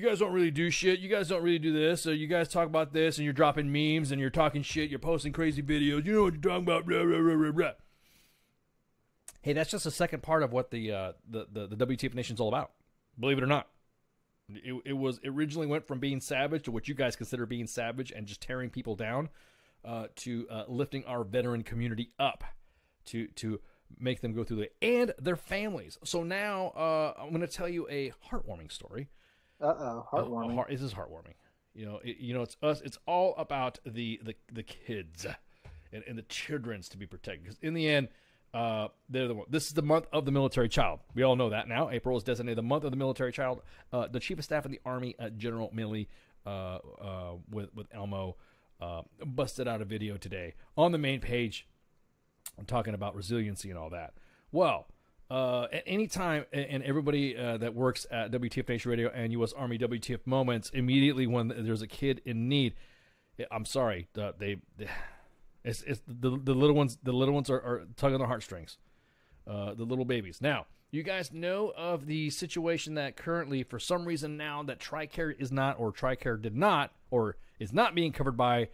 guys don't really do shit. You guys don't really do this. So you guys talk about this, and you're dropping memes, and you're talking shit. You're posting crazy videos. You know what you're talking about." Blah, blah, blah, blah, blah. Hey, that's just the second part of what the WTF Nation's all about. Believe it or not. It originally went from being savage to what you guys consider being savage and just tearing people down, to lifting our veteran community up, to make them go through it and their families. So now I'm going to tell you a heartwarming story. Heartwarming. This is heartwarming. It's us. It's all about the kids and the children's to be protected, because in the end, they're the one. This is the month of the military child. We all know that now. April is designated the month of the military child. The Chief of Staff of the Army, General Milley, with Elmo, busted out a video today on the main page talking about resiliency and all that. Well, at any time, and everybody that works at WTF Nation Radio and U.S. Army WTF Moments, immediately when there's a kid in need, I'm sorry, It's the little ones. The little ones are tugging the heartstrings. The little babies. Now, you guys know of the situation that currently, for some reason now, that TRICARE is not, or TRICARE did not, or is not being covered by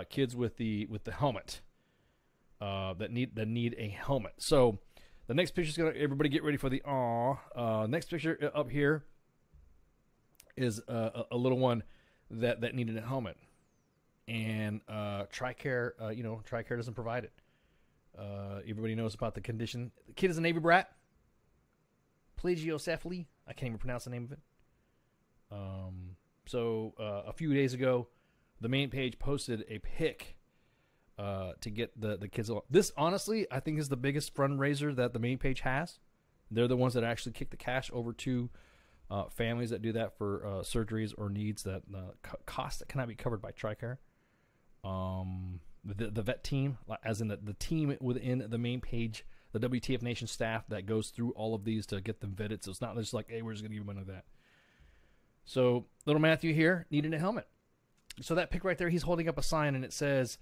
kids with the helmet. That need a helmet. So the next picture is gonna, everybody get ready for the next picture up here is a little one that needed a helmet. And TRICARE, TRICARE doesn't provide it. Everybody knows about the condition. The kid is a Navy brat. Plagiocephaly. I can't even pronounce the name of it. So a few days ago, the main page posted a pic to get the kids along. This, honestly, I think is the biggest fundraiser that the main page has. They're the ones that actually kick the cash over to families that do that for surgeries or needs that costs that cannot be covered by TRICARE. The vet team, as in the team within the main page, the WTF Nation staff that goes through all of these to get them vetted. So it's not just like, hey, we're just going to give them money like that. So little Matthew here needed a helmet. So that pic right there, he's holding up a sign and it says,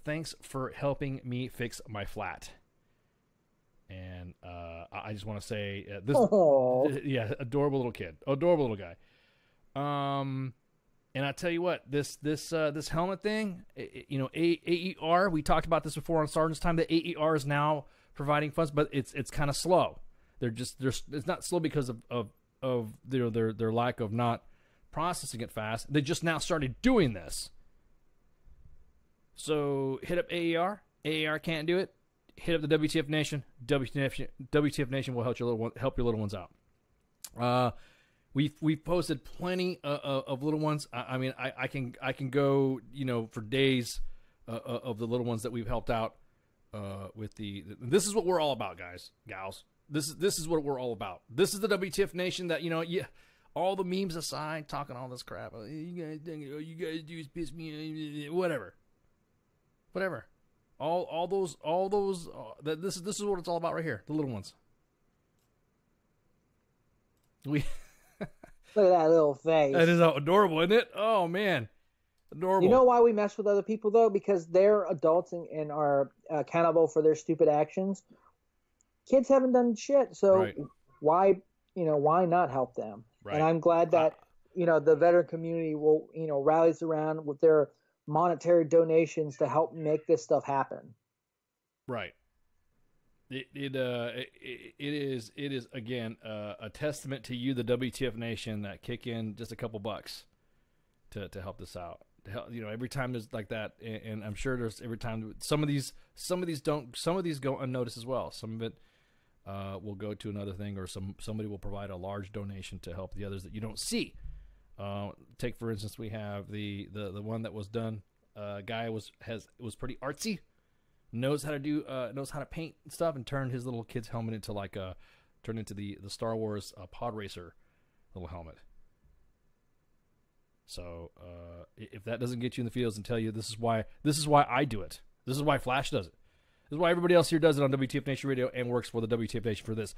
thanks for helping me fix my flat. And I just want to say this. Yeah, adorable little kid, adorable little guy. And I tell you what, this helmet thing, AER. We talked about this before on Sergeant's Time. The AER is now providing funds, but it's kind of slow. It's not slow because of their lack of not processing it fast. They just now started doing this. So hit up AER. AER can't do it. Hit up the WTF Nation. WTF Nation will help your little ones out. We've posted plenty of little ones. I mean, I can go for days of the little ones that we've helped out with the. This is what we're all about, guys, gals. This is what we're all about. This is the WTF Nation that all the memes aside, talking all this crap. You guys do is piss me, whatever. All those. This is what it's all about right here. The little ones. Look at that little face. That is adorable, isn't it? Oh man, adorable. You know why we mess with other people though? Because they're adults and are accountable for their stupid actions. Kids haven't done shit, so why not help them? Right. And I'm glad that the veteran community will rallies around with their monetary donations to help make this stuff happen. Right. It is again a testament to you, the WTF Nation, that kick in just a couple bucks to help this out. To help, every time there's like that, and I'm sure there's every time some of these go unnoticed as well. Some of it will go to another thing, or somebody will provide a large donation to help the others that you don't see. Take for instance, we have the one that was done. Guy was pretty artsy, knows how to paint and stuff, and turned his little kid's helmet into the Star Wars pod racer little helmet. So if that doesn't get you in the fields and tell you this is why I do it, this is why Flash does it, this is why everybody else here does it on WTF Nation Radio and works for the WTF Nation for this.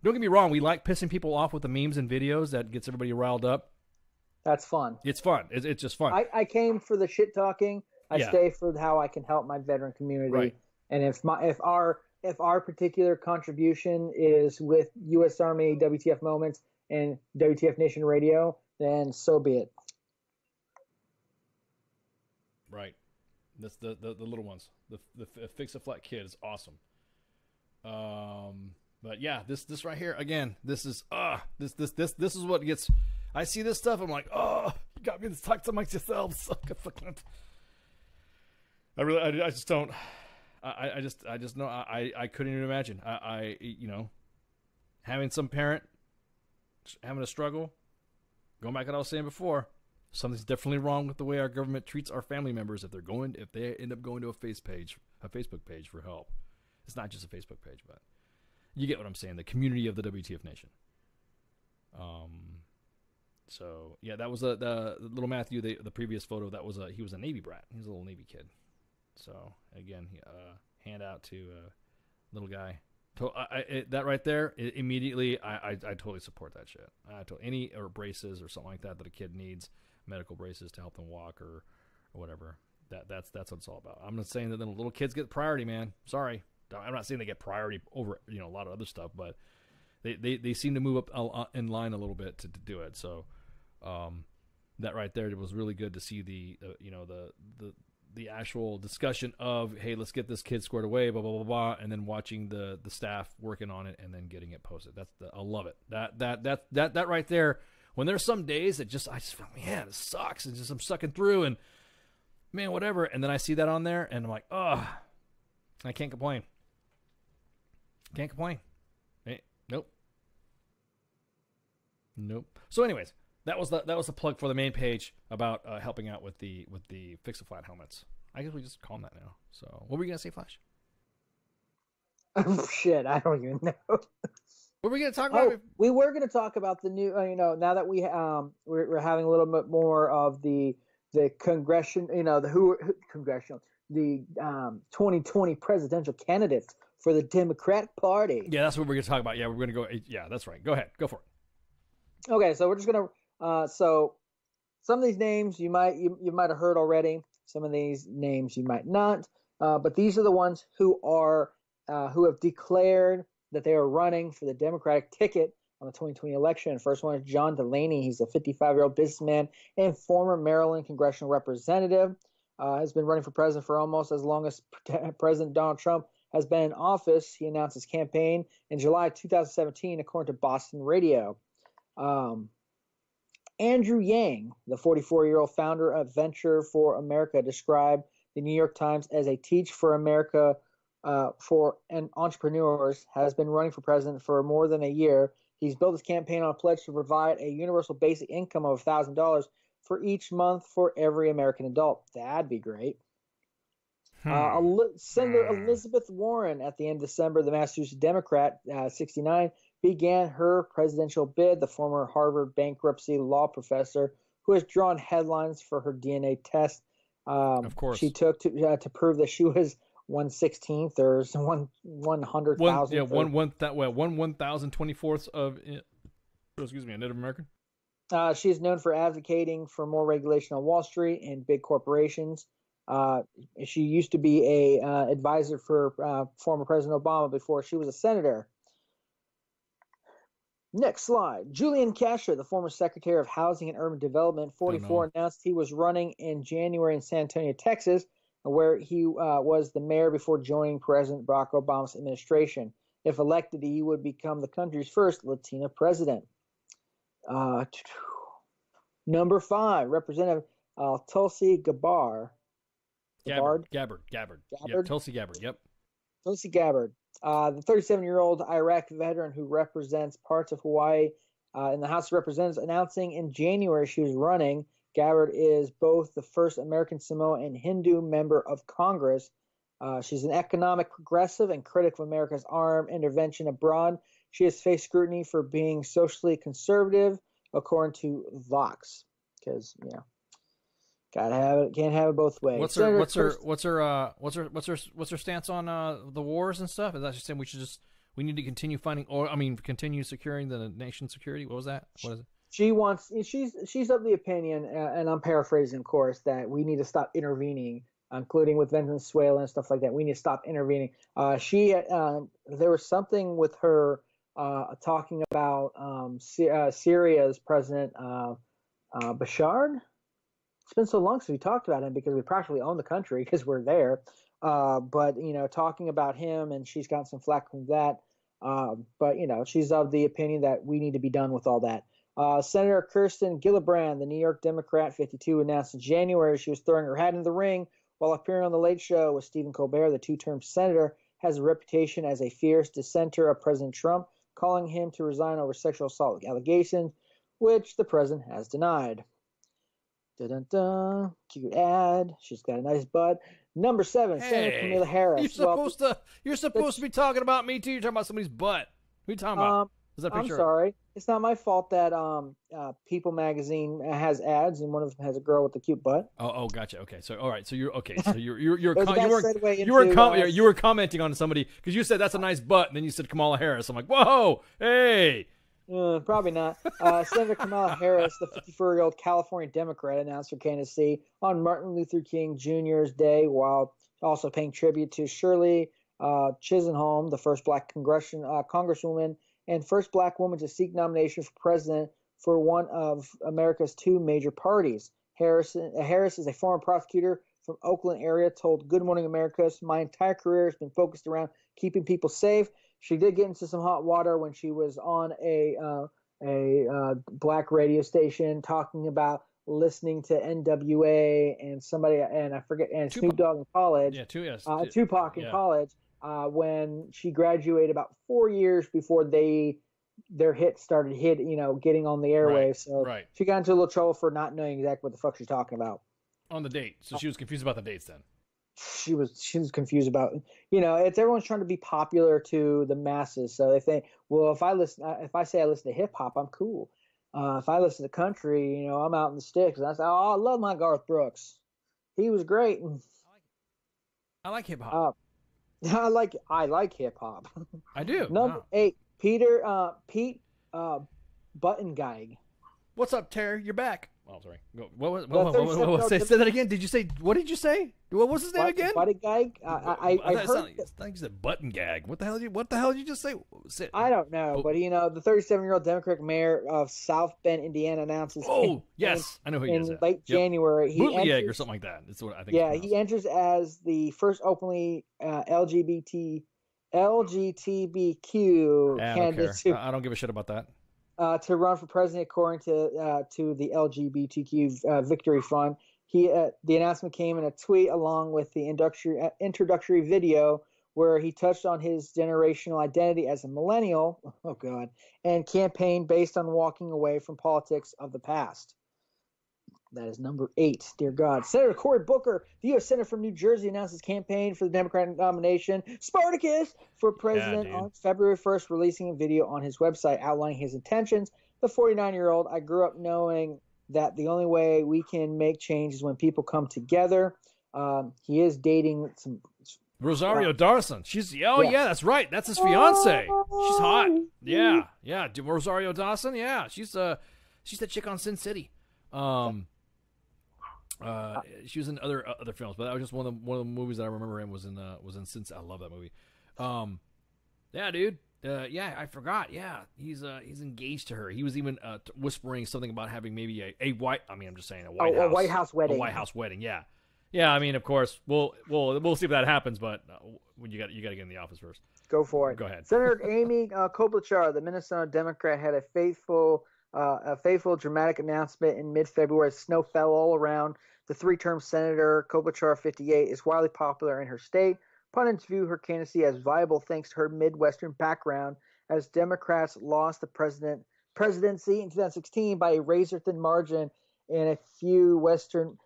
Don't get me wrong, we like pissing people off with the memes and videos that gets everybody riled up. That's fun. It's fun. It's just fun. I came for the shit talking. I stay for how I can help my veteran community. Right. And if our particular contribution is with U.S. Army WTF Moments and WTF Nation Radio, then so be it. Right. That's the little ones. The Fix a Flat kid is awesome. But yeah, this right here again. This is this is what gets. I see this stuff. I'm like, oh, you got me to talk to yourselves. I just don't. I just know. I couldn't even imagine. Having some parent having a struggle. Going back to what I was saying before, something's definitely wrong with the way our government treats our family members if they end up going to a Facebook page for help. It's not just a Facebook page, but you get what I'm saying. The community of the WTF Nation. So yeah, that was the little Matthew. The previous photo, he was a Navy brat. He was a little Navy kid. So again, hand out to little guy. That right there, immediately, I totally support that shit. Any braces or something like that a kid needs, medical braces to help them walk or whatever. That's what it's all about. I'm not saying that the little kids get priority, man. Sorry, I'm not saying they get priority over a lot of other stuff, but they seem to move up in line a little bit to do it. So that right there, it was really good to see the actual discussion of, hey, let's get this kid squared away, blah blah blah blah, and then watching the staff working on it and then getting it posted. I love it. That right there. When there's some days that I just feel, man, it sucks, and just I'm sucking through, and man, whatever, and then I see that on there, and I'm like, oh, I can't complain. Can't complain. Hey, nope. So, anyways, that was the plug for the main page about helping out with the Fix a Flat helmets. I guess we just call them that now. So, what were you gonna say, Flash? Oh shit, I don't even know. What were we gonna talk about? We were gonna talk about the new. Now that we're having a little bit more of the congression. The 2020 presidential candidates for the Democratic Party. Yeah, that's what we're gonna talk about. Yeah, we're gonna go. Yeah, that's right. Go ahead. Go for it. Okay, so we're just gonna. So some of these names you might have heard already. Some of these names you might not, but these are the ones who have declared that they are running for the Democratic ticket on the 2020 election. First one is John Delaney. He's a 55-year-old businessman and former Maryland congressional representative. Has been running for president for almost as long as President Donald Trump has been in office. He announced his campaign in July 2017, according to Boston Radio. Andrew Yang, the 44-year-old founder of Venture for America, described the New York Times as a teach for America for entrepreneurs, has been running for president for more than a year. He's built his campaign on a pledge to provide a universal basic income of $1,000 for each month for every American adult. That'd be great. Senator Elizabeth Warren, at the end of December, the Massachusetts Democrat, 69, began her presidential bid. The former Harvard bankruptcy law professor, who has drawn headlines for her DNA test, of course, she took to prove that she was 1/16th or 100,000. Yeah, 1/1024th of, excuse me, a Native American. She is known for advocating for more regulation on Wall Street and big corporations. She used to be a advisor for former President Obama before she was a senator. Next slide. Julian Castro, the former Secretary of Housing and Urban Development, 44, announced he was running in January in San Antonio, Texas, where he was the mayor before joining President Barack Obama's administration. If elected, he would become the country's first Latina president. Number 5, Representative Tulsi Gabbard. Gabbard. Yep, Tulsi Gabbard. Yep. Tulsi Gabbard, the 37-year-old Iraq veteran who represents parts of Hawaii in the House of Representatives, announcing in January she was running. Gabbard is both the first American Samoan and Hindu member of Congress. She's an economic progressive and critic of America's armed intervention abroad. She has faced scrutiny for being socially conservative, according to Vox, because gotta have it, can't have it both ways. What's her stance on the wars and stuff? Is that just saying we need to continue continue securing the nation's security? What was that? What is it? She's of the opinion, and I'm paraphrasing, of course, that we need to stop intervening, including with Venezuela and stuff like that. We need to stop intervening. There was something with her talking about Syria's President Bashar. It's been so long since we talked about him because we practically own the country because we're there. But talking about him, and she's gotten some flack from that. But she's of the opinion that we need to be done with all that. Senator Kirsten Gillibrand, the New York Democrat, 52, announced in January she was throwing her hat in the ring while appearing on The Late Show with Stephen Colbert. The two-term senator has a reputation as a fierce dissenter of President Trump, calling him to resign over sexual assault allegations, which the president has denied. Dun-dun-dun. Cute ad. She's got a nice butt. Number 7, Senator Kamala Harris. You're supposed to be talking about me too. You're talking about somebody's butt. Who are you talking about? Is that I'm sorry. It's not my fault that People Magazine has ads, and one of them has a girl with a cute butt. Oh, gotcha. Okay, so all right, so you were commenting on somebody because you said that's a nice butt, and then you said Kamala Harris. I'm like, whoa, hey. Probably not. Senator Kamala Harris, the 54-year-old California Democrat, announced her candidacy on Martin Luther King Jr.'s Day, while also paying tribute to Shirley Chisholm, the first black congresswoman and first black woman to seek nomination for president for one of America's two major parties. Harris is a former prosecutor from Oakland area, told Good Morning America, "My entire career has been focused around keeping people safe." She did get into some hot water when she was on a black radio station talking about listening to NWA and somebody, and I forget, and Snoop Dogg in college. Yeah, Tupac in college. When she graduated about 4 years before their hit started getting on the airwaves. Right. She got into a little trouble for not knowing exactly what the fuck she's talking about. On the date. So she was confused about the dates then. She was confused about, it's everyone's trying to be popular to the masses. So they think, well, if I say I listen to hip hop, I'm cool. If I listen to country, I'm out in the sticks. And I say, I love my Garth Brooks. He was great. I like hip hop. I like hip hop. I do. Number 8, Pete Buttigieg. What's up, Terry? You're back. Oh, sorry. Say that again. Did you say? What did you say? What was his name again? Buddy Gag. I heard. I think you said button gag. What the hell did you just say? I don't know, but the 37-year-old Democratic mayor of South Bend, Indiana, announces. Oh, yes, I know who he is. In late January, he bootleg or something like that. That's what I think. Yeah, he enters as the first openly LGBTQ candidate. I don't give a shit about that. To run for president, according to the LGBTQ Victory Fund. The announcement came in a tweet along with the introductory video where he touched on his generational identity as a millennial, oh God, and campaigned based on walking away from politics of the past. That is number 8, dear God. Senator Cory Booker, the U.S. Senator from New Jersey, announced his campaign for the Democratic nomination, Spartacus, for president on February 1st, releasing a video on his website outlining his intentions. The 49-year-old, I grew up knowing that the only way we can make change is when people come together. He is dating some... Rosario Dawson. Yeah, that's right. That's his fiance. She's hot. Yeah. Rosario Dawson. Yeah, she's that chick on Sin City. She was in other films, but that was just one of the movies that I remember him was in Sin City. I love that movie. Yeah, dude. I forgot. Yeah, he's engaged to her. He was even whispering something about having maybe a white. I mean, I'm just saying a White House wedding. A White House wedding. Yeah. I mean, of course, we'll see if that happens, but when you got to get in the office first. Go for it. Go ahead. Senator Amy Klobuchar, the Minnesota Democrat, had a faithful, dramatic announcement in mid-February. Snow fell all around. The 3-term senator, Klobuchar, 58, is widely popular in her state. Pundits view her candidacy as viable thanks to her Midwestern background, as Democrats lost the presidency in 2016 by a razor-thin margin, and a few Western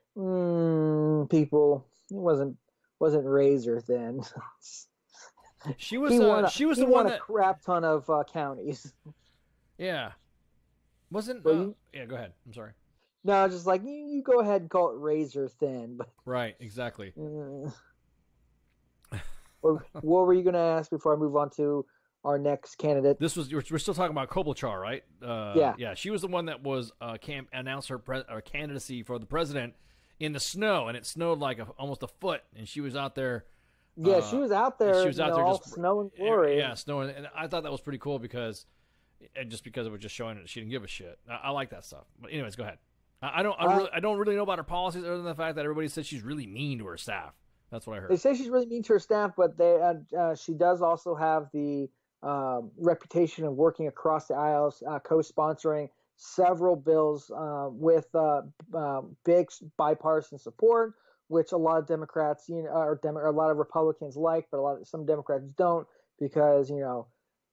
people. It wasn't razor-thin. She was the one that a crap ton of counties. Yeah. Wasn't yeah, go ahead. I'm sorry. No, just like you go ahead and call it razor thin, but right, exactly. What were you going to ask before I move on to our next candidate? We're still talking about Klobuchar, right? Yeah. She was the one that was announced her candidacy for the president in the snow, and it snowed like almost a foot, and she was out there. Yeah, she was out there. She was out there just snow and glory. Yeah, snowing, and I thought that was pretty cool because it was just showing that she didn't give a shit. I like that stuff. But anyways, go ahead. I don't really know about her policies other than the fact that everybody said she's really mean to her staff. That's what I heard. They say she's really mean to her staff, but she does also have the reputation of working across the aisles, co-sponsoring several bills with big bipartisan support, which a lot of Democrats, or a lot of Republicans like, but some Democrats don't, because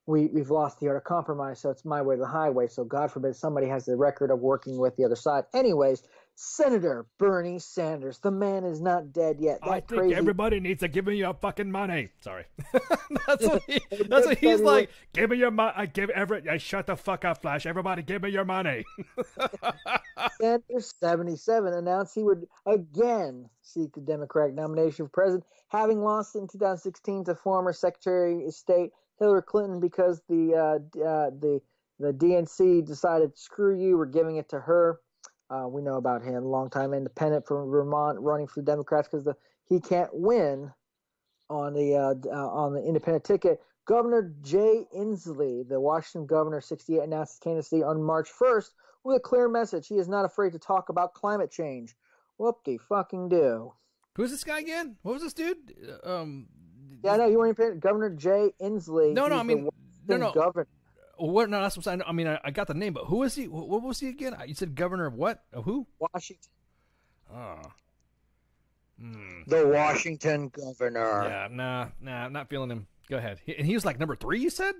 we've lost the art of compromise, so it's my way to the highway. So God forbid somebody has the record of working with the other side. Anyways, Senator Bernie Sanders, the man is not dead yet. I think everybody needs to give me your fucking money. Sorry, that's what he's like. Give me your money. Shut the fuck up, Flash. Everybody, give me your money. Sanders, 77, announced he would again seek the Democratic nomination for president, having lost in 2016 to former Secretary of State Hillary Clinton because the DNC decided, screw you, we're giving it to her. We know about him, longtime independent from Vermont, running for the Democrats because he can't win on the independent ticket. Governor Jay Inslee, the Washington governor, 68, announced his candidacy on March 1st with a clear message. He is not afraid to talk about climate change. Whoop-de-fucking-do. Who's this guy again? What was this dude? Yeah, no, you weren't paying. Governor Jay Inslee. No, I mean, no. Governor. What? No, that's what I'm saying. I mean, I got the name, but who is he? What was he again? You said governor of what? Of who? Washington. Oh. The Washington governor. Yeah, nah, I'm not feeling him. Go ahead. And he was like number 3, you said?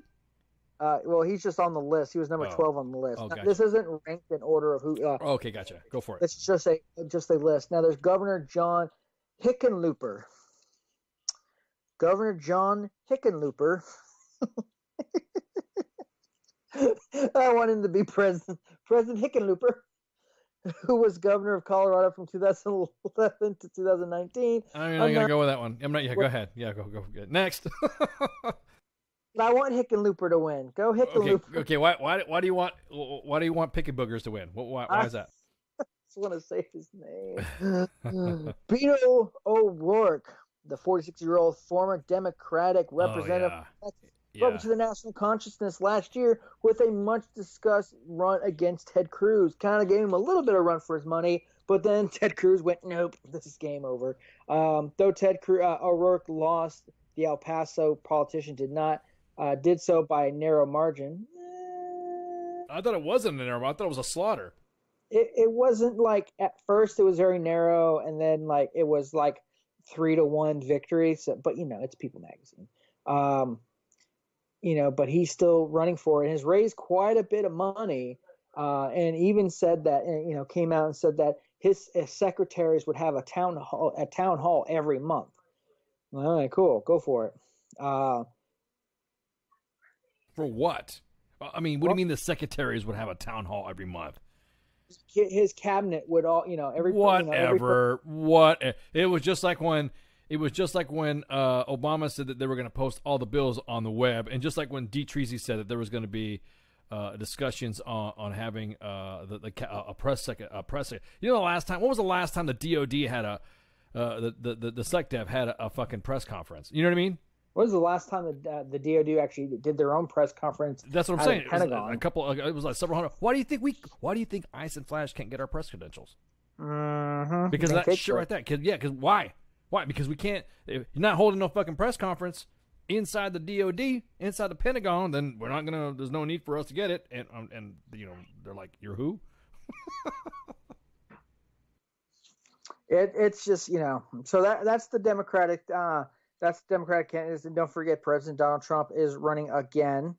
Well, he's just on the list. He was number 12 on the list. Gotcha. This isn't ranked in order of who. Okay, gotcha. Go for it. It's just a list. Now, there's Governor John Hickenlooper. Governor John Hickenlooper. I want him to be President Hickenlooper, who was governor of Colorado from 2011 to 2019. I'm going to go with that one. I'm not. Yeah, go ahead. Yeah, go. Good. Next. I want Hickenlooper to win. Go Hickenlooper. Okay. Why do you want Picky Boogers to win? Why is that? want to say his name. Beto O'Rourke, the 46-year-old former Democratic representative, brought to the national consciousness last year with a much-discussed run against Ted Cruz. Kind of gave him a little bit of run for his money, but then Ted Cruz went, nope, this is game over. Though O'Rourke lost, the El Paso politician did so by a narrow margin. I thought it wasn't a narrow. I thought it was a slaughter. It wasn't like at first it was very narrow, and then like it was like 3-1 victory. So, but it's People Magazine. But he's still running for it. Has raised quite a bit of money, and even said that came out and said that his secretaries would have a town hall every month. All right, cool, go for it. For what? I mean, what do you mean the secretaries would have a town hall every month? His cabinet would all, every whatever. What? It was just like when Obama said that they were going to post all the bills on the web, and just like when D. Treasy said that there was going to be discussions on having a press secretary. The last time? What was the last time the DOD had the SecDev had a fucking press conference? You know what I mean? When was the last time the DOD actually did their own press conference? That's what I'm saying. Pentagon. It was like several hundred. Why do you think Ice and Flash can't get our press credentials? Mm-hmm. Because of that shit right there. Because why? Why? Because we can't. If you're not holding no fucking press conference inside the DOD, inside the Pentagon, then we're not gonna. There's no need for us to get it. And they're like, you're who? It's just So that's the Democratic. That's Democratic candidates, and don't forget, President Donald Trump is running again.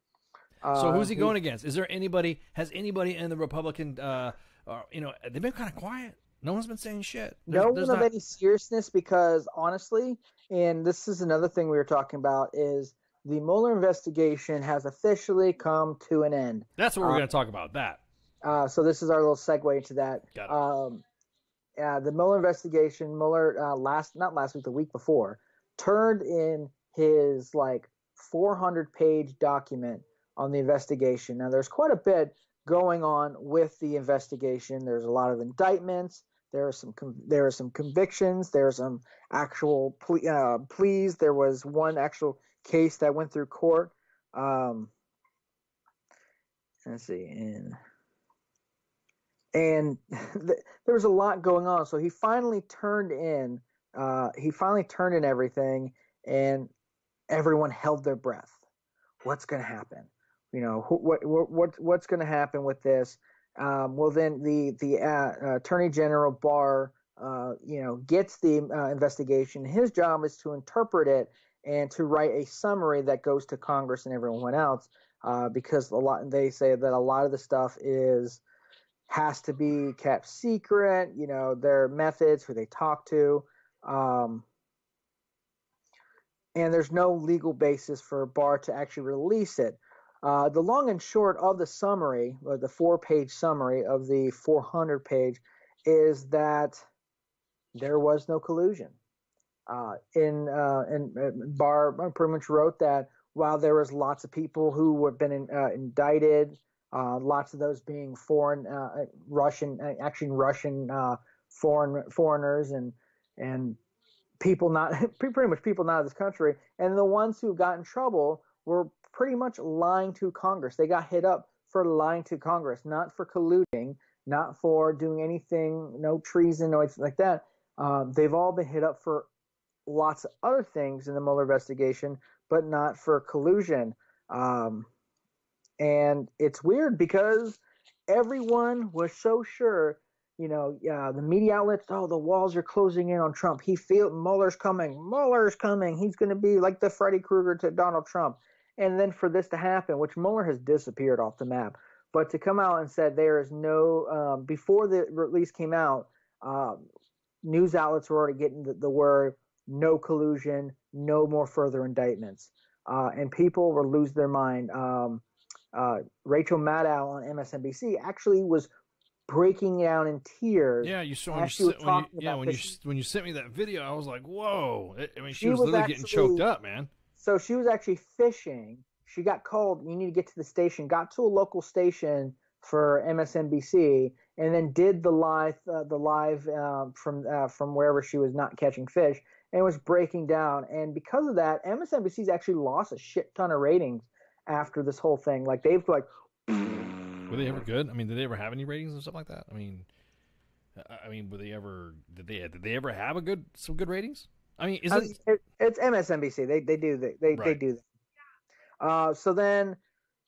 So who's he going against? Is there anybody? Has anybody in the Republican? They've been kind of quiet. No one's been saying shit. No one of any seriousness, because honestly, and this is another thing we were talking about, is the Mueller investigation has officially come to an end. That's what we're going to talk about. That. So this is our little segue into that. Got it. The Mueller investigation. Mueller not last week, the week before, turned in his 400-page document on the investigation. Now, there's quite a bit going on with the investigation. There's a lot of indictments. There are some convictions. There are some actual pleas. There was one actual case that went through court. Let's see, and there was a lot going on. So he finally turned in. Everything, and everyone held their breath. What's going to happen? What's going to happen with this? Well, then the Attorney General Barr, gets the investigation. His job is to interpret it and to write a summary that goes to Congress and everyone else, because they say that a lot of the stuff has to be kept secret. Their methods, who they talk to. And there's no legal basis for Barr to actually release it. The long and short of the summary, or the 4-page summary of the 400-page, is that there was no collusion. And Barr pretty much wrote that while there was lots of people who have been indicted, lots of those being Russian foreigners and people pretty much people not of this country, and the ones who got in trouble were pretty much lying to Congress. They got hit up for lying to Congress, not for colluding, not for doing anything, no treason, no anything like that. They've all been hit up for lots of other things in the Mueller investigation, but not for collusion. And it's weird because everyone was so sure. The media outlets, the walls are closing in on Trump. Mueller's coming. Mueller's coming. He's going to be like the Freddy Krueger to Donald Trump. And then for this to happen, which Mueller has disappeared off the map, but to come out and said there is no, before the release came out, news outlets were already getting the word, no collusion, no more further indictments. And people will lose their mind. Rachel Maddow on MSNBC actually was breaking down in tears. Yeah, you saw when you sent me that video, I was like, "Whoa!" She was literally getting choked up, man. So she was actually fishing. She got called. You need to get to the station. Got to a local station for MSNBC, and then did the live from wherever she was not catching fish, and was breaking down. And because of that, MSNBC's actually lost a shit ton of ratings after this whole thing. Like they've like. Were they ever good? I mean, did they ever have any ratings and stuff like that? I mean, were they ever? Did they ever have some good ratings? I mean, it's MSNBC. They do that. So then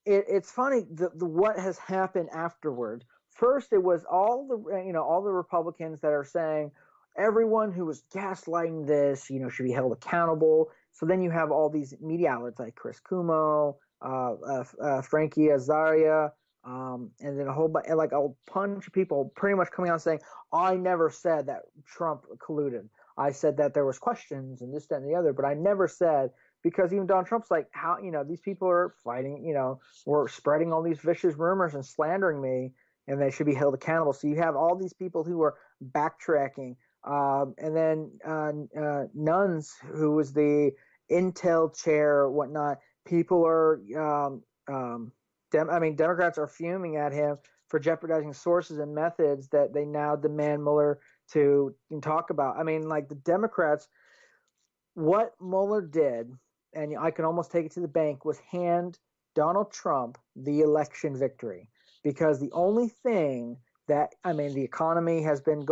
it's funny the what has happened afterward. First, it was all the Republicans that are saying everyone who was gaslighting this, should be held accountable. So then you have all these media outlets like Chris Cuomo, Frankie Azaria, and then a bunch of people pretty much coming out saying, I never said that Trump colluded. I said that there was questions and this, that, and the other, but I never said, because even Donald Trump's like, how, these people are fighting, we're spreading all these vicious rumors and slandering me, and they should be held accountable. So you have all these people who are backtracking. And then Nunes, who was the Intel chair, whatnot, people are, Democrats are fuming at him for jeopardizing sources and methods that they now demand Mueller to talk about. I mean, like the Democrats, what Mueller did, and I can almost take it to the bank, was hand Donald Trump the election victory, because the only thing that, the economy has been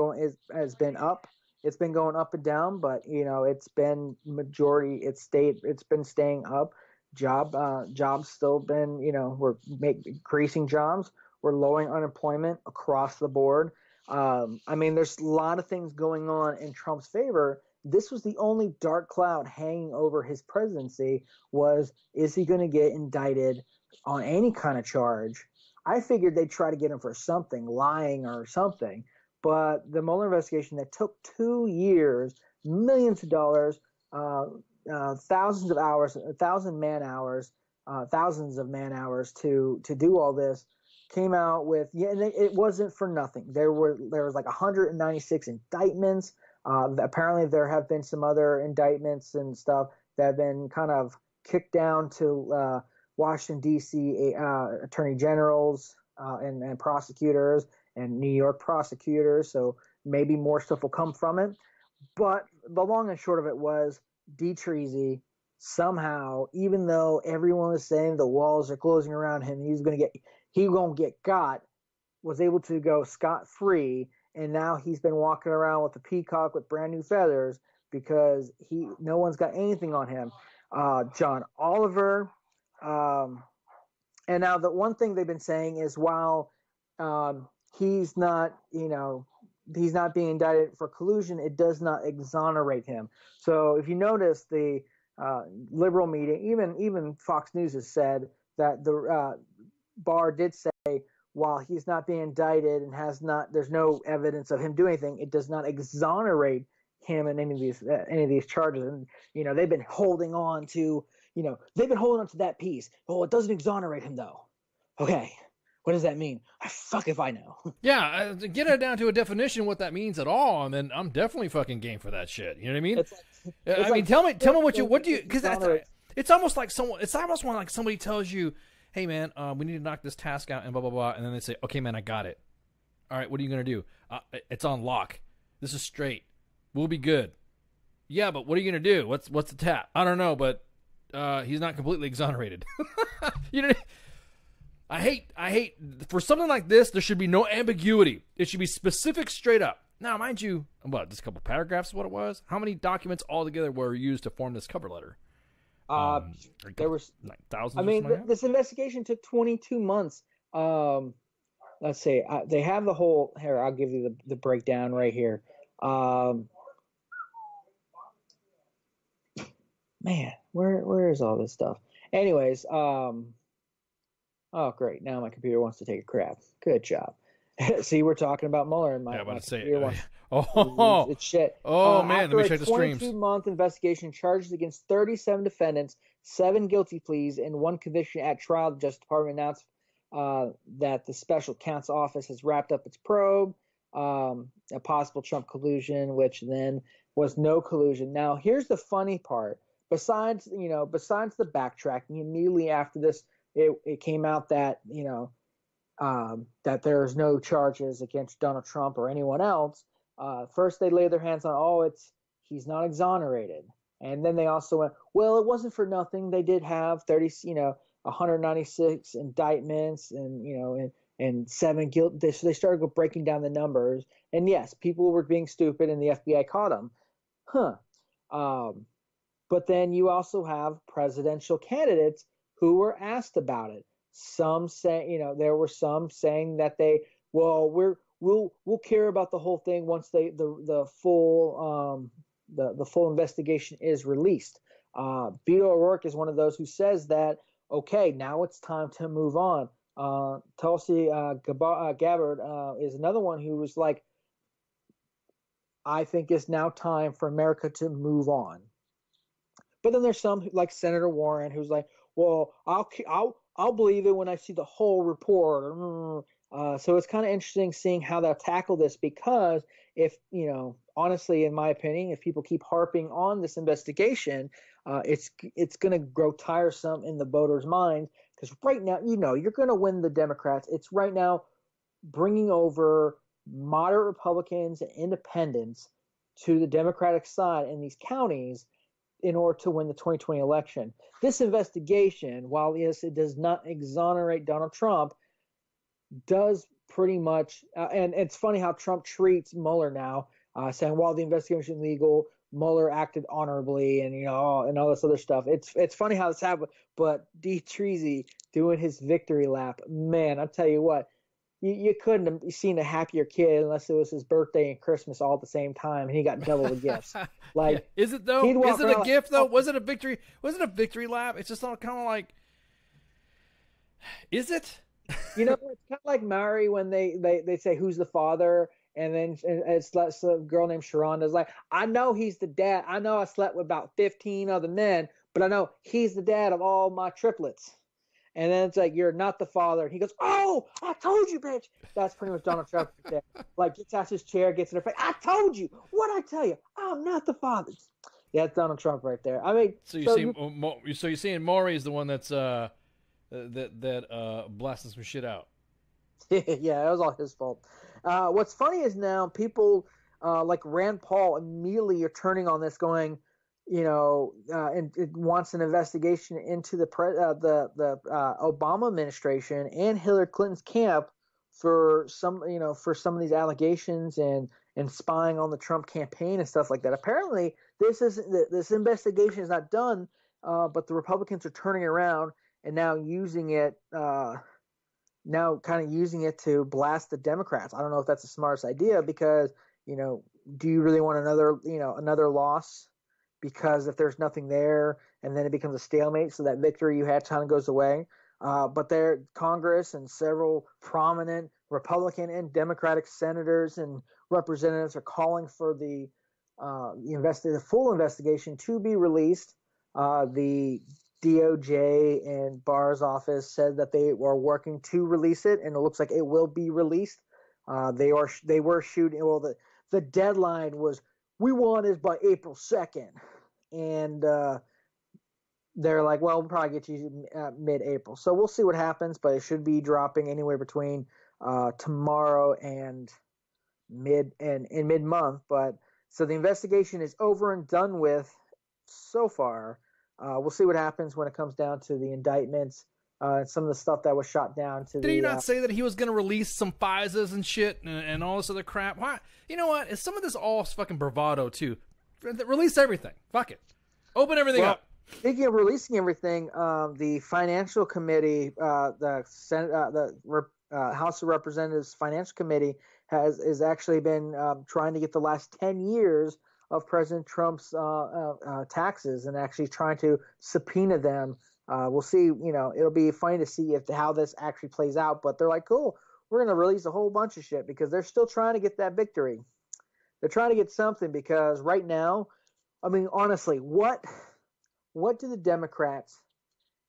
up. It's been going up and down, but it's been it's been staying up. Jobs still been, we're increasing jobs. We're lowering unemployment across the board. There's a lot of things going on in Trump's favor. This was the only dark cloud hanging over his presidency is he going to get indicted on any kind of charge? I figured they'd try to get him for something, lying or something. But the Mueller investigation that took 2 years, millions of dollars, thousands of hours, thousands of man hours to do all this, came out with, and it wasn't for nothing. There was like 196 indictments. Apparently there have been some other indictments and stuff that have been kind of kicked down to Washington, D.C. attorney generals and prosecutors and New York prosecutors. So maybe more stuff will come from it. But the long and short of it was Treasy somehow, even though everyone was saying the walls are closing around him, he won't get got, was able to go scot-free. And now he's been walking around with a peacock with brand new feathers because no one's got anything on him. John Oliver. And now the one thing they've been saying is while he's not being indicted for collusion, it does not exonerate him. So if you notice, the liberal media, even Fox News has said that the Barr did say, while he's not being indicted and there's no evidence of him doing anything, it does not exonerate him in any of these charges. And they've been holding on to that piece. Oh, it doesn't exonerate him though. Okay, what does that mean? Fuck if I know. Yeah, get it down to a definition what that means at all, and then I'm definitely fucking game for that shit. You know what I mean? Tell me what do you, because it's almost like somebody tells you, hey man, we need to knock this task out and blah blah blah, and then they say, okay man, I got it. All right, what are you gonna do? It's on lock. This is straight. We'll be good. Yeah, but what are you gonna do? What's the tap? I don't know, but he's not completely exonerated. I hate for something like this. There should be no ambiguity. It should be specific, straight up. Now, mind you, just a couple paragraphs is what it was. How many documents altogether were used to form this cover letter? There was like thousands. This investigation took 22 months. Let's see. They have the whole. Here, I'll give you the breakdown right here. Man, where is all this stuff? Anyways, oh great! Now my computer wants to take a crap. Good job. See, we're talking about Mueller, and my computer wants. It's shit. Oh man, let me check the streams. 22-month investigation, charges against 37 defendants, 7 guilty pleas, and 1 conviction at trial. The Justice Department announced that the Special Counsel Office has wrapped up its probe, a possible Trump collusion, which then was no collusion. Now, here's the funny part. Besides the backtracking, immediately after this, it came out that that there's no charges against Donald Trump or anyone else. First, they laid their hands on, he's not exonerated. And then they also went, well, it wasn't for nothing. They did have 196 indictments and 7 guilt. They started breaking down the numbers. And yes, people were being stupid and the FBI caught them. But then you also have presidential candidates who were asked about it. Some say, there were some saying that we'll care about the whole thing once the full investigation is released. Beto O'Rourke is one of those who says that, okay, now it's time to move on. Tulsi Gabbard is another one who was like, I think it's now time for America to move on. But then there's some like Senator Warren who's like, well, I'll believe it when I see the whole report. So it's kind of interesting seeing how they'll tackle this, because if, honestly, in my opinion, if people keep harping on this investigation, it's going to grow tiresome in the voters' minds, because right now, you're going to win the Democrats. It's right now bringing over moderate Republicans and independents to the Democratic side in these counties in order to win the 2020 election. This investigation, while yes, it does not exonerate Donald Trump, does pretty much, and it's funny how Trump treats Mueller now, saying while the investigation is legal, Mueller acted honorably, and and all this other stuff. It's funny how this happened, but D. Treasy doing his victory lap, man, I'll tell you what, you couldn't have seen a happier kid unless it was his birthday and Christmas all at the same time, and he got double the gifts. Like, yeah. Is it though? Is it a gift though? Was it a victory? Was it a victory lap? It's just all kind of like, is it? It's kind of like Maury when they say who's the father, and then it's a girl named Sharonda's like, I know he's the dad. I know I slept with about 15 other men, but I know he's the dad of all my triplets. And then it's like, you're not the father. And he goes, oh, I told you, bitch. That's pretty much Donald Trump right there. Like, gets out his chair, gets in her face. I told you. What'd I tell you? I'm not the father. Yeah, it's Donald Trump right there. I mean, so you're saying Maury is the one that's that blasted some shit out. Yeah, it was all his fault. What's funny is now people like Rand Paul immediately are turning on this, going, and it wants an investigation into the Obama administration and Hillary Clinton's camp for some of these allegations and spying on the Trump campaign and stuff like that. Apparently, this investigation is not done, but the Republicans are turning around and now using it, to blast the Democrats. I don't know if that's the smartest idea, because do you really want another loss? Because if there's nothing there, and then it becomes a stalemate, so that victory you had kind of goes away. But Congress and several prominent Republican and Democratic senators and representatives are calling for the full investigation to be released. The DOJ and Barr's office said that they were working to release it, and it looks like it will be released. They were shooting. Well, the deadline was, we want it by April 2nd. And they're like, well, we'll probably get you mid-April. So we'll see what happens, but it should be dropping anywhere between tomorrow and mid-month. But so the investigation is over and done with so far. We'll see what happens when it comes down to the indictments. Some of the stuff that was shot down to Did he not say that he was going to release some FISAs and shit and all this other crap? Why? You know what? Is some of this all fucking bravado too? Release everything. Fuck it. Open everything up. Speaking of releasing everything, the Financial Committee, the House of Representatives Financial Committee has actually been trying to get the last 10 years of President Trump's taxes and actually trying to subpoena them. We'll see. It'll be funny to see how this actually plays out. But they're like, cool, we're going to release a whole bunch of shit, because they're still trying to get that victory. They're trying to get something, because right now, I mean, honestly, what do the Democrats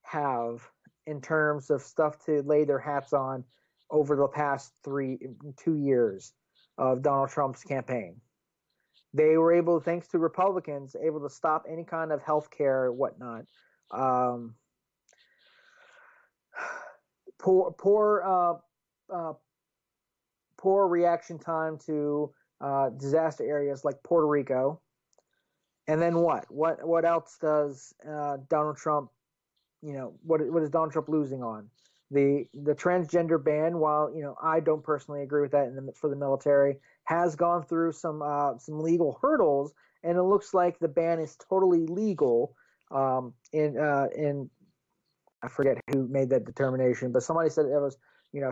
have in terms of stuff to lay their hats on over the past 2 years of Donald Trump's campaign? They were able, thanks to Republicans, able to stop any kind of health care or whatnot. Poor poor reaction time to disaster areas like Puerto Rico. And then what? What else does Donald Trump, what is Donald Trump losing on? The transgender ban, while, I don't personally agree with that for the military, has gone through some legal hurdles, and it looks like the ban is totally legal in I forget who made that determination, but somebody said it was,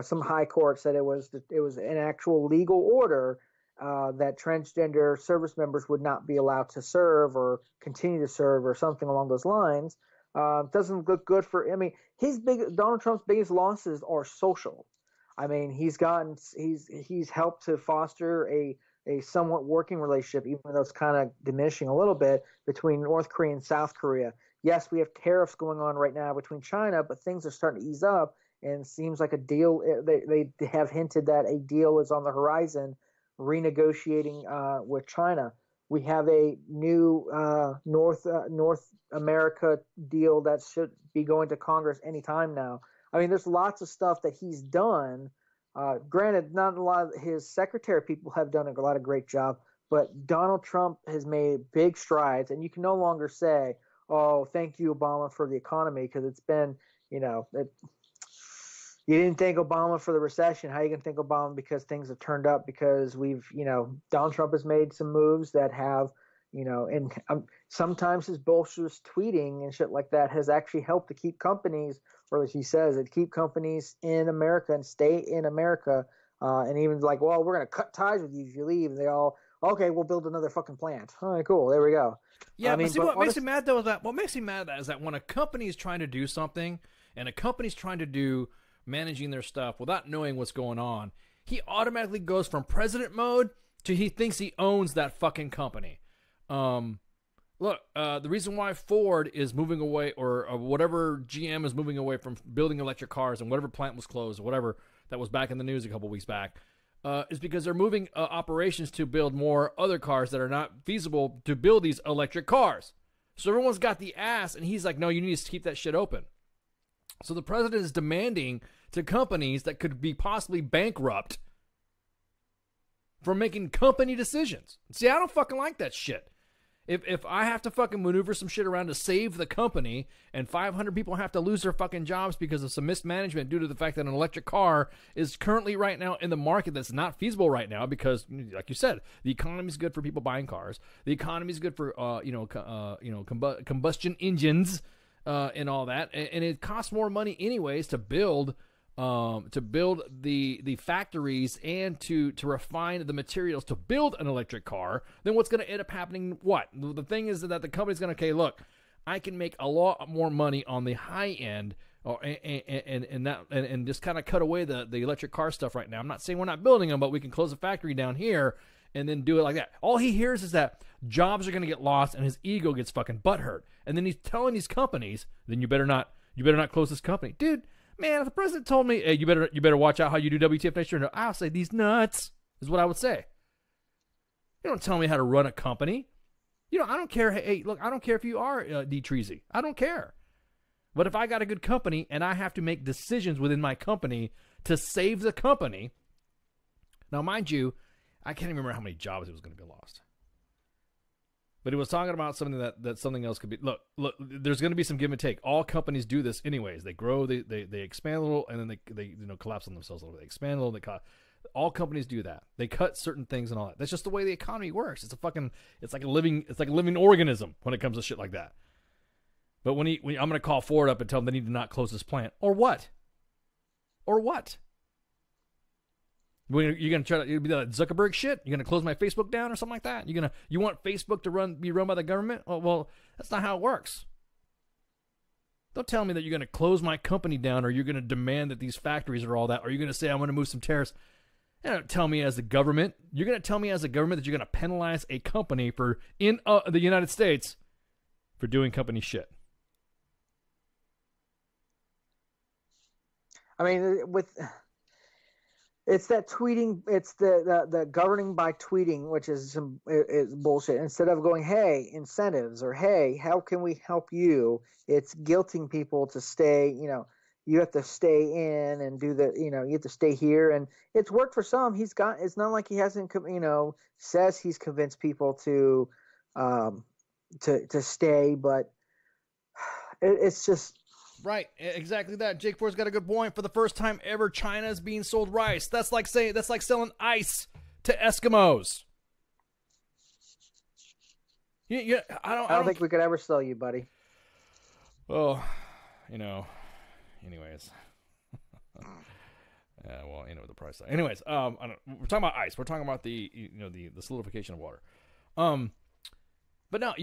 some high court said it was an actual legal order that transgender service members would not be allowed to serve or continue to serve or something along those lines. Doesn't look good for. Donald Trump's biggest losses are social. He's helped to foster a somewhat working relationship, even though it's kind of diminishing a little bit, between North Korea and South Korea. Yes, we have tariffs going on right now between China, but things are starting to ease up, and it seems like a deal. They have hinted that a deal is on the horizon, renegotiating with China. We have a new North America deal that should be going to Congress anytime now. There's lots of stuff that he's done. Granted, not a lot of his secretary people have done a lot of great job, but Donald Trump has made big strides, and you can no longer say, "Oh, thank you, Obama, for the economy," because it's been, you didn't thank Obama for the recession. How are you going to thank Obama because things have turned up? Because Donald Trump has made some moves that have, and sometimes his bolsterous tweeting and shit like that has actually helped to keep companies, or as he says, it keep companies in America and stay in America. And even like, well, we're going to cut ties with you if you leave. And they all, okay, we'll build another fucking plant. All right, cool. There we go. Yeah, but see, what makes me mad though is that is that when a company is trying to do something and a company's trying to do managing their stuff without knowing what's going on, he automatically goes from president mode to he thinks he owns that fucking company. Look, the reason why Ford is moving away, or whatever GM is moving away from building electric cars, and whatever plant was closed, or whatever that was back in the news a couple weeks back, is because they're moving operations to build more other cars that are not feasible to build these electric cars. So everyone's got the ass, and he's like, no, you need to keep that shit open. So the president is demanding to companies that could be possibly bankrupt for making company decisions. See, I don't fucking like that shit. If I have to fucking maneuver some shit around to save the company and 500 people have to lose their fucking jobs because of some mismanagement due to the fact that an electric car is currently right now in the market that's not feasible right now because, like you said, the economy is good for people buying cars. The economy is good for, combustion engines and all that. And it costs more money anyways to build the factories and to refine the materials to build an electric car, then what's going to end up happening? What? The thing is that the company's going to, okay, look, I can make a lot more money on the high end and just kind of cut away the electric car stuff right now. I'm not saying we're not building them, but we can close a factory down here and then do it like that. All he hears is that jobs are going to get lost and his ego gets fucking butthurt. And then he's telling these companies, then you better not close this company. Dude, man, if the president told me, hey, you better watch out how you do WTF Nation, I'll say these nuts is what I would say. You don't tell me how to run a company. I don't care. Hey, look, I don't care if you are D. Treasy. I don't care. But if I got a good company and I have to make decisions within my company to save the company, now mind you, I can't even remember how many jobs it was going to be lost. But he was talking about something that something else could be. Look, there's going to be some give and take. All companies do this anyways. They grow, they expand a little, and then they collapse on themselves a little bit. They expand a little, all companies do that. They cut certain things and all that. That's just the way the economy works. It's like a living organism when it comes to shit like that. But when I'm going to call Ford up and tell them they need to not close this plant, or what? You're going to try to be that Zuckerberg shit? You're going to close my Facebook down or something like that? You want Facebook to be run by the government? Well, that's not how it works. Don't tell me that you're going to close my company down or you're going to demand that these factories are all that, or you're going to say I'm going to move some tariffs. Don't tell me as the government. You're going to tell me as a government that you're going to penalize a company in the United States for doing company shit. It's that tweeting. It's the governing by tweeting, which is bullshit. Instead of going, hey, incentives, or hey, how can we help you? It's guilting people to stay. you have to stay in and do the, you have to stay here, and it's worked for some. It's not like he hasn't, says he's convinced people to stay, but it's just. Right, exactly that. Jake Ford's got a good point. For the first time ever, China is being sold rice. That's like selling ice to Eskimos. Yeah, I don't think we could ever sell you, buddy. Well, anyways. Yeah, well, the price. Anyways, we're talking about ice. We're talking about the solidification of water. But no,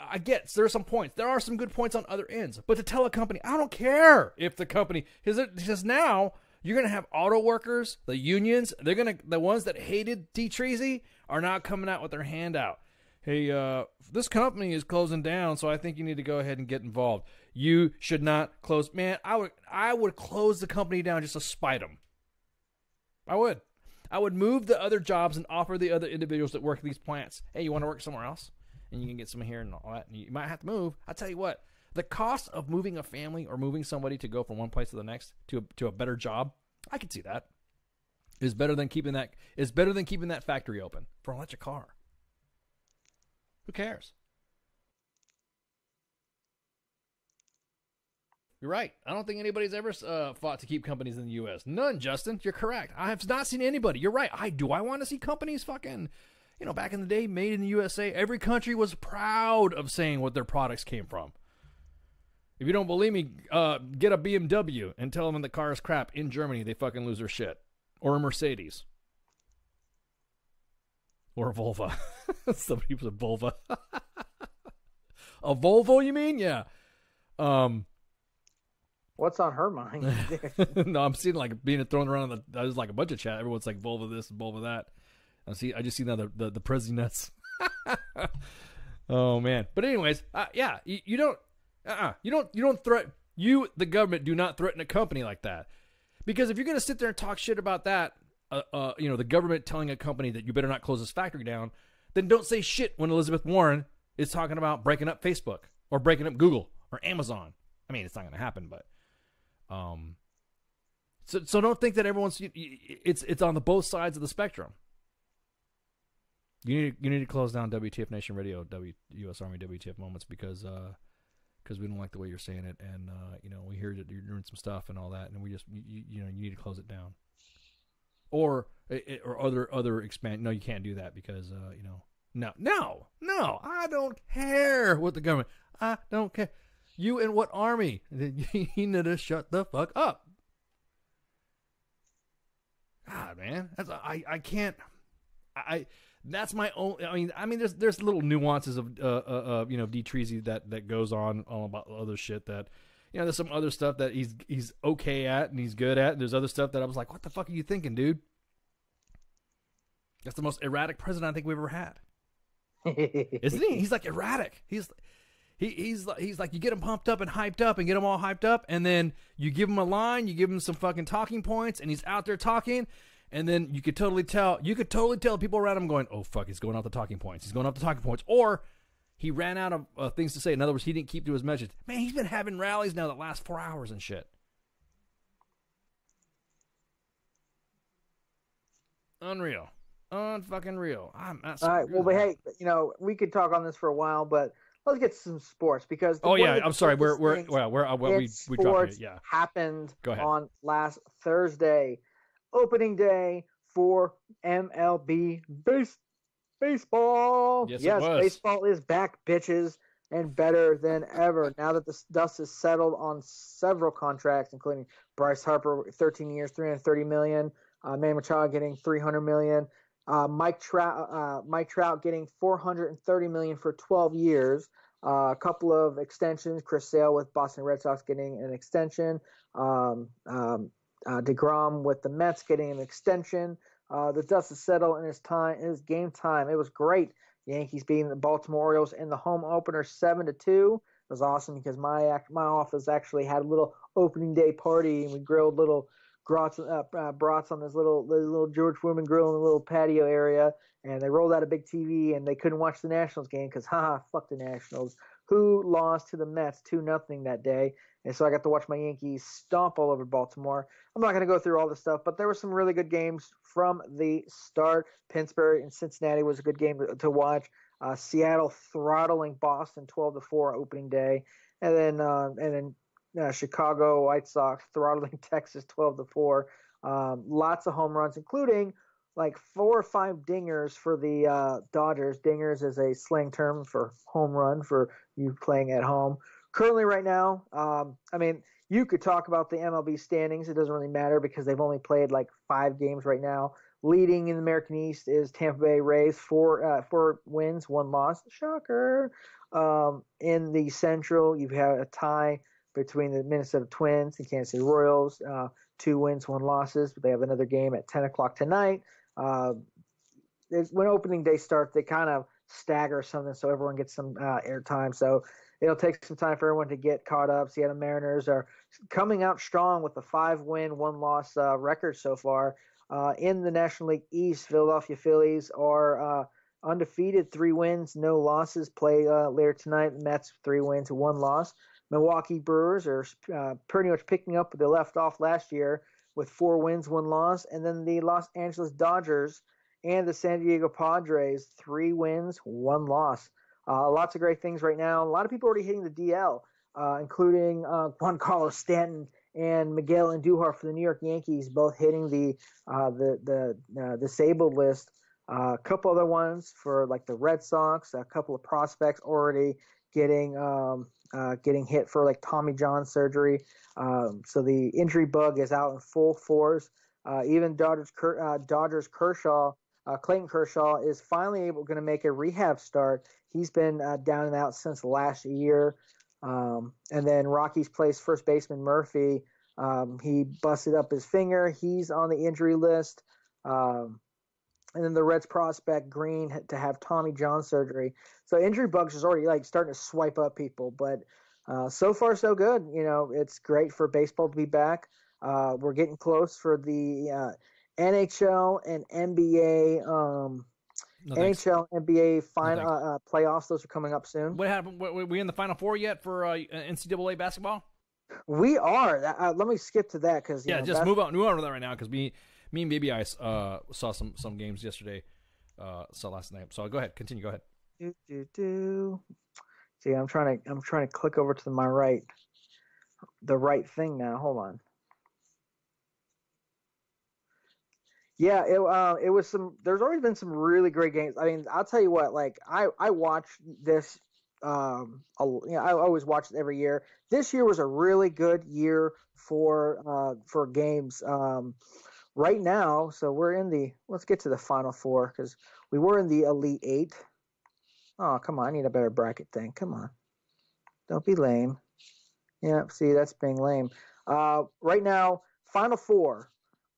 I get there are some points. There are some good points on other ends. But to tell a company, I don't care if the company, because now you're gonna have auto workers, the unions. The ones that hated T. Treasy are now coming out with their hand out. Hey, this company is closing down, so I think you need to go ahead and get involved. You should not close. Man, I would close the company down just to spite them. I would move the other jobs and offer the other individuals that work at these plants, hey, you want to work somewhere else? And you can get some here and all that, and you might have to move. I tell you what, the cost of moving a family or moving somebody to go from one place to the next to a better job, I can see that. Is better than keeping that factory open for an electric car. Who cares? You're right. I don't think anybody's ever fought to keep companies in the U.S. None, Justin. You're correct. I have not seen anybody. You're right. I want to see companies fucking, back in the day, made in the USA. Every country was proud of saying what their products came from. If you don't believe me, get a BMW and tell them the car is crap. In Germany, they fucking lose their shit. Or a Mercedes. Or a Volvo. Somebody was a Volvo. A Volvo, you mean? Yeah. What's on her mind? No, I'm seeing like being thrown around. There's like a bunch of chat. Everyone's like Volvo this and Volvo that. I just see now the Prezi nuts. Oh man. But anyways, yeah, you don't threaten. The government, do not threaten a company like that, because if you're gonna sit there and talk shit about that, the government telling a company that you better not close this factory down, then don't say shit when Elizabeth Warren is talking about breaking up Facebook or breaking up Google or Amazon. I mean, it's not going to happen, but so don't think that everyone's it's on the both sides of the spectrum. You need to close down WTF Nation Radio, U.S. Army WTF Moments, because we don't like the way you're saying it, and we hear that you're doing some stuff and all that, and we just you need to close it down. Or other expand. No, you can't do that because no, I don't care what the government. I don't care. You and what army? You need to shut the fuck up. God, man, I can't. That's my own. I mean, there's little nuances of D. Treasy that goes on about other shit that. There's some other stuff that he's okay at and he's good at. And there's other stuff that I was like, what the fuck are you thinking, dude? That's the most erratic president I think we've ever had. Isn't he? He's like erratic. He's like, you get him pumped up and hyped up and get him all hyped up, and then you give him a line, you give him some fucking talking points, and he's out there talking, and then you could totally tell people around him going, oh fuck, he's going off the talking points. He's going off the talking points. Or he ran out of things to say. In other words, he didn't keep to his message. Man, he's been having rallies now that last 4 hours and shit. Unreal. Unfucking real. I'm not. All right. Well, but hey, we could talk on this for a while, but let's get to some sports because. I'm sorry. We dropped it. Yeah. Happened Go ahead. On last Thursday, opening day for MLB baseball. Yes, it was. Baseball is back, bitches, and better than ever. Now that the dust is settled on several contracts, including Bryce Harper, 13 years, $330 million. Manny Machado getting $300 million. Mike Trout getting $430 million for 12 years. A couple of extensions. Chris Sale with Boston Red Sox getting an extension. DeGrom with the Mets getting an extension. The dust is settled and it's game time. It was great. Yankees beating the Baltimore Orioles in the home opener 7-2. It was awesome because my office actually had a little opening day party and we grilled little brats on this little George Foreman grill in the little patio area, and they rolled out a big TV and they couldn't watch the Nationals game because fuck the Nationals. who lost to the Mets 2-0 that day. And so I got to watch my Yankees stomp all over Baltimore. I'm not going to go through all the stuff, but there were some really good games from the start. Pittsburgh and Cincinnati was a good game to watch. Seattle throttling Boston 12-4 opening day, and then Chicago White Sox throttling Texas 12-4. Lots of home runs, including like 4 or 5 dingers for the Dodgers. Dingers is a slang term for home run for you playing at home. Currently, right now, I mean, you could talk about the MLB standings. It doesn't really matter because they've only played like 5 games right now. Leading in the American East is Tampa Bay Rays, 4 wins, 1 loss. Shocker. In the Central, you've had a tie between the Minnesota Twins and Kansas City Royals, 2 wins, 1 losses. But they have another game at 10 o'clock tonight. When opening day starts, they kind of stagger something so everyone gets some airtime. So it'll take some time for everyone to get caught up. Seattle Mariners are coming out strong with a 5-win, 1-loss record so far. In the National League East, Philadelphia Phillies are undefeated, 3 wins, no losses. Play later tonight. The Mets 3 wins, 1 loss. Milwaukee Brewers are pretty much picking up where they left off last year with 4 wins, 1 loss. And then the Los Angeles Dodgers and the San Diego Padres, 3 wins, 1 loss. Lots of great things right now. A lot of people already hitting the DL, including Juan Carlos Stanton and Miguel Andujar for the New York Yankees, both hitting the disabled list. A couple other ones for like the Red Sox. A couple of prospects already getting hit for like Tommy John surgery. So the injury bug is out in full force. Even Dodgers Kershaw, Clayton Kershaw is finally going to make a rehab start. He's been down and out since last year. And then Rockies plays first baseman Murphy. He busted up his finger. He's on the injury list. And then the Reds prospect Green had to have Tommy John surgery. So injury bugs is already like starting to swipe up people. But so far so good. You know, it's great for baseball to be back. We're getting close for the NHL and NBA. NHL, NBA final playoffs. Those are coming up soon. What happened? Were we in the Final Four yet for NCAA basketball? We are. Let me skip to that because just move on to that right now because me and Baby Ice saw some games yesterday, saw last night. So go ahead, continue. Go ahead. See, I'm trying to click over to my right, the right thing now. Hold on. Yeah, it was some. There's always been some really great games. I mean, I'll tell you what. Like I watched this. I always watch it every year. This year was a really good year for games. Right now, so we're in the. Let's get to the Final Four because we were in the Elite Eight. Oh, come on! I need a better bracket thing. Come on, don't be lame. Yeah, see, that's being lame. Right now, Final Four.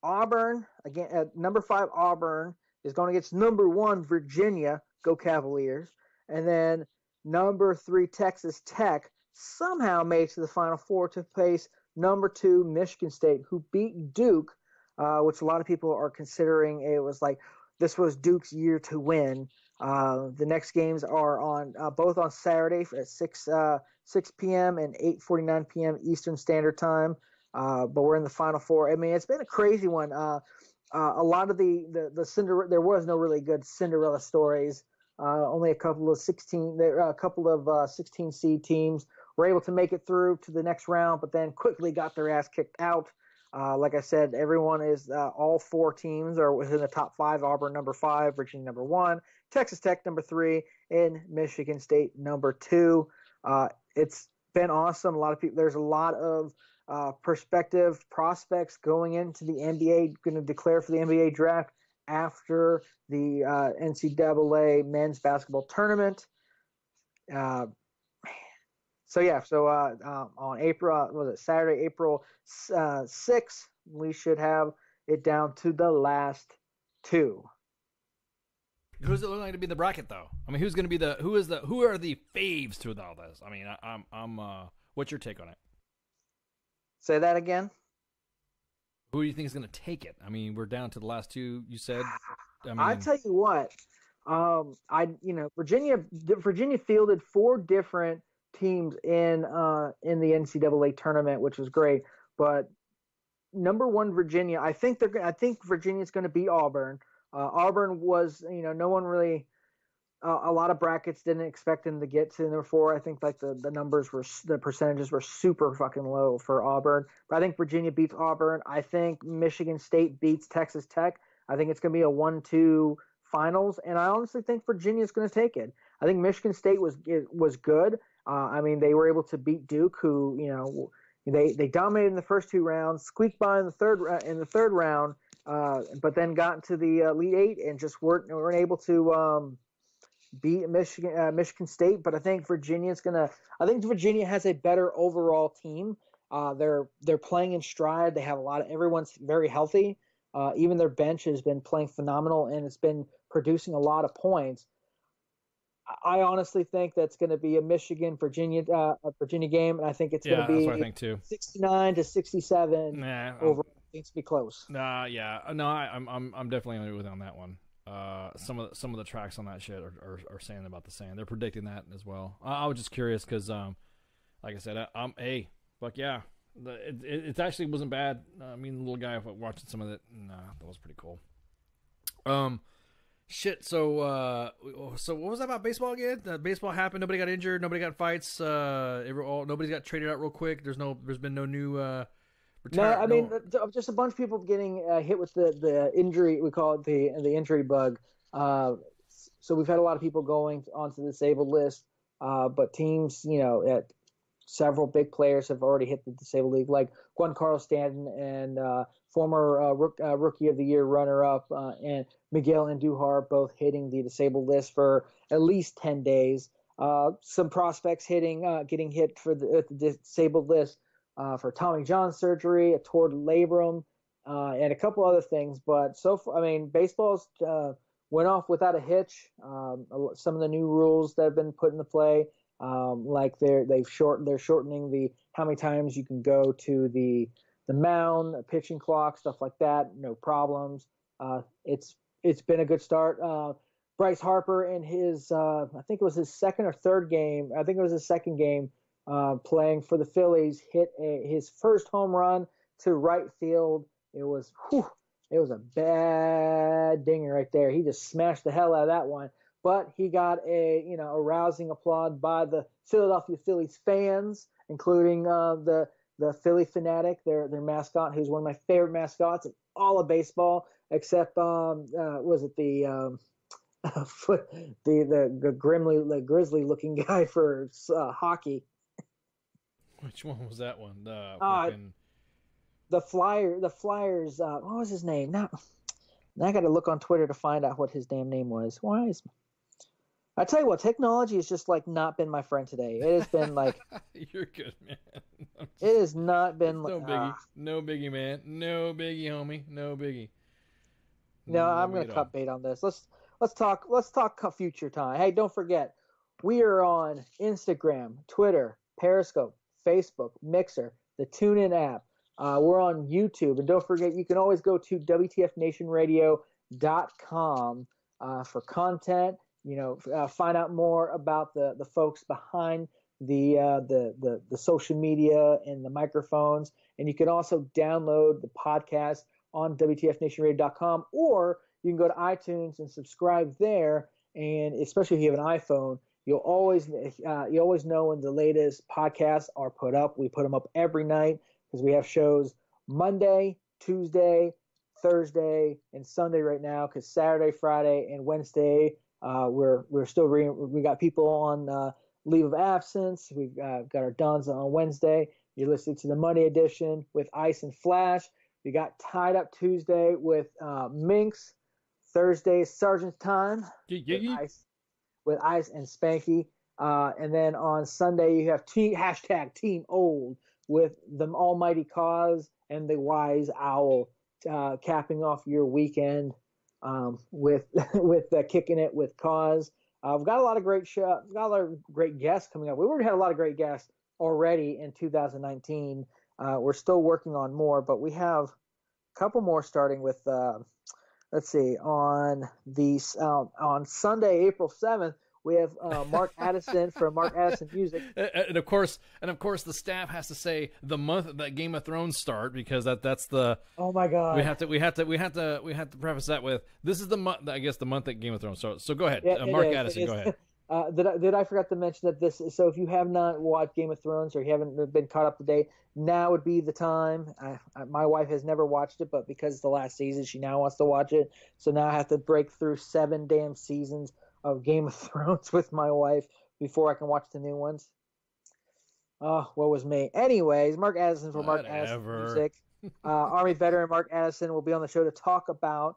Auburn, again, at number 5, Auburn is going against number 1, Virginia. Go Cavaliers. And then number 3, Texas Tech somehow made it to the Final Four to face number 2, Michigan State, who beat Duke, which a lot of people are considering it was like this was Duke's year to win. The next games are on both on Saturday at 6 p.m. and 8:49 p.m. Eastern Standard Time. But we're in the Final Four. I mean, it's been a crazy one. A lot of the Cinderella, there was no really good Cinderella stories. Only a couple of 16 seed teams were able to make it through to the next round, but then quickly got their ass kicked out. Like I said, everyone is all 4 teams are within the top 5. Auburn number 5, Virginia number 1, Texas Tech number 3, and Michigan State number 2. It's been awesome. A lot of people. There's a lot of prospective prospects going into the NBA, going to declare for the NBA draft after the NCAA men's basketball tournament. On Saturday, April 6th, we should have it down to the last 2. Who's it looking like to be in the bracket though? I mean, who are the faves to all this? I mean, I'm what's your take on it? Say that again. Who do you think is going to take it? I mean, we're down to the last 2. You said. I tell you what, Virginia fielded 4 different teams in the NCAA tournament, which was great. But number one, Virginia. I think Virginia's going to beat Auburn. Auburn was, no one really. A lot of brackets didn't expect them to get to number 4. I think like the percentages were super fucking low for Auburn. But I think Virginia beats Auburn. I think Michigan State beats Texas Tech. I think it's going to be a 1-2 finals, and I honestly think Virginia's going to take it. I think Michigan State was good. I mean, they were able to beat Duke, who they dominated in the first 2 rounds, squeaked by in the third round, but then got into the Elite Eight and just weren't able to beat Michigan State. But I think Virginia has a better overall team. They're playing in stride. They have everyone's very healthy. Even their bench has been playing phenomenal, and it's been producing a lot of points. I honestly think that's going to be a Virginia game, and I think it's going to be, that's what I think too. 69-67. Over. I think it's be close. Yeah, no, I'm definitely with on that one. Some of the tracks on that shit are saying about the same. They're predicting that as well. I was just curious because, like I said, fuck yeah, it actually wasn't bad. I mean, the little guy watching some of it, that was pretty cool. Shit. So what was that about baseball again? Baseball happened. Nobody got injured. Nobody got fights. Nobody's got traded out real quick. There's been no new. Just a bunch of people getting hit with the injury. We call it the injury bug. So we've had a lot of people going onto the disabled list. But teams, at several big players have already hit the disabled league, like Giancarlo Stanton and former Rookie of the Year runner-up and Miguel Andujar, both hitting the disabled list for at least 10 days. Some prospects getting hit at the disabled list for Tommy John surgery, a torn labrum, and a couple other things. But so far, baseball's went off without a hitch. Some of the new rules that have been put into play, like they're shortening the how many times you can go to the mound, pitching clock, stuff like that. No problems. It's been a good start. Bryce Harper in his I think it was his second or third game. I think it was his second game playing for the Phillies. Hit his first home run to right field. It was a bad dinger right there. He just smashed the hell out of that one. But he got a rousing applaud by the Philadelphia Phillies fans, including the Philly Fanatic, their mascot, who's one of my favorite mascots in all of baseball, except was it the grizzly looking guy for hockey. Which one was that one? The Flyers. What was his name? Now I got to look on Twitter to find out what his damn name was. I tell you what, technology has just not been my friend today. It has been like you're good, man. It has not been no biggie, man. No biggie, homie. No biggie. No, I'm going to cut bait on this. Let's talk future time. Hey, don't forget, we are on Instagram, Twitter, Periscope, Facebook, Mixer, the TuneIn app. We're on YouTube, and don't forget, you can always go to WTFNationRadio.com for content. Find out more about the folks behind the social media and the microphones, and you can also download the podcast on WTFNationRadio.com, or you can go to iTunes and subscribe there. And especially if you have an iPhone, you'll always know when the latest podcasts are put up. We put them up every night because we have shows Monday, Tuesday, Thursday, and Sunday right now. Because Saturday, Friday, and Wednesday, we got people on leave of absence. We've got our Dons on Wednesday. You're listening to the Monday edition with Ice and Flash. We got Tied Up Tuesday with Minx. Thursday, Sergeant's Time with Ice and Spanky. And then on Sunday, you have hashtag Team Old with the Almighty Cause and the Wise Owl, capping off your weekend with Kicking It with Cause. We've got a lot of great guests coming up. We already had a lot of great guests already in 2019. We're still working on more, but we have a couple more starting with let's see, on Sunday, April 7th, We have Mark Addison from Mark Addison Music, and of course, the staff has to say the month that Game of Thrones start, because that's the. Oh my God! We have to preface that with, this is the month. I guess the month that Game of Thrones starts. So go ahead, Yeah, Mark is. Addison. Go ahead. Did I forgot to mention that this? So if you have not watched Game of Thrones or you haven't been caught up to date, now would be the time. My wife has never watched it, but because it's the last season, she now wants to watch it. So now I have to break through 7 damn seasons of Game of Thrones with my wife before I can watch the new ones. Oh, what was me? Anyways, Mark Addison from Mark Addison Music. Army veteran Mark Addison will be on the show to talk about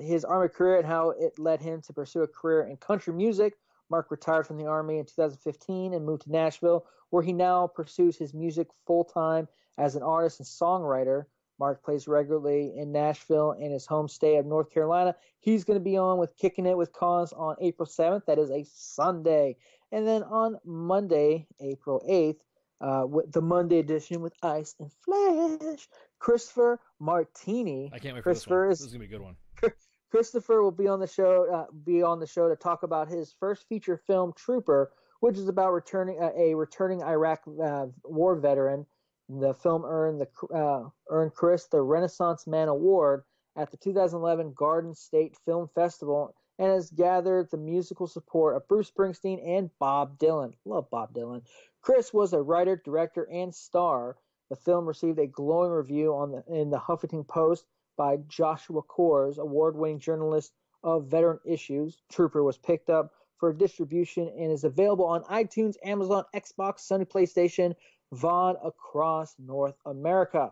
his Army career and how it led him to pursue a career in country music. Mark retired from the Army in 2015 and moved to Nashville, where he now pursues his music full-time as an artist and songwriter. Mark plays regularly in Nashville and his home state of North Carolina. He's going to be on with Kicking It with Cause on April 7th. That is a Sunday. And then on Monday, April 8th, with the Monday edition with Ice and Flash, Christopher Martini. I can't wait for this one. This is going to be a good one. Christopher will be on the show to talk about his first feature film, Trooper, which is about returning Iraq war veteran. The film earned Chris the Renaissance Man Award at the 2011 Garden State Film Festival and has gathered the musical support of Bruce Springsteen and Bob Dylan. Love Bob Dylan. Chris was a writer, director, and star. The film received a glowing review in the Huffington Post by Joshua Coors, award-winning journalist of veteran issues. Trooper was picked up for distribution and is available on iTunes, Amazon, Xbox, Sony PlayStation, VOD across North America.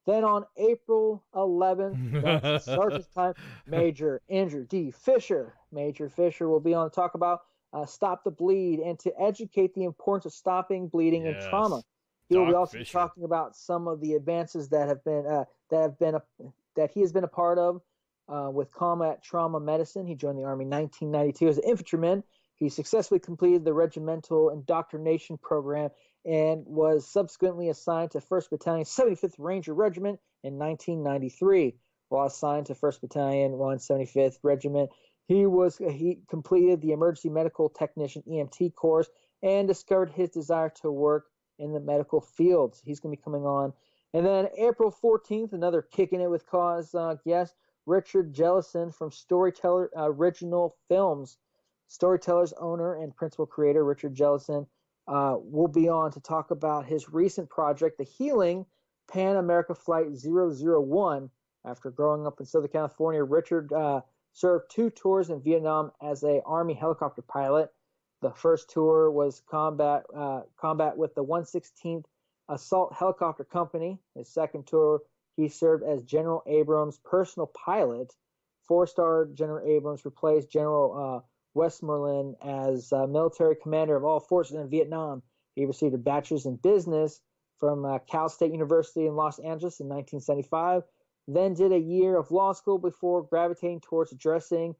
Then on April 11th, that's Sergeant's time, Major Andrew D. Fisher. Major Fisher will be on to talk about Stop the Bleed and to educate the importance of stopping bleeding and trauma. He will be also talking about some of the advances that he has been a part of with combat trauma medicine. He joined the Army in 1992 as an infantryman. He successfully completed the regimental indoctrination program and was subsequently assigned to 1st Battalion, 75th Ranger Regiment in 1993. While assigned to 1st Battalion, 175th Regiment, he completed the Emergency Medical Technician EMT course and discovered his desire to work in the medical fields. He's going to be coming on. And then April 14th, another Kicking It with Cause guest, Richard Jellison from Storyteller Original Films. Storyteller's owner and principal creator, Richard Jellison, will be on to talk about his recent project, The Healing Pan America Flight 001. After growing up in Southern California, Richard served 2 tours in Vietnam as an Army helicopter pilot. The first tour was combat with the 116th Assault Helicopter Company. His second tour, he served as General Abrams' personal pilot. 4-star General Abrams replaced General Westmoreland as military commander of all forces in Vietnam. He received a bachelor's in business from Cal State University in Los Angeles in 1975, then did a year of law school before gravitating towards addressing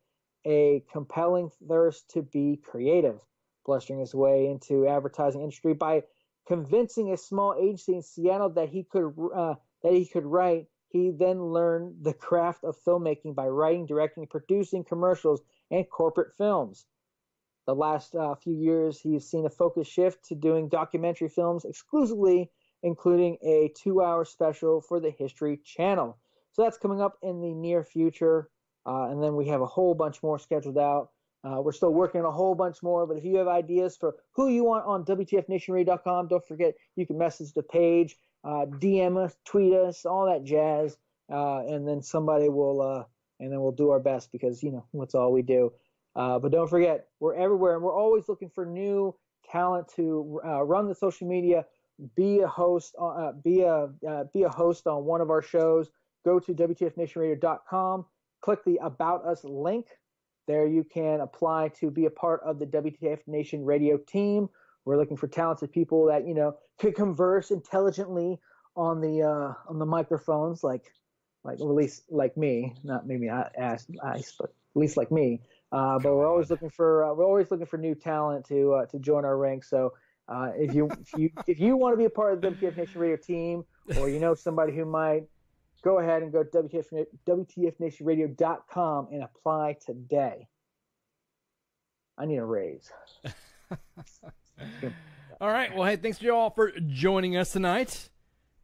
a compelling thirst to be creative, blustering his way into advertising industry by convincing a small agency in Seattle that he could write. He then learned the craft of filmmaking by writing, directing, and producing commercials and corporate films. The last few years, he's seen a focus shift to doing documentary films exclusively, including a 2-hour special for the History Channel. So that's coming up in the near future. And then we have a whole bunch more scheduled out. We're still working on a whole bunch more, but if you have ideas for who you want on WTFNationRadio.com, don't forget you can message the page, DM us, tweet us, all that jazz, and then somebody will, and then we'll do our best because, that's all we do. But don't forget, we're everywhere, and we're always looking for new talent to run the social media, be a host on one of our shows. Go to WTFNationRadio.com, click the About Us link. There you can apply to be a part of the WTF Nation Radio team. We're looking for talented people that can converse intelligently on the microphones, like at least like me, not maybe Ice, but at least like me. But we're always looking for new talent to join our ranks. So if you want to be a part of the WTF Nation Radio team, or somebody who might, go ahead and go to WTFNationRadio.com and apply today. I need a raise. All right. Well, hey, thanks to you all for joining us tonight.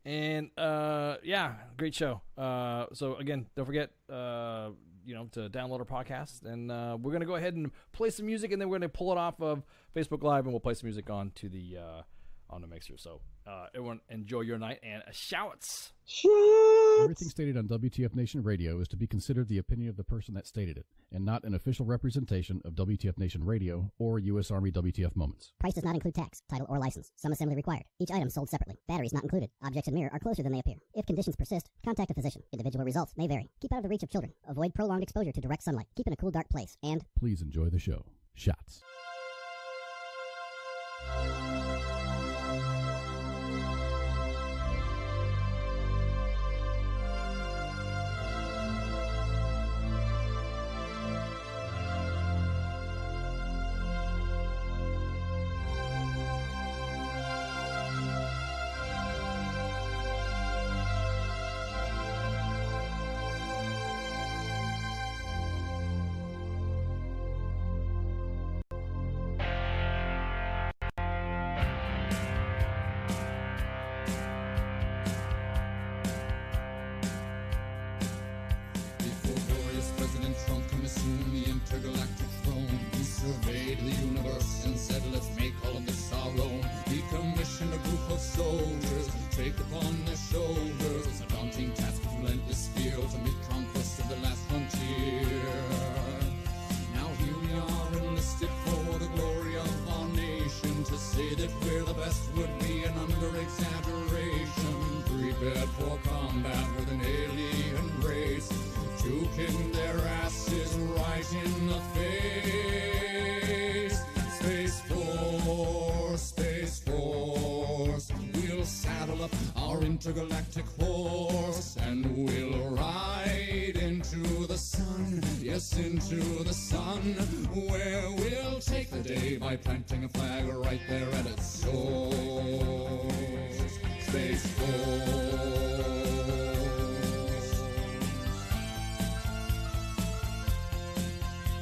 And, yeah, great show. So, again, don't forget, to download our podcast. And we're going to go ahead and play some music, and then we're going to pull it off of Facebook Live, and we'll play some music on the mixer. So, everyone, enjoy your night, and shouts. Everything stated on WTF Nation Radio is to be considered the opinion of the person that stated it, and not an official representation of WTF Nation Radio or U.S. Army WTF Moments. Price does not include tax, title, or license. Some assembly required. Each item sold separately. Batteries not included. Objects in mirror are closer than they appear. If conditions persist, contact a physician. Individual results may vary. Keep out of the reach of children. Avoid prolonged exposure to direct sunlight. Keep in a cool, dark place. And please enjoy the show. Shots. Intergalactic horse, and we'll ride into the sun, yes, into the sun, where we'll take the day by planting a flag right there at its source. Space Force.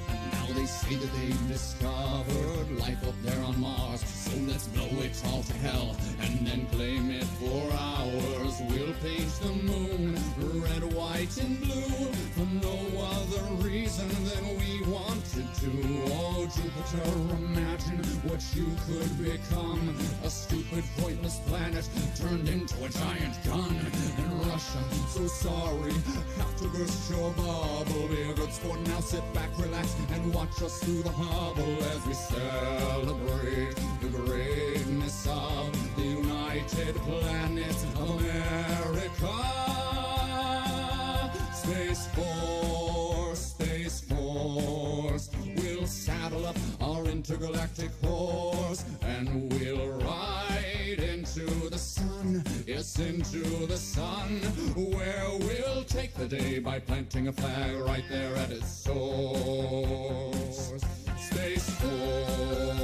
And now they say that they've discovered life up there on Mars, so let's blow it all to hell and then claim it for ours. We'll paint the moon red, white, and blue for no other reason than we wanted to. Oh, Jupiter, imagine what you could become. A stupid, pointless planet turned into a giant gun. And Russia, so sorry, have to burst your bubble. Be a good sport now, sit back, relax, and watch us through the hubble as we celebrate the greatness of the United Planet America. Space Force, Space Force. We'll saddle up our intergalactic horse and we'll ride into the sun, yes, into the sun, where we'll take the day by planting a flag right there at its source. Space Force.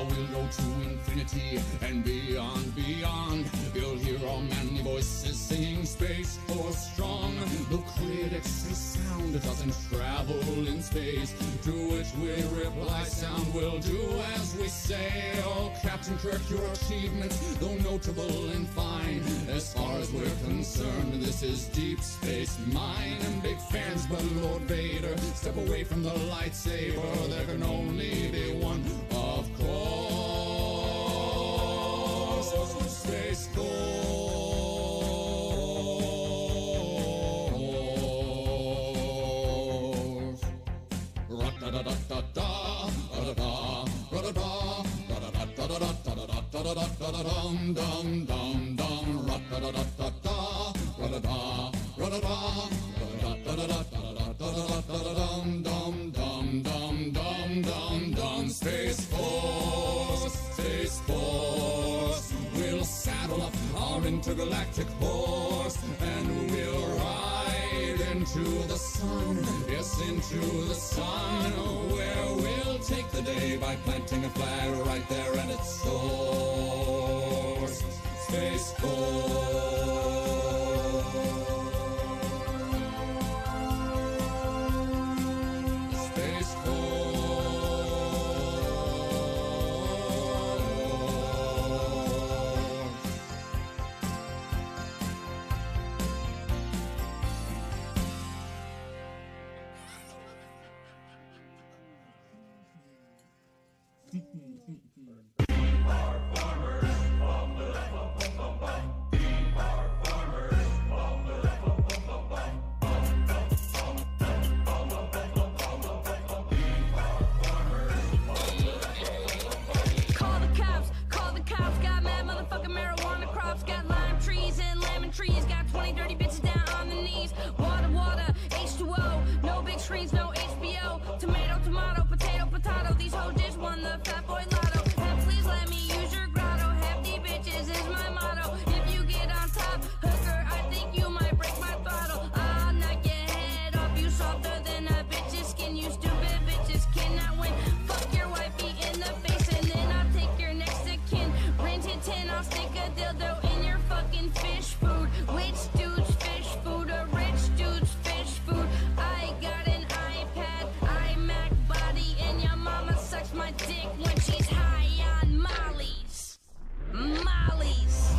We'll go to infinity and beyond, beyond. You'll hear our manly voices singing Space Force strong. The critics say sound doesn't travel in space, to which we reply sound will do as we say. Oh, Captain Kirk, your achievements, though notable and fine, as far as we're concerned, this is Deep Space Mine. And big fans, but Lord Vader, step away from the lightsaber. There can only be one, of course. Space Force. Ra-da-da-da-da-da, ra-da-da, ra-da-da, ra-da-da-da-da-da-da-dum-dum-dum-dum, ra-da-da-da-da-da, ra-da-da, ra-da-da, ra-da-da-da-da-da-dum-dum-dum-dum-dum-dum. Space Force, Space Force. We'll saddle up our intergalactic horse and we'll ride into the sun, yes, into the sun, where we'll take the day by planting a flag right there at its source. Space Force. make dirty bitches down on the knees. Water, water, H2O. No big screens, no HBO. Tomato, tomato, potato, potato. These hoes just won the Fat Boy Lotto. And please let me use your grotto. Hefty bitches is my motto. If you get on top, hooker, I think you might break my throttle. I'll knock your head off. You softer than a bitch's skin. You stupid bitches cannot win. Fuck your wifey in the face and then I'll take your next of kin. Rent it 10, I'll stick a dildo in your fucking fish food. Which dude's fish food? A rich dude's fish food. I got an iPad, iMac body, and your mama sucks my dick when she's high on Molly's. Molly's.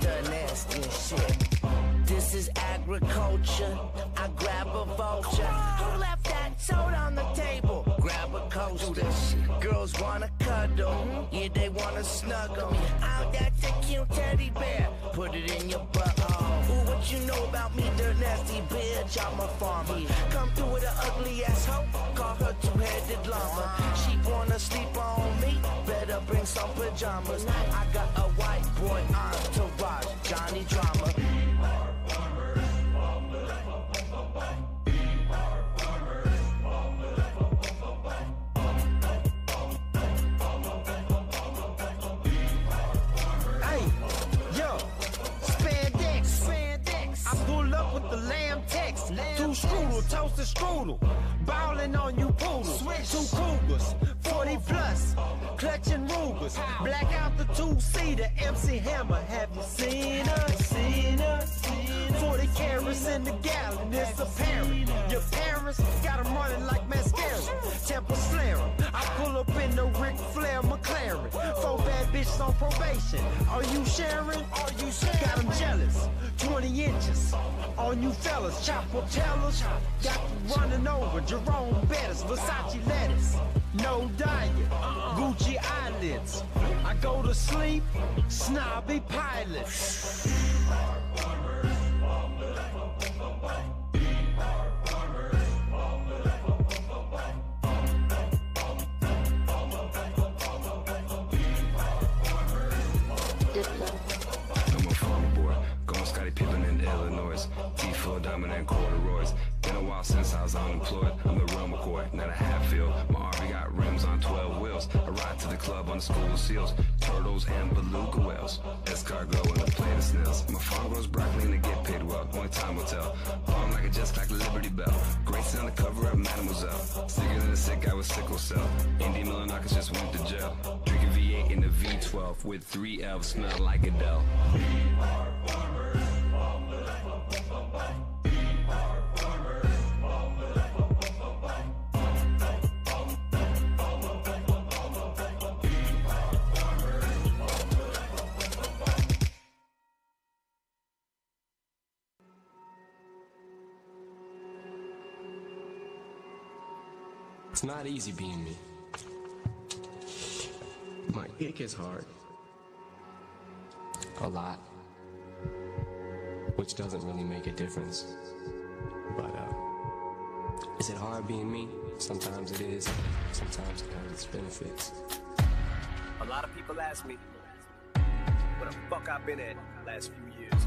The nasty shit. This is agriculture. I grab a vulture. Who left that toad on the table? Grab a coaster. Girls wanna cuddle. Yeah, they wanna snuggle. Oh, that's a cute teddy bear. Put it in your butthole. Ooh, what you know about me, dirt nasty bitch? I'm a farmer. Come through with an ugly ass hoe. Call her two-headed llama. She wanna sleep on me. Better bring some pajamas. I got a white boy entourage. Johnny Drama. I pull up with the lamb text. Two strudel, toasted strudel. Ballin' on you poodles. Two cougars, 40 plus. Clutching Rugers. Black out the two-seater. MC Hammer, have you seen her? Seen her? 40 carats in the gallon, it's apparent. Your parents got 'em running like mascara. Temple Slayer. I pull up in the Ric Flair McLaren. 4 bad bitches on probation. Are you sharing? Are you sharing? Got 'em jealous. 20 inches on you fellas. Chop up tellers. Got you running over. Jerome Bettis. Versace lettuce. No diet. Gucci eyelids. I go to sleep. Snobby pilot. I'm a farmer boy, going Scottie Pippen in Illinois. T4 dominant corduroys. Been a while since I was unemployed. I'm the real McCoy, not a Hatfield. My RV got rims on 12 wheels. I ride to the club on the school of seals. Turtles and beluga whales. Escargot and a plate of snails. My farm grows broccoli and they get paid well. Only time will tell. Palm like a just like a Liberty Bell. Grace on the cover of Mademoiselle. Sicker than a sick guy with sickle cell. Indy Milanakis just went to jail. Drinking V8 in the V12 with 3 elves. Smell like Adele. It's not easy being me. It gets hard. A lot. Which doesn't really make a difference. But, is it hard being me? Sometimes it is. Sometimes it has its benefits. A lot of people ask me what the fuck I've been at the last few years.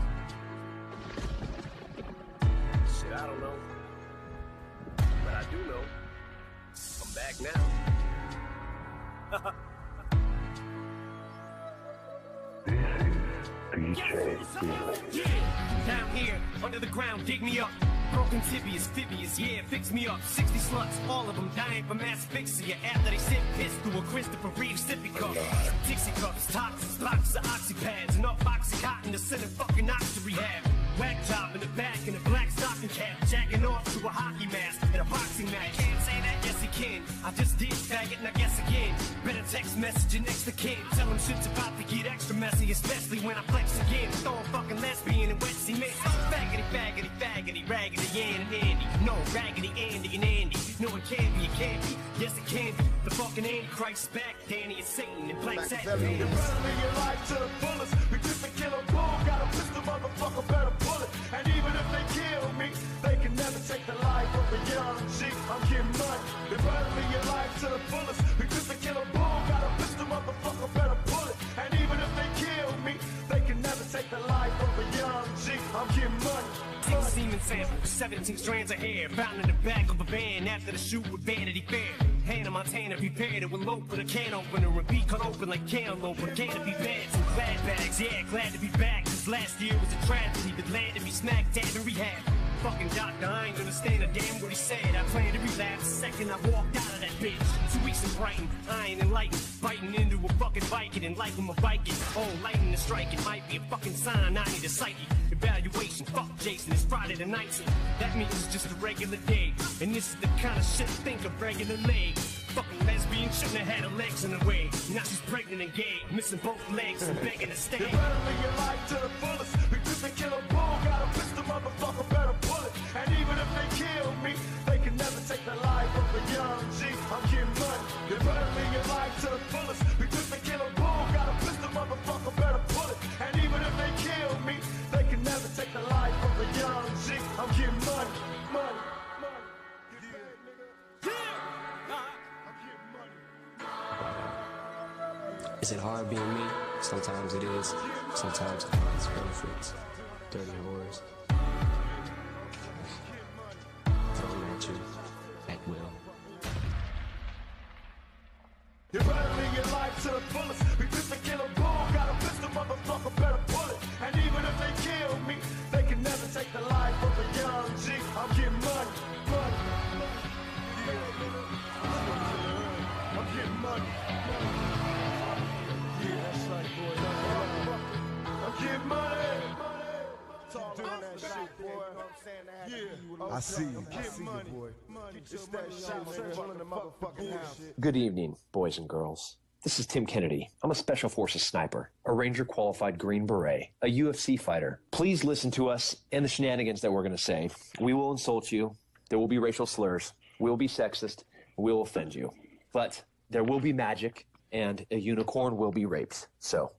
Shit, I don't know. But I do know. I'm back now. Yeah, down here, under the ground, dig me up. Broken tibias, fibias, yeah, fix me up. 60 sluts, all of them dying from asphyxia after they sit pissed through a Christopher Reeve sippy cup. Dixie cups, toxins, boxes of oxypads, enough oxycontin to send a fucking ox to rehab. Whack job in the back in a black stocking cap, jacking off to a hockey mask and a boxing match. Can't say that, yes he can. I just did faggot and I guess again. Better text message your next to kin. Tell him shit's about to get extra messy, especially when I flex again. Throwing fucking lesbian and wet cement. Faggoty, faggoty, faggoty, raggedy, Ann and Andy. No, raggedy, Andy and Andy. No, it can't be, it can't be. Yes, it can be. The fucking Antichrist's back, Danny is Satan and Black Satin. You're wrestling your life to the fullest. We just a killer bull, got a pistol, motherfucker, better pull it. And even if they kill me, they can never take the I'm getting money. They better live your life to the fullest. Because the killer bull got a pistol, motherfucker, better pull it. And even if they kill me, they can never take the life of a young G. I'm getting money. 6 semen samples, 17 strands of hair found in the back of a van after the shoot with Vanity Fair. Hannah Montana prepared it with lope with a can opener and be cut open like cantaloupe with canopy beds and glad bags. Yeah, glad to be back. Cause last year was a tragedy, but landed me smack dab in rehab. Fucking doctor, I ain't gonna stand a damn what he said. I plan to relapse the second I walked out of that bitch. 2 weeks in Brighton, I ain't enlightened. Biting into a fucking Viking and like I'm a Viking. Oh, lightning and striking might be a fucking sign. I need a psyche evaluation. Fuck Jason, it's Friday the 19th. That means it's just a regular day. And this is the kind of shit think of regularly. Fucking lesbian shouldn't have had her legs in the way. Now she's pregnant and gay, missing both legs and begging to stay. You better live your life to the fullest. Because the killer bull got a pistol, motherfucker, better pull it. And even if they kill me, they can never take the life of a young G. I'm getting money. You better live your life to the fullest. Because the killer bull got a pistol, motherfucker, better pull it. And even if they kill me, they can never take the life of a young G. I'm getting money, money. Is it hard being me? Sometimes it is. Sometimes it's benefits. Dirty whores. Thrown at you at will. You better live your life to the fullest. Because the killer bull got a pistol, motherfucker, better pull it. And even if they kill me, they can never take the life of a young G. I'm getting money, money, money. I'm getting money. Yeah, that's right, boy. I'm getting money. Talk doing that shit, boy. Yeah, I see you. I see you, boy. It's that shit, man. Pulling the motherfucking house. Good evening, boys and girls. This is Tim Kennedy. I'm a Special Forces sniper, a Ranger qualified Green Beret, a UFC fighter. Please listen to us and the shenanigans that we're going to say. We will insult you. There will be racial slurs. We will be sexist. We will offend you. But there will be magic, and a unicorn will be raped. So